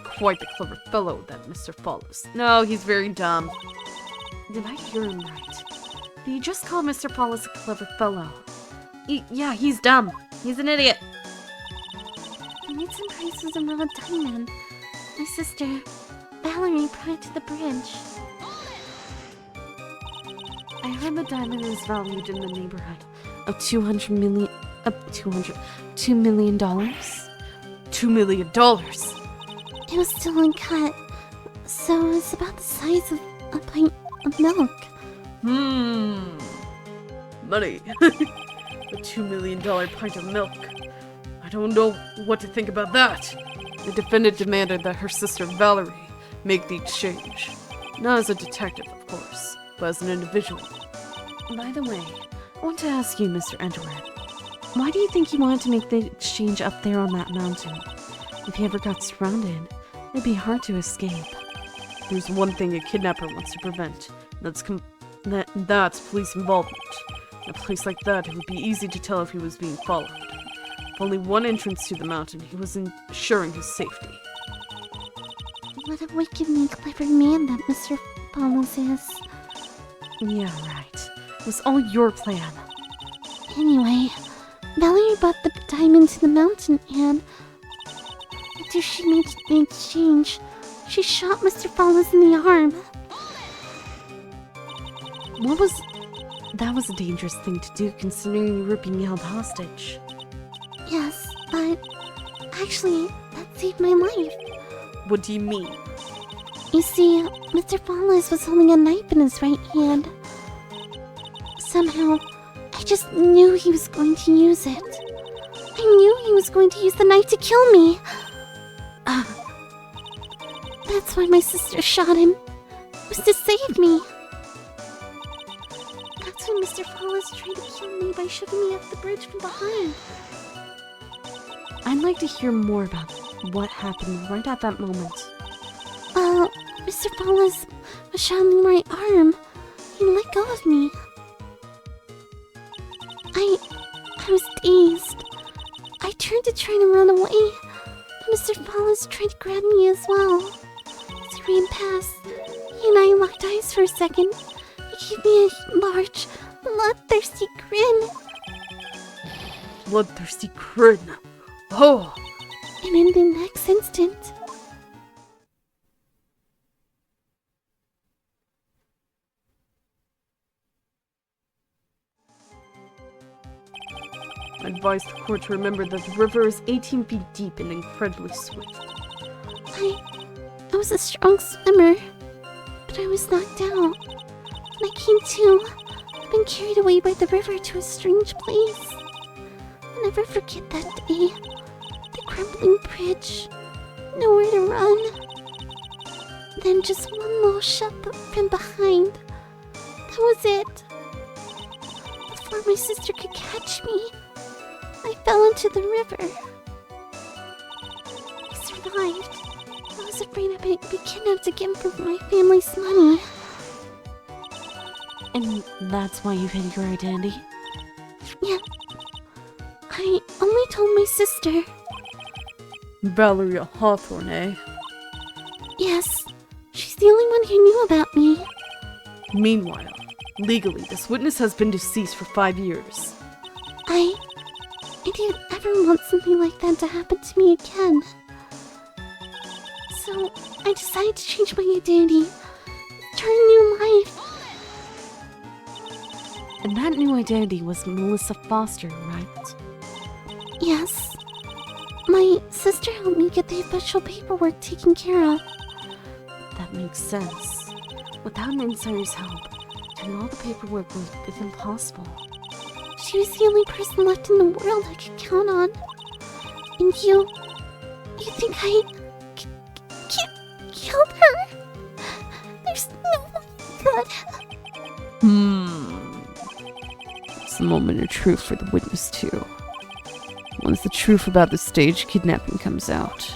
Quite the clever fellow, that Mr. Fallis. No, he's very dumb. Did I hear him right? Did you just call Mr. Fallis a clever fellow? Yeah, he's dumb. He's an idiot. I made some prices around a diamond. My sister, Valerie, brought it to the bridge. I heard the diamond is valued in the neighborhood of $2 million. $2 million? $2 million! It was still uncut, so it was about the size of a pint of milk. Money. A $2 million pint of milk. I don't know what to think about that. The defendant demanded that her sister Valerie make the exchange. Not as a detective, of course, but as an individual. By the way, I want to ask you, Mr. Edgeworth, why do you think he wanted to make the exchange up there on that mountain? If he ever got surrounded, it'd be hard to escape. There's one thing a kidnapper wants to prevent, and that's police involvement. In a place like that, it would be easy to tell if he was being followed. With only one entrance to the mountain, he was ensuring his safety. What a wickedly clever man that Mr. Fallis is. Yeah, right. It was all your plan. Anyway, Valerie brought the diamond to the mountain and... after she made the exchange, she shot Mr. Fallis in the arm. That was a dangerous thing to do considering you were being held hostage. Yes, but actually, that saved my life. What do you mean? You see, Mr. Fallis was holding a knife in his right hand. Somehow, I just knew he was going to use it. I knew he was going to use the knife to kill me. That's why my sister shot him. It was to save me. That's when Mr. Fallis tried to kill me by shoving me off the bridge from behind. I'd like to hear more about what happened right at that moment. Well, Mr. Fallis was shot in my right arm. He let go of me. I was dazed. I turned to try to run away, but Mr. Follows tried to grab me as well. As I ran past, he and I locked eyes for a second. He gave me a large, bloodthirsty grin. Bloodthirsty grin. Oh! And in the next instant, I advise the court to remember that the river is 18 feet deep and incredibly swift. I was a strong swimmer, but I was knocked out. When I came to, I'd been carried away by the river to a strange place. I'll never forget that day. The crumbling bridge, nowhere to run. Then just one little shove from behind. That was it. Before my sister could catch me, I fell into the river. I survived. I was afraid I might be kidnapped again for my family's money. And that's why you hid your identity? Yeah. I only told my sister. Valeria Hawthorne, eh? Yes. She's the only one who knew about me. Meanwhile, legally, this witness has been deceased for 5 years. I didn't ever want something like that to happen to me again. So, I decided to change my identity. Start a new life. And that new identity was Melissa Foster, right? Yes. My sister helped me get the official paperwork taken care of. That makes sense. Without an insider's help, doing all the paperwork is impossible. She was the only person left in the world I could count on. And you think I killed her? There's no way I could. It's the moment of truth for the witness too. Once the truth about the staged kidnapping comes out,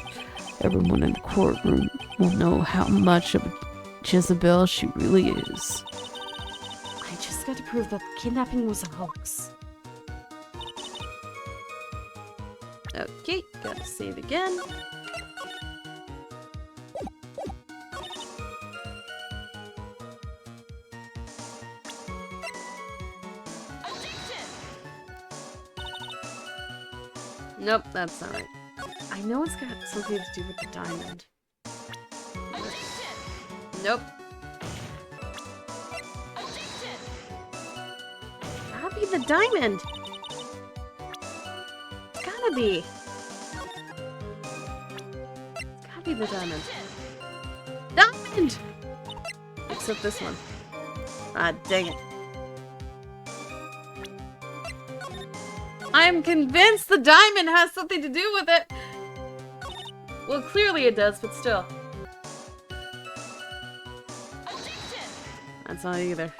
everyone in the courtroom will know how much of a Jezebel she really is. I just got to prove that the kidnapping was a hoax. Okay, gotta save again. Nope, that's not right. I know it's got something to do with the diamond. Nope. Gotta be the diamond! It's gotta be! It's gotta be the diamond. Diamond! Except this one. Ah, dang it. I'm convinced the diamond has something to do with it! Well, clearly it does, but still. That's not either.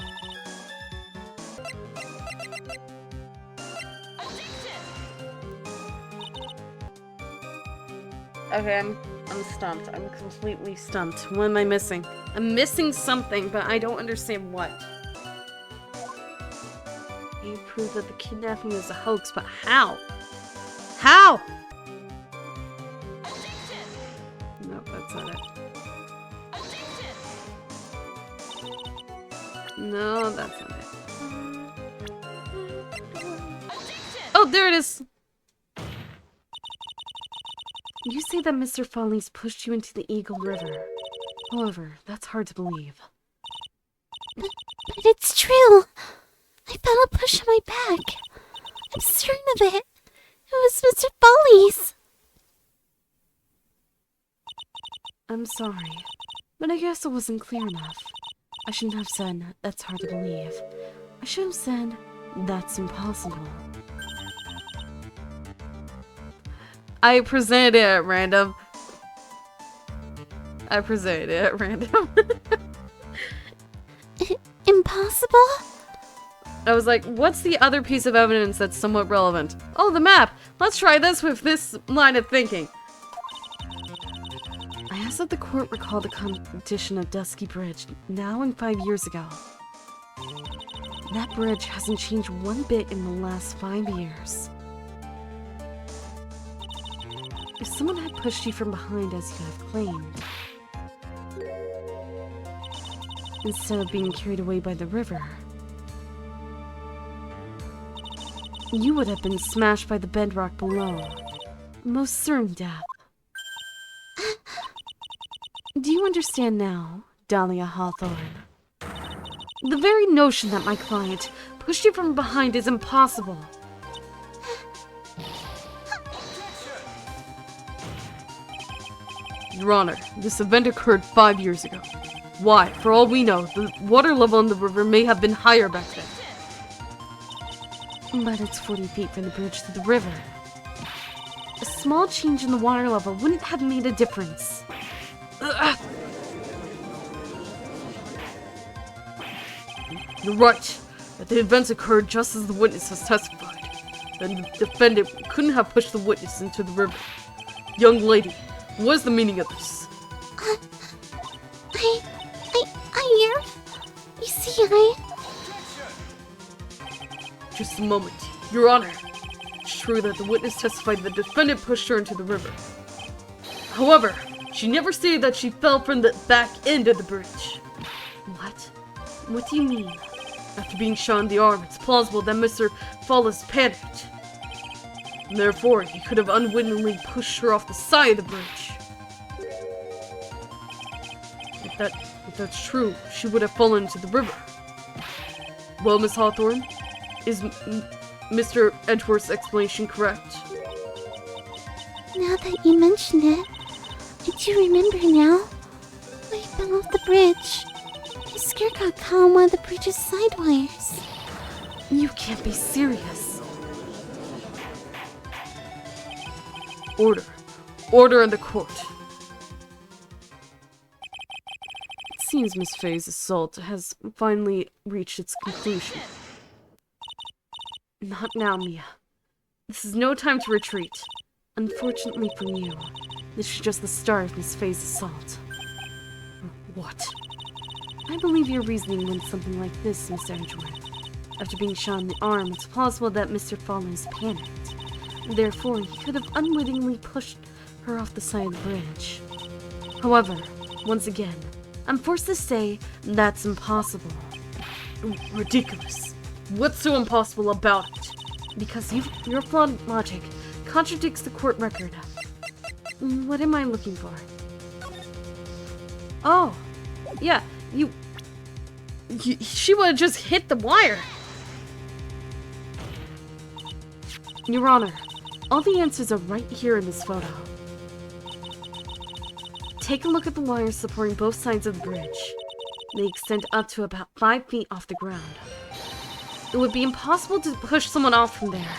Okay, I'm stumped. I'm completely stumped. What am I missing? I'm missing something, but I don't understand what. You proved that the kidnapping is a hoax, but how? How? Nope, that's not it. No, that's not it. Oh, there it is! You say that Mr. Follies pushed you into the Eagle River. However, that's hard to believe. But it's true. I felt a push on my back. I'm certain of it. It was Mr. Follies. I'm sorry, but I guess it wasn't clear enough. I shouldn't have said that's hard to believe. I should have said that's impossible. I presented it at random. Impossible? I was like, what's the other piece of evidence that's somewhat relevant? Oh, the map! Let's try this with this line of thinking. I asked that the court recall the condition of Dusky Bridge now and 5 years ago. That bridge hasn't changed one bit in the last 5 years. If someone had pushed you from behind as you have claimed, instead of being carried away by the river, you would have been smashed by the bedrock below. Most certain death. Do you understand now, Dahlia Hawthorne? The very notion that my client pushed you from behind is impossible. Your Honor, this event occurred 5 years ago. Why? For all we know, the water level in the river may have been higher back then. But it's 40 feet from the bridge to the river. A small change in the water level wouldn't have made a difference. You're right, that the events occurred just as the witness has testified. Then the defendant couldn't have pushed the witness into the river. Young lady, what is the meaning of this? You see, Just a moment. Your Honor, it's true that the witness testified the defendant pushed her into the river. However, she never stated that she fell from the back end of the bridge. What? What do you mean? After being shot in the arm, it's plausible that Mr. Fallis panicked. And therefore, he could have unwittingly pushed her off the side of the bridge. If that's true, she would have fallen into the river. Well, Miss Hawthorne, is Mr. Edgeworth's explanation correct? now that you mention it, I do remember now. I fell off the bridge. My skirt got caught on one of the bridge's side wires. You can't be serious. Order. Order in the court. It seems Miss Faye's assault has finally reached its conclusion. Not now, Mia. This is no time to retreat. Unfortunately for you, this is just the start of Miss Faye's assault. What? I believe your reasoning went something like this, Miss Edgeworth. After being shot in the arm, it's plausible that Mr. Follows panicked. Therefore, he could have unwittingly pushed her off the side of the bridge. However, once again, I'm forced to say that's impossible. Ridiculous. What's so impossible about it? Because your flawed logic contradicts the court record. What am I looking for? Oh, yeah, She would have just hit the wire. Your Honor, all the answers are right here in this photo. Take a look at the wires supporting both sides of the bridge. They extend up to about 5 feet off the ground. It would be impossible to push someone off from there.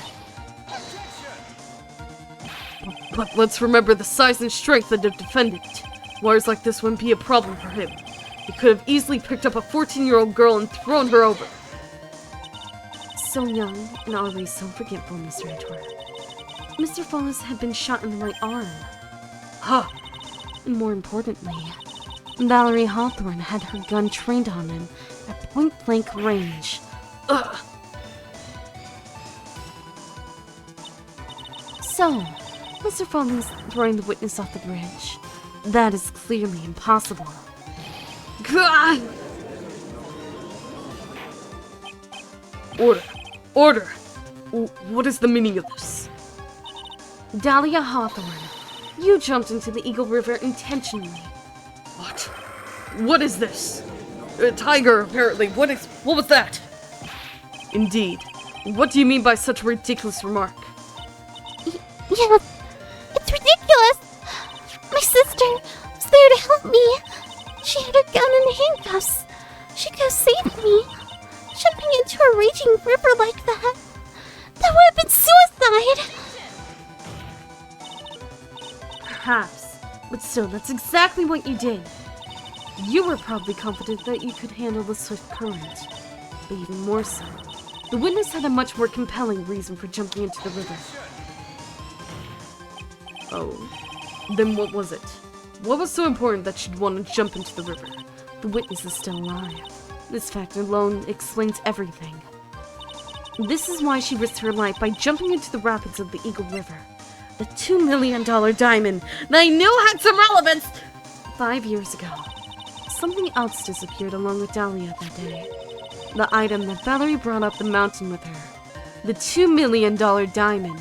But let's remember the size and strength of the defendant. Wires like this wouldn't be a problem for him. He could have easily picked up a 14-year-old girl and thrown her over. So young and already so forgetful, Mr. Edgeworth. Mr. Follis had been shot in the right arm. Huh. And more importantly, Valerie Hawthorne had her gun trained on him at point-blank range. Ugh. So, Mr. Follis throwing the witness off the bridge. That is clearly impossible. God! Order. Order! What is the meaning of this? Dahlia Hawthorne, you jumped into the Eagle River intentionally. What? What is this? A tiger, apparently. What was that? Indeed. What do you mean by such a ridiculous remark? Yeah, it's ridiculous. My sister was there to help me. She had a gun and handcuffs. She could have saved me. Jumping into a raging river like that would have been suicide. Perhaps, but still, that's exactly what you did. You were probably confident that you could handle the swift current. But even more so, the witness had a much more compelling reason for jumping into the river. Oh, then what was it? What was so important that she'd want to jump into the river? The witness is still alive. This fact alone explains everything. This is why she risked her life by jumping into the rapids of the Eagle River. The $2 million diamond that I knew had some relevance 5 years ago. Something else disappeared along with Dahlia that day. The item that Valerie brought up the mountain with her. The $2 million diamond.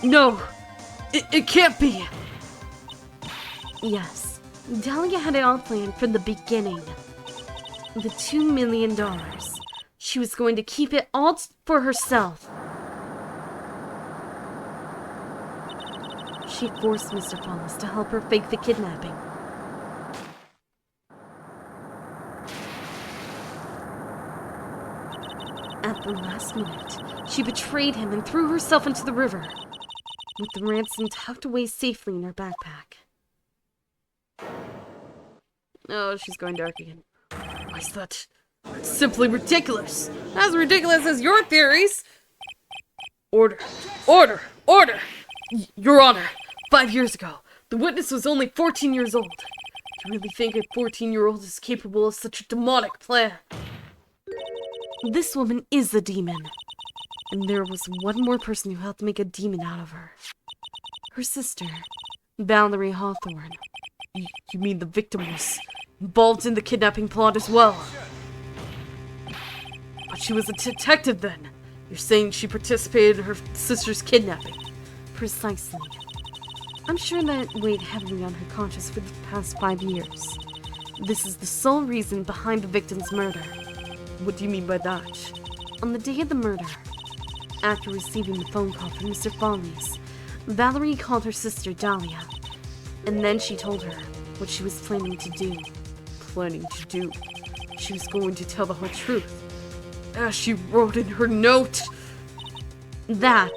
No, it can't be. Yes, Dahlia had it all planned from the beginning. The $2 million. She was going to keep it all for herself. She forced Mr. Follis to help her fake the kidnapping. At the last minute, she betrayed him and threw herself into the river, with the ransom tucked away safely in her backpack. Oh, she's going dark again. Why is that? It's simply ridiculous. As ridiculous as your theories. Order. Order. Order! Your Honor, 5 years ago, the witness was only 14 years old. Do you really think a 14-year-old is capable of such a demonic plan? This woman is a demon. And there was one more person who helped make a demon out of her. Her sister, Valerie Hawthorne. You mean the victim was involved in the kidnapping plot as well? But she was a detective then. You're saying she participated in her sister's kidnapping? Precisely. I'm sure that weighed heavily on her conscience for the past 5 years. This is the sole reason behind the victim's murder. What do you mean by that? On the day of the murder, after receiving the phone call from Mr. Follies, Valerie called her sister Dahlia, and then she told her what she was planning to do. Planning to do? She was going to tell the whole truth, as she wrote in her note. That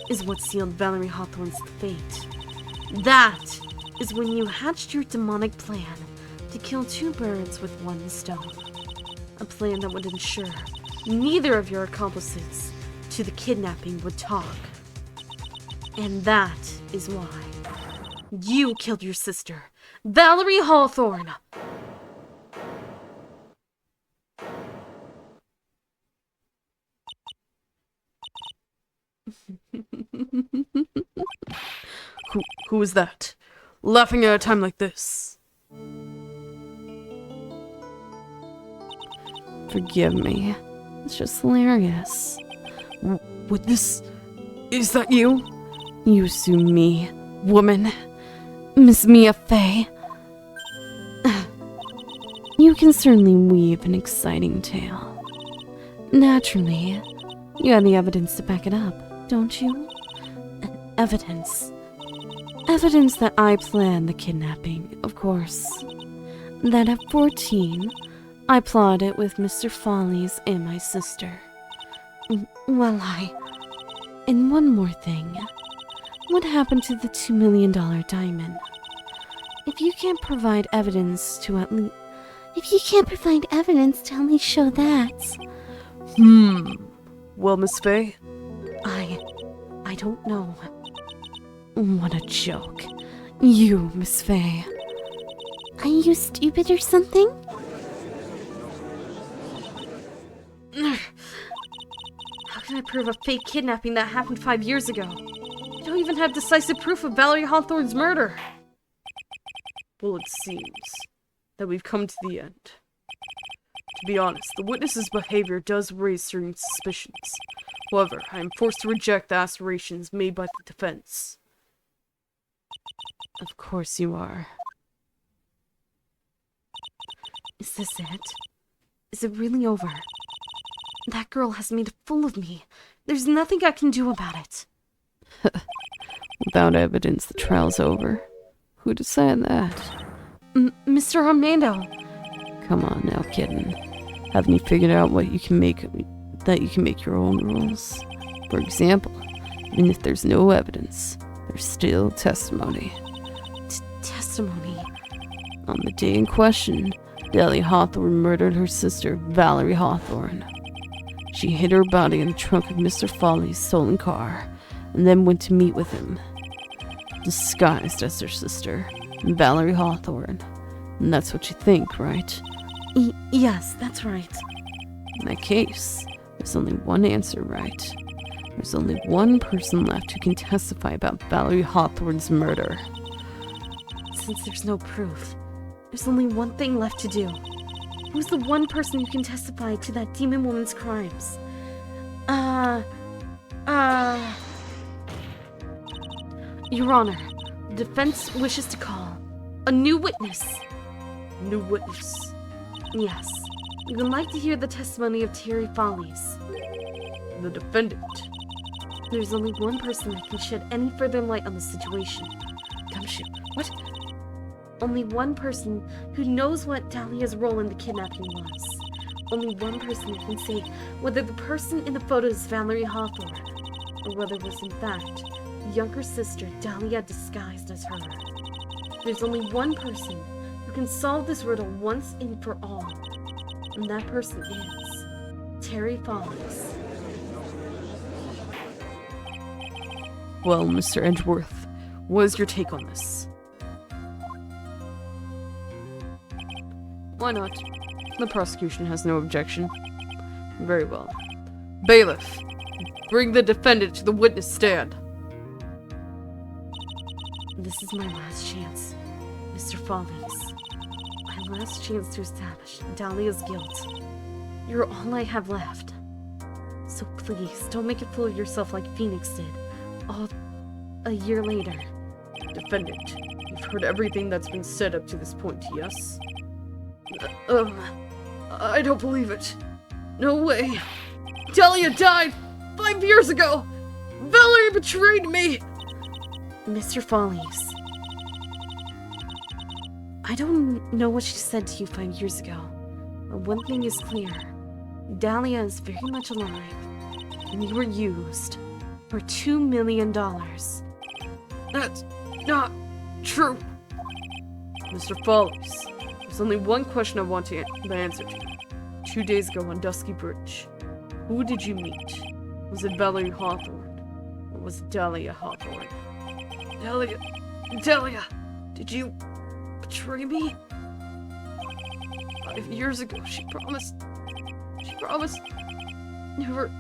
is what sealed Valerie Hawthorne's fate. That is when you hatched your demonic plan to kill 2 birds with 1 stone. A plan that would ensure neither of your accomplices to the kidnapping would talk. And that is why you killed your sister, Valerie Hawthorne. Who is that? Laughing at a time like this? Forgive me. It's just hilarious. Witness? Is that you? You sue me, woman. Miss Mia Fey. You can certainly weave an exciting tale. Naturally, you have the evidence to back it up, don't you? Evidence. Evidence that I planned the kidnapping, of course. That at 14, I plotted it with Mr. Follies and my sister. Well, And one more thing. What happened to the $2 million diamond? If you can't provide evidence to at least... If you can't provide evidence to at least show that... Well, Miss Fey? I don't know. What a joke. You, Miss Fey. Are you stupid or something? How can I prove a fake kidnapping that happened 5 years ago? I don't even have decisive proof of Valerie Hawthorne's murder. Well, it seems that we've come to the end. To be honest, the witness's behavior does raise certain suspicions. However, I am forced to reject the assertions made by the defense. Of course you are. Is this it? Is it really over? That girl has made a fool of me. There's nothing I can do about it. Without evidence, the trial's over. Who decided that? Mr. Armando. Come on now, kitten. Haven't you figured out what you can make, that you can make your own rules? For example, even if there's no evidence, there's still testimony. Testimony? On the day in question, Valerie Hawthorne murdered her sister, Valerie Hawthorne. She hid her body in the trunk of Mr. Follies' stolen car, and then went to meet with him, disguised as her sister, Valerie Hawthorne. And that's what you think, right? Yes, that's right. In that case, there's only one answer right. There's only one person left who can testify about Valerie Hawthorne's murder. Since there's no proof, there's only one thing left to do. Who's the one person who can testify to that demon woman's crimes? Your Honor, the defense wishes to call a new witness. New witness. Yes, we would like to hear the testimony of Terry Follies. The defendant. There's only one person that can shed any further light on the situation. Gumshoe. What? Only one person who knows what Dahlia's role in the kidnapping was. Only one person who can say whether the person in the photo is Valerie Hawthorne, or whether it was in fact the younger sister Dahlia disguised as her. There's only one person who can solve this riddle once and for all, and that person is Terry Follies. Well, Mr. Edgeworth, what is your take on this? Why not? The prosecution has no objection. Very well. Bailiff, bring the defendant to the witness stand. This is my last chance, Mr. Follies. My last chance to establish Dahlia's guilt. You're all I have left. So please, don't make a fool of yourself like Phoenix did, all a year later. Defendant, you've heard everything that's been said up to this point, yes? I don't believe it. No way. Dahlia died 5 years ago. Valerie betrayed me. Mr. Follies, I don't know what she said to you 5 years ago, but one thing is clear. Dahlia is very much alive, and you were used for $2 million. That's not true. Mr. Follies, there's only one question I want the answer to. 2 days ago on Dusky Bridge, who did you meet? Was it Valerie Hawthorne, or was it Dahlia Hawthorne? Dahlia, did you betray me? 5 years ago, she promised never,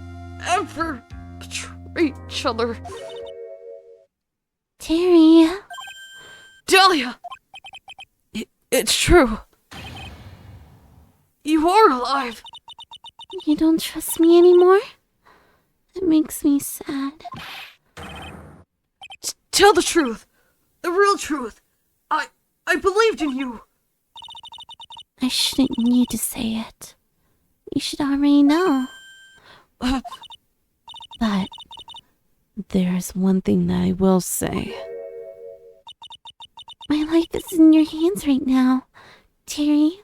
ever betray each other. Terry. Dahlia! It's true. You are alive. You don't trust me anymore? It makes me sad. Tell the truth. The real truth. I believed in you. I shouldn't need to say it. You should already know. But there's one thing that I will say. My life is in your hands right now, Terry.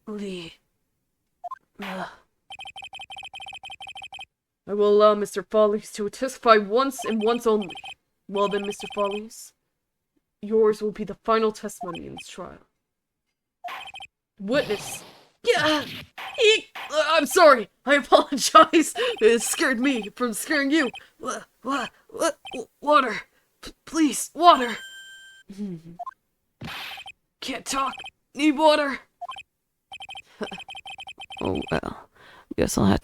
Lee. I will allow Mr. Follies to testify once and once only. Well then, Mr. Follies, yours will be the final testimony in this trial. Witness. Yeah, I'm sorry. I apologize. It scared me from scaring you. Water. Please, water. Can't talk. Need water. Oh well, guess I'll it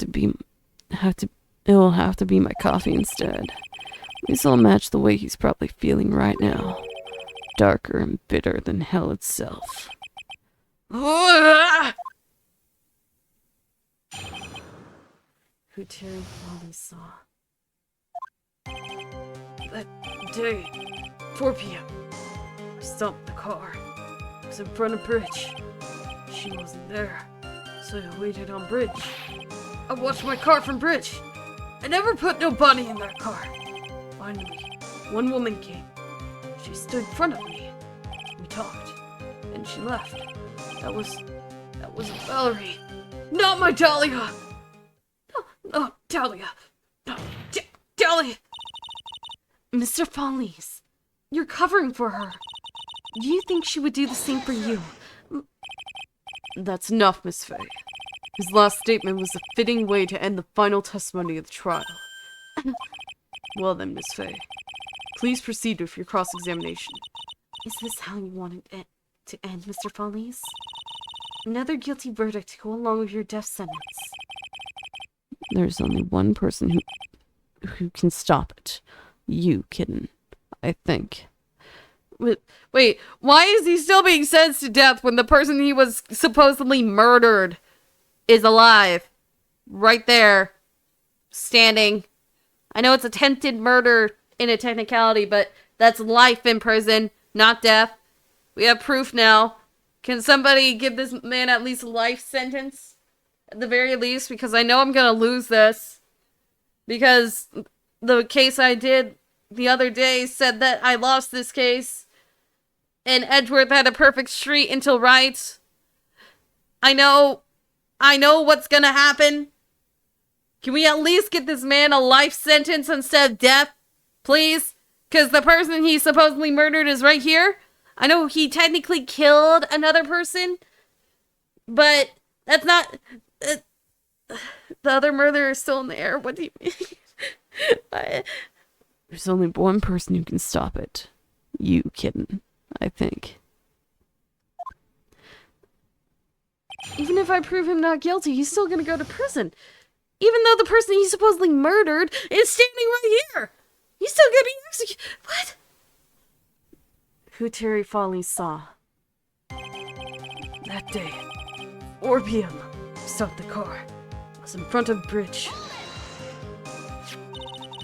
will have to be my coffee instead. At least I'll match the way he's probably feeling right now. Darker and bitter than hell itself. Who Terry Follies saw. That day, 4 p.m. I stopped the car. It was in front of Bridge. She wasn't there, so I waited on Bridge. I watched my car from Bridge. I never put no body in that car. Finally, one woman came. She stood in front of me. We talked, and she left. That was Valerie. Not my Dahlia! No, Dahlia! No, Dahlia! Mr. Follies, you're covering for her. Do you think she would do the same for you? That's enough, Miss Faye. His last statement was a fitting way to end the final testimony of the trial. Well then, Miss Faye, please proceed with your cross-examination. Is this how you wanted it to end, Mr. Follies? Another guilty verdict to go along with your death sentence. There's only one person who can stop it. You, kitten. I think. Wait, why is he still being sentenced to death when the person he was supposedly murdered is alive? Right there. Standing. I know it's attempted murder in a technicality, but that's life in prison, not death. We have proof now. Can somebody give this man at least a life sentence? At the very least, because I know I'm gonna lose this. Because the case I did the other day said that I lost this case. And Edgeworth had a perfect street until Wright. I know what's gonna happen. Can we at least get this man a life sentence instead of death? Please? Because the person he supposedly murdered is right here. I know he technically killed another person. But that's not... the other murderer is still in the air. What do you mean? There's only one person who can stop it. You, kitten. I think. Even if I prove him not guilty, he's still gonna go to prison. Even though the person he supposedly murdered is standing right here. He's still gonna be executed. What? Who Terry Foley saw. That day, 4 p.m., stopped the car. Was in front of bridge.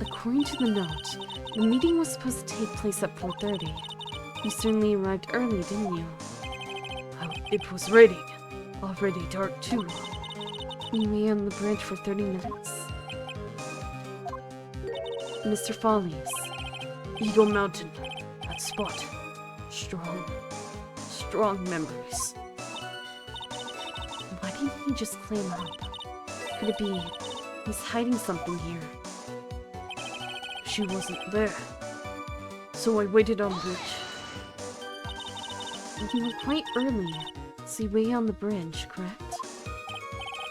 According to the note, the meeting was supposed to take place at 4:30. You certainly arrived early, didn't you? It was raining. Already dark too. You were on the bridge for 30 minutes. Mr. Follies. Eagle Mountain. That spot. Strong memories. Why didn't he just clam up? Could it be he's hiding something here? She wasn't there. So I waited on bridge. You were quite early, so you waited on the bridge, correct?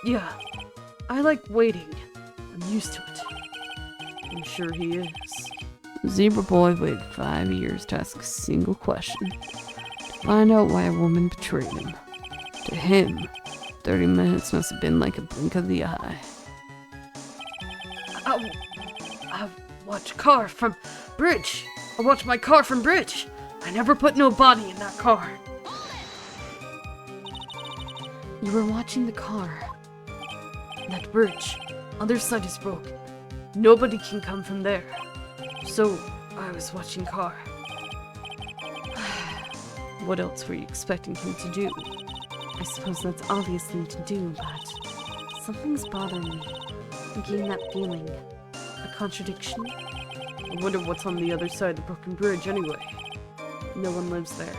Yeah. I like waiting. I'm used to it. I'm sure he is. Zebra Boy waited 5 years to ask a single question. To find out why a woman betrayed him. To him, 30 minutes must have been like a blink of the eye. I watched car from bridge. I watched my car from bridge. I never put no body in that car. You were watching the car. That bridge. Other side is broke. Nobody can come from there. So, I was watching car. What else were you expecting him to do? I suppose that's obvious thing to do, but something's bothering me. I'm getting that feeling. A contradiction? I wonder what's on the other side of the broken bridge anyway. No one lives there.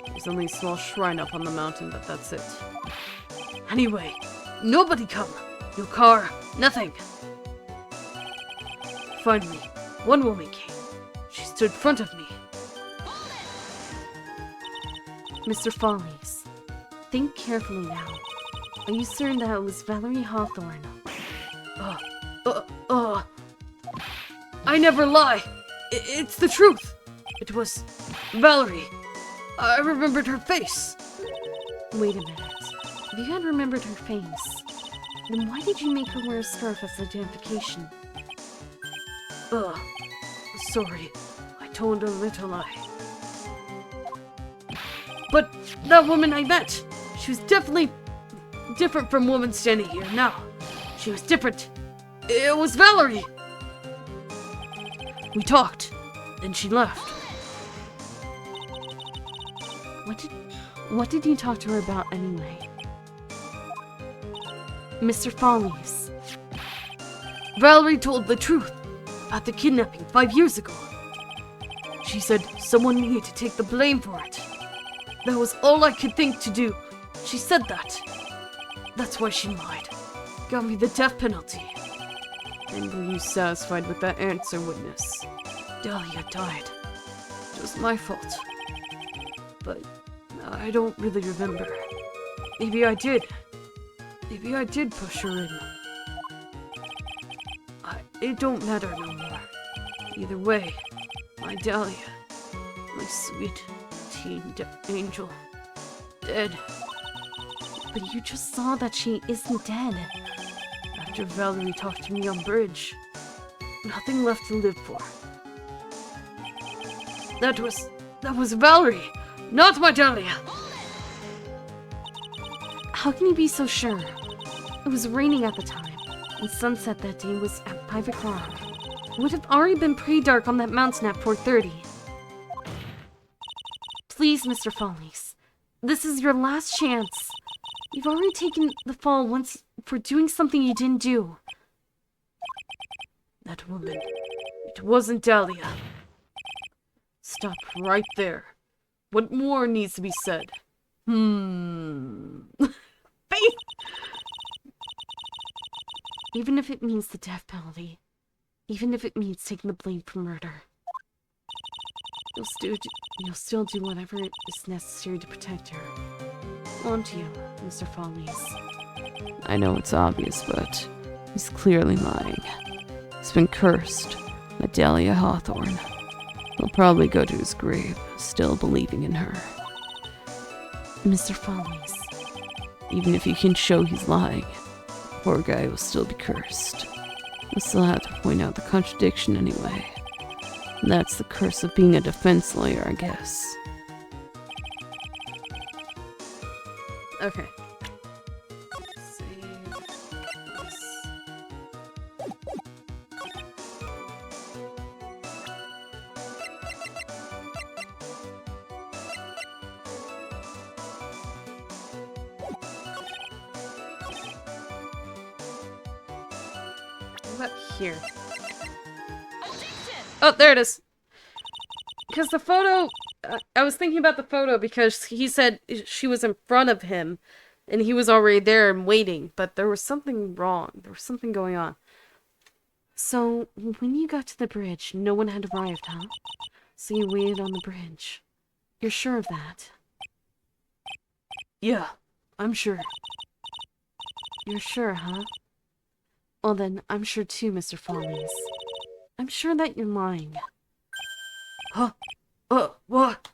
There's only a small shrine up on the mountain, but that's it. Anyway, nobody come. No car, nothing. Finally, one woman came. She stood in front of me. Mr. Follies, think carefully now. Are you certain that it was Valerie Hawthorne? I never lie. It's the truth. It was Valerie. I remembered her face. Wait a minute. If you had remembered her face, then why did you make her wear a scarf as identification? Sorry. I told a little lie. But that woman I met, she was definitely different from woman standing here now. She was different. It was Valerie. We talked, then she left. What did you talk to her about anyway? Mr. Follies. Valerie told the truth at the kidnapping 5 years ago. She said someone needed to take the blame for it. That was all I could think to do. She said that. That's why she lied. Got me the death penalty. And were you satisfied with that answer, witness? Dahlia died. It was my fault. But I don't really remember. Maybe I did. Maybe I did push her in. It don't matter no more. Either way, my Dahlia, my sweet teen angel, dead. But you just saw that she isn't dead. After Valerie talked to me on bridge, nothing left to live for. That was Valerie, not my Dahlia. How can you be so sure? It was raining at the time, and sunset that day was at 5 o'clock. It would have already been pretty dark on that mountain at 4:30. Please, Mr. Follies, this is your last chance. You've already taken the fall once for doing something you didn't do. That woman, it wasn't Dahlia. Stop right there. What more needs to be said? Faith! Even if it means the death penalty, even if it means taking the blame for murder, you'll still do whatever is necessary to protect her. On to you, Mr. Follies. I know it's obvious, but he's clearly lying. He's been cursed by Dahlia Hawthorne. He'll probably go to his grave, still believing in her. Mr. Follies, even if you can show he's lying, the poor guy will still be cursed. We'll still have to point out the contradiction anyway. That's the curse of being a defense lawyer, I guess. Okay. Save this. What about here? Oh, there it is. Because the photo, I was thinking about the photo because he said she was in front of him and he was already there and waiting, but there was something wrong. There was something going on. So, when you got to the bridge, no one had arrived, huh? So you waited on the bridge. You're sure of that? Yeah, I'm sure. You're sure, huh? Well then, I'm sure too, Mr. Follies. I'm sure that you're lying. Huh? What?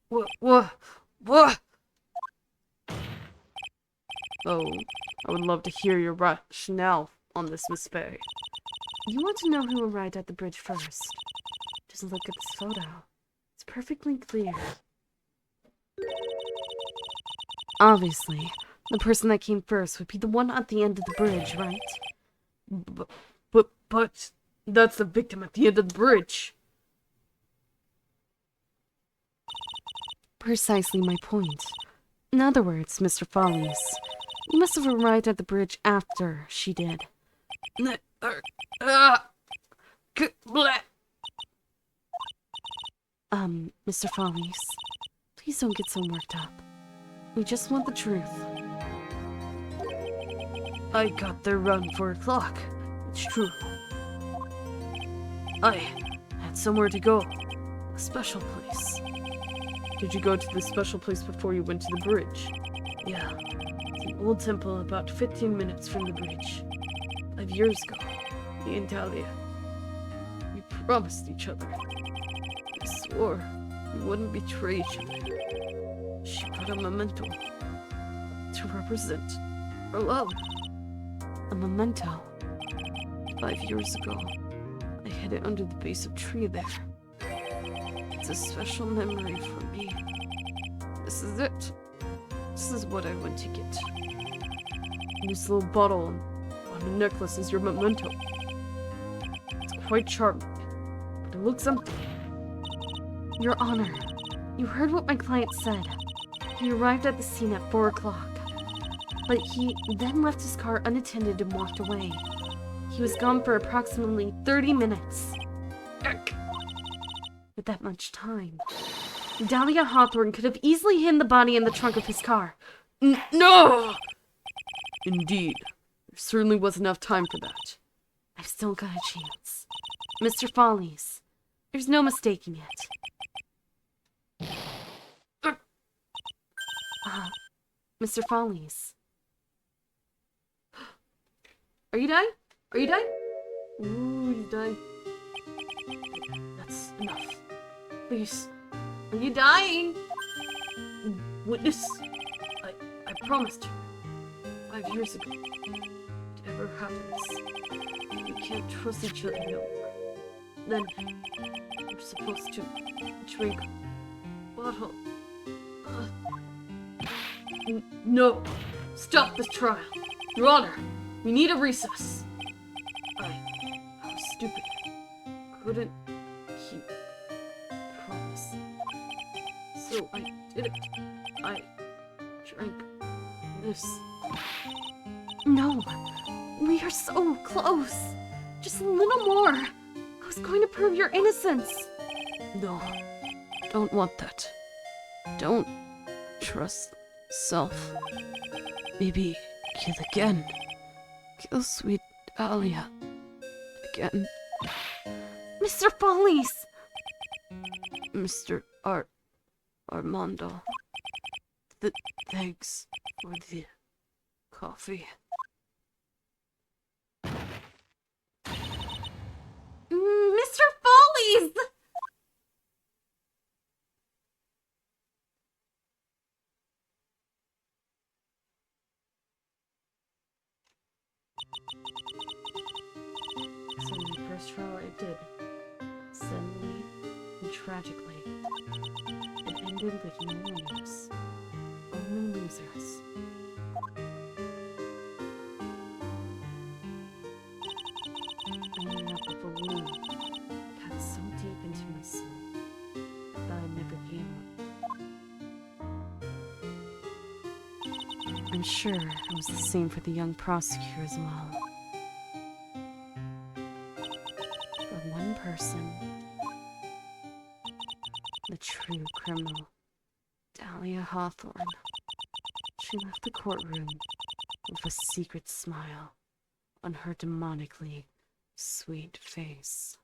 What? Oh, I would love to hear your rationale on this, Miss Faye. You want to know who arrived at the bridge first? Just look at this photo. It's perfectly clear. Obviously, the person that came first would be the one at the end of the bridge, right? But that's the victim at the end of the bridge. Precisely my point. In other words, Mr. Follies, you must have arrived at the bridge after she did. Mr. Follies, please don't get so worked up. We just want the truth. I got there around 4 o'clock. It's true. I had somewhere to go. A special place. Did you go to the special place before you went to the bridge? Yeah. It's an old temple about 15 minutes from the bridge. 5 years ago, me and Dahlia, we promised each other. We swore we wouldn't betray each other. She put a memento to represent our love. A memento? 5 years ago, I hid it under the base of a tree there. It's a special memory for me. This is it. This is what I went to get. And this little bottle on the necklace is your memento. It's quite charming, but it looks empty. Your Honor, you heard what my client said. He arrived at the scene at 4 o'clock. But he then left his car unattended and walked away. He was gone for approximately 30 minutes. With that much time, Dahlia Hawthorne could have easily hidden the body in the trunk of his car. No! Indeed. There certainly was enough time for that. I've still got a chance. Mr. Follies, there's no mistaking it. Mr. Follies. Are you dying? Are you dying? Ooh, you dying. That's enough. Please. Are you dying? Witness. I promised you. 5 years ago. whatever happens, we can't trust each other no more. Then, we're supposed to drink bottle. No! Stop this trial! Your Honor, we need a recess. I was stupid. Couldn't keep promise. So I did it. I drank this. No, we are so close. Just a little more. I was going to prove your innocence. No, don't want that. Don't trust self. Maybe kill again. Kill sweet Dahlia again. Mr. Follies! Mr. Armando. Thanks for the coffee. Mr. Follies! So my first trial it did. Suddenly and tragically, it ended with no winners, only losers. I ended up with a wound cut so deep into my soul that I never healed. I'm sure it was the same for the young prosecutor as well. But one person, the true criminal, Dahlia Hawthorne, she left the courtroom with a secret smile on her demonically sweet face.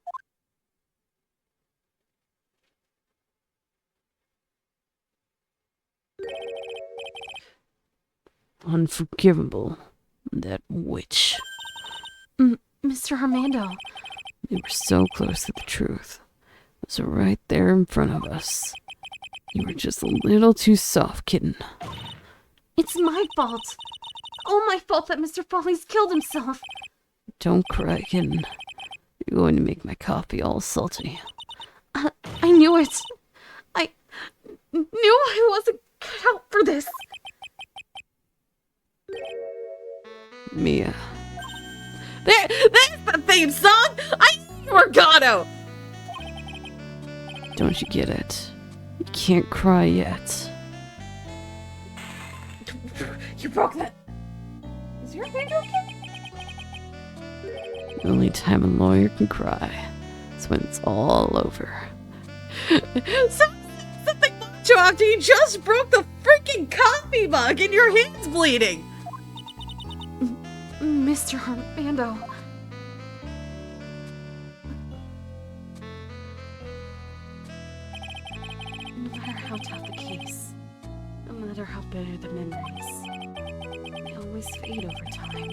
Unforgivable. That witch. Mr. Armando. We were so close to the truth. It was right there in front of us. You were just a little too soft, kitten. It's my fault. All my fault that Mr. Follies killed himself. Don't cry, kitten. You're going to make my coffee all salty. I knew it. I knew I wasn't cut out for this. Mia. There's the theme song! I knew you were Godot! Don't you get it? You can't cry yet. You broke that. Is your hand okay? The only time a lawyer can cry is when it's all over. Something macho after you just broke the freaking coffee mug and your hand's bleeding! Mr. Armando. No matter how tough the case, no matter how bitter the memories, they always fade over time.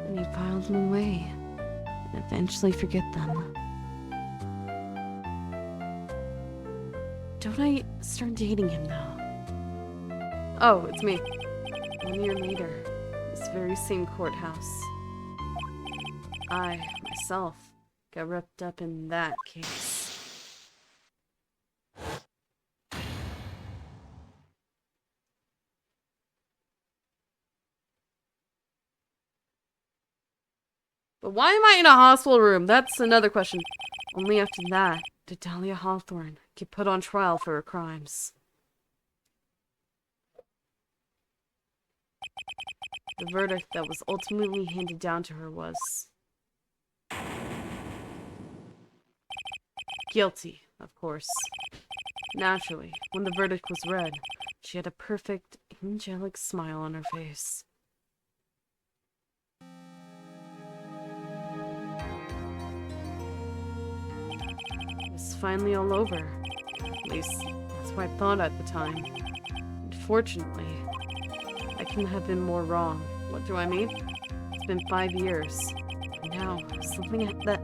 And you file them away and eventually forget them. Don't I start dating him now? Oh, it's me. 1 year later, this very same courthouse. I, myself, got wrapped up in that case. But why am I in a hospital room? That's another question. Only after that did Dahlia Hawthorne get put on trial for her crimes. The verdict that was ultimately handed down to her was guilty, of course. Naturally, when the verdict was read, she had a perfect, angelic smile on her face. It was finally all over. At least, that's what I thought at the time. Unfortunately, I couldn't have been more wrong. What do I mean? It's been 5 years. And now, something that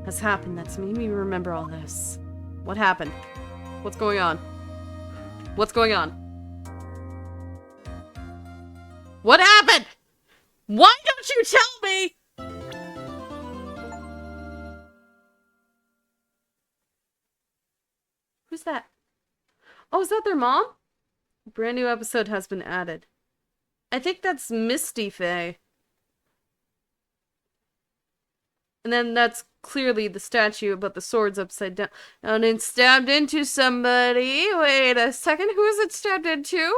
has happened that's made me remember all this. What happened? What's going on? What's going on? What happened? Why don't you tell me? Who's that? Oh, is that their mom? A brand new episode has been added. I think that's Misty Faye. And then that's clearly the statue, but the sword's upside down. And it's stabbed into somebody. Wait a second, who is it stabbed into?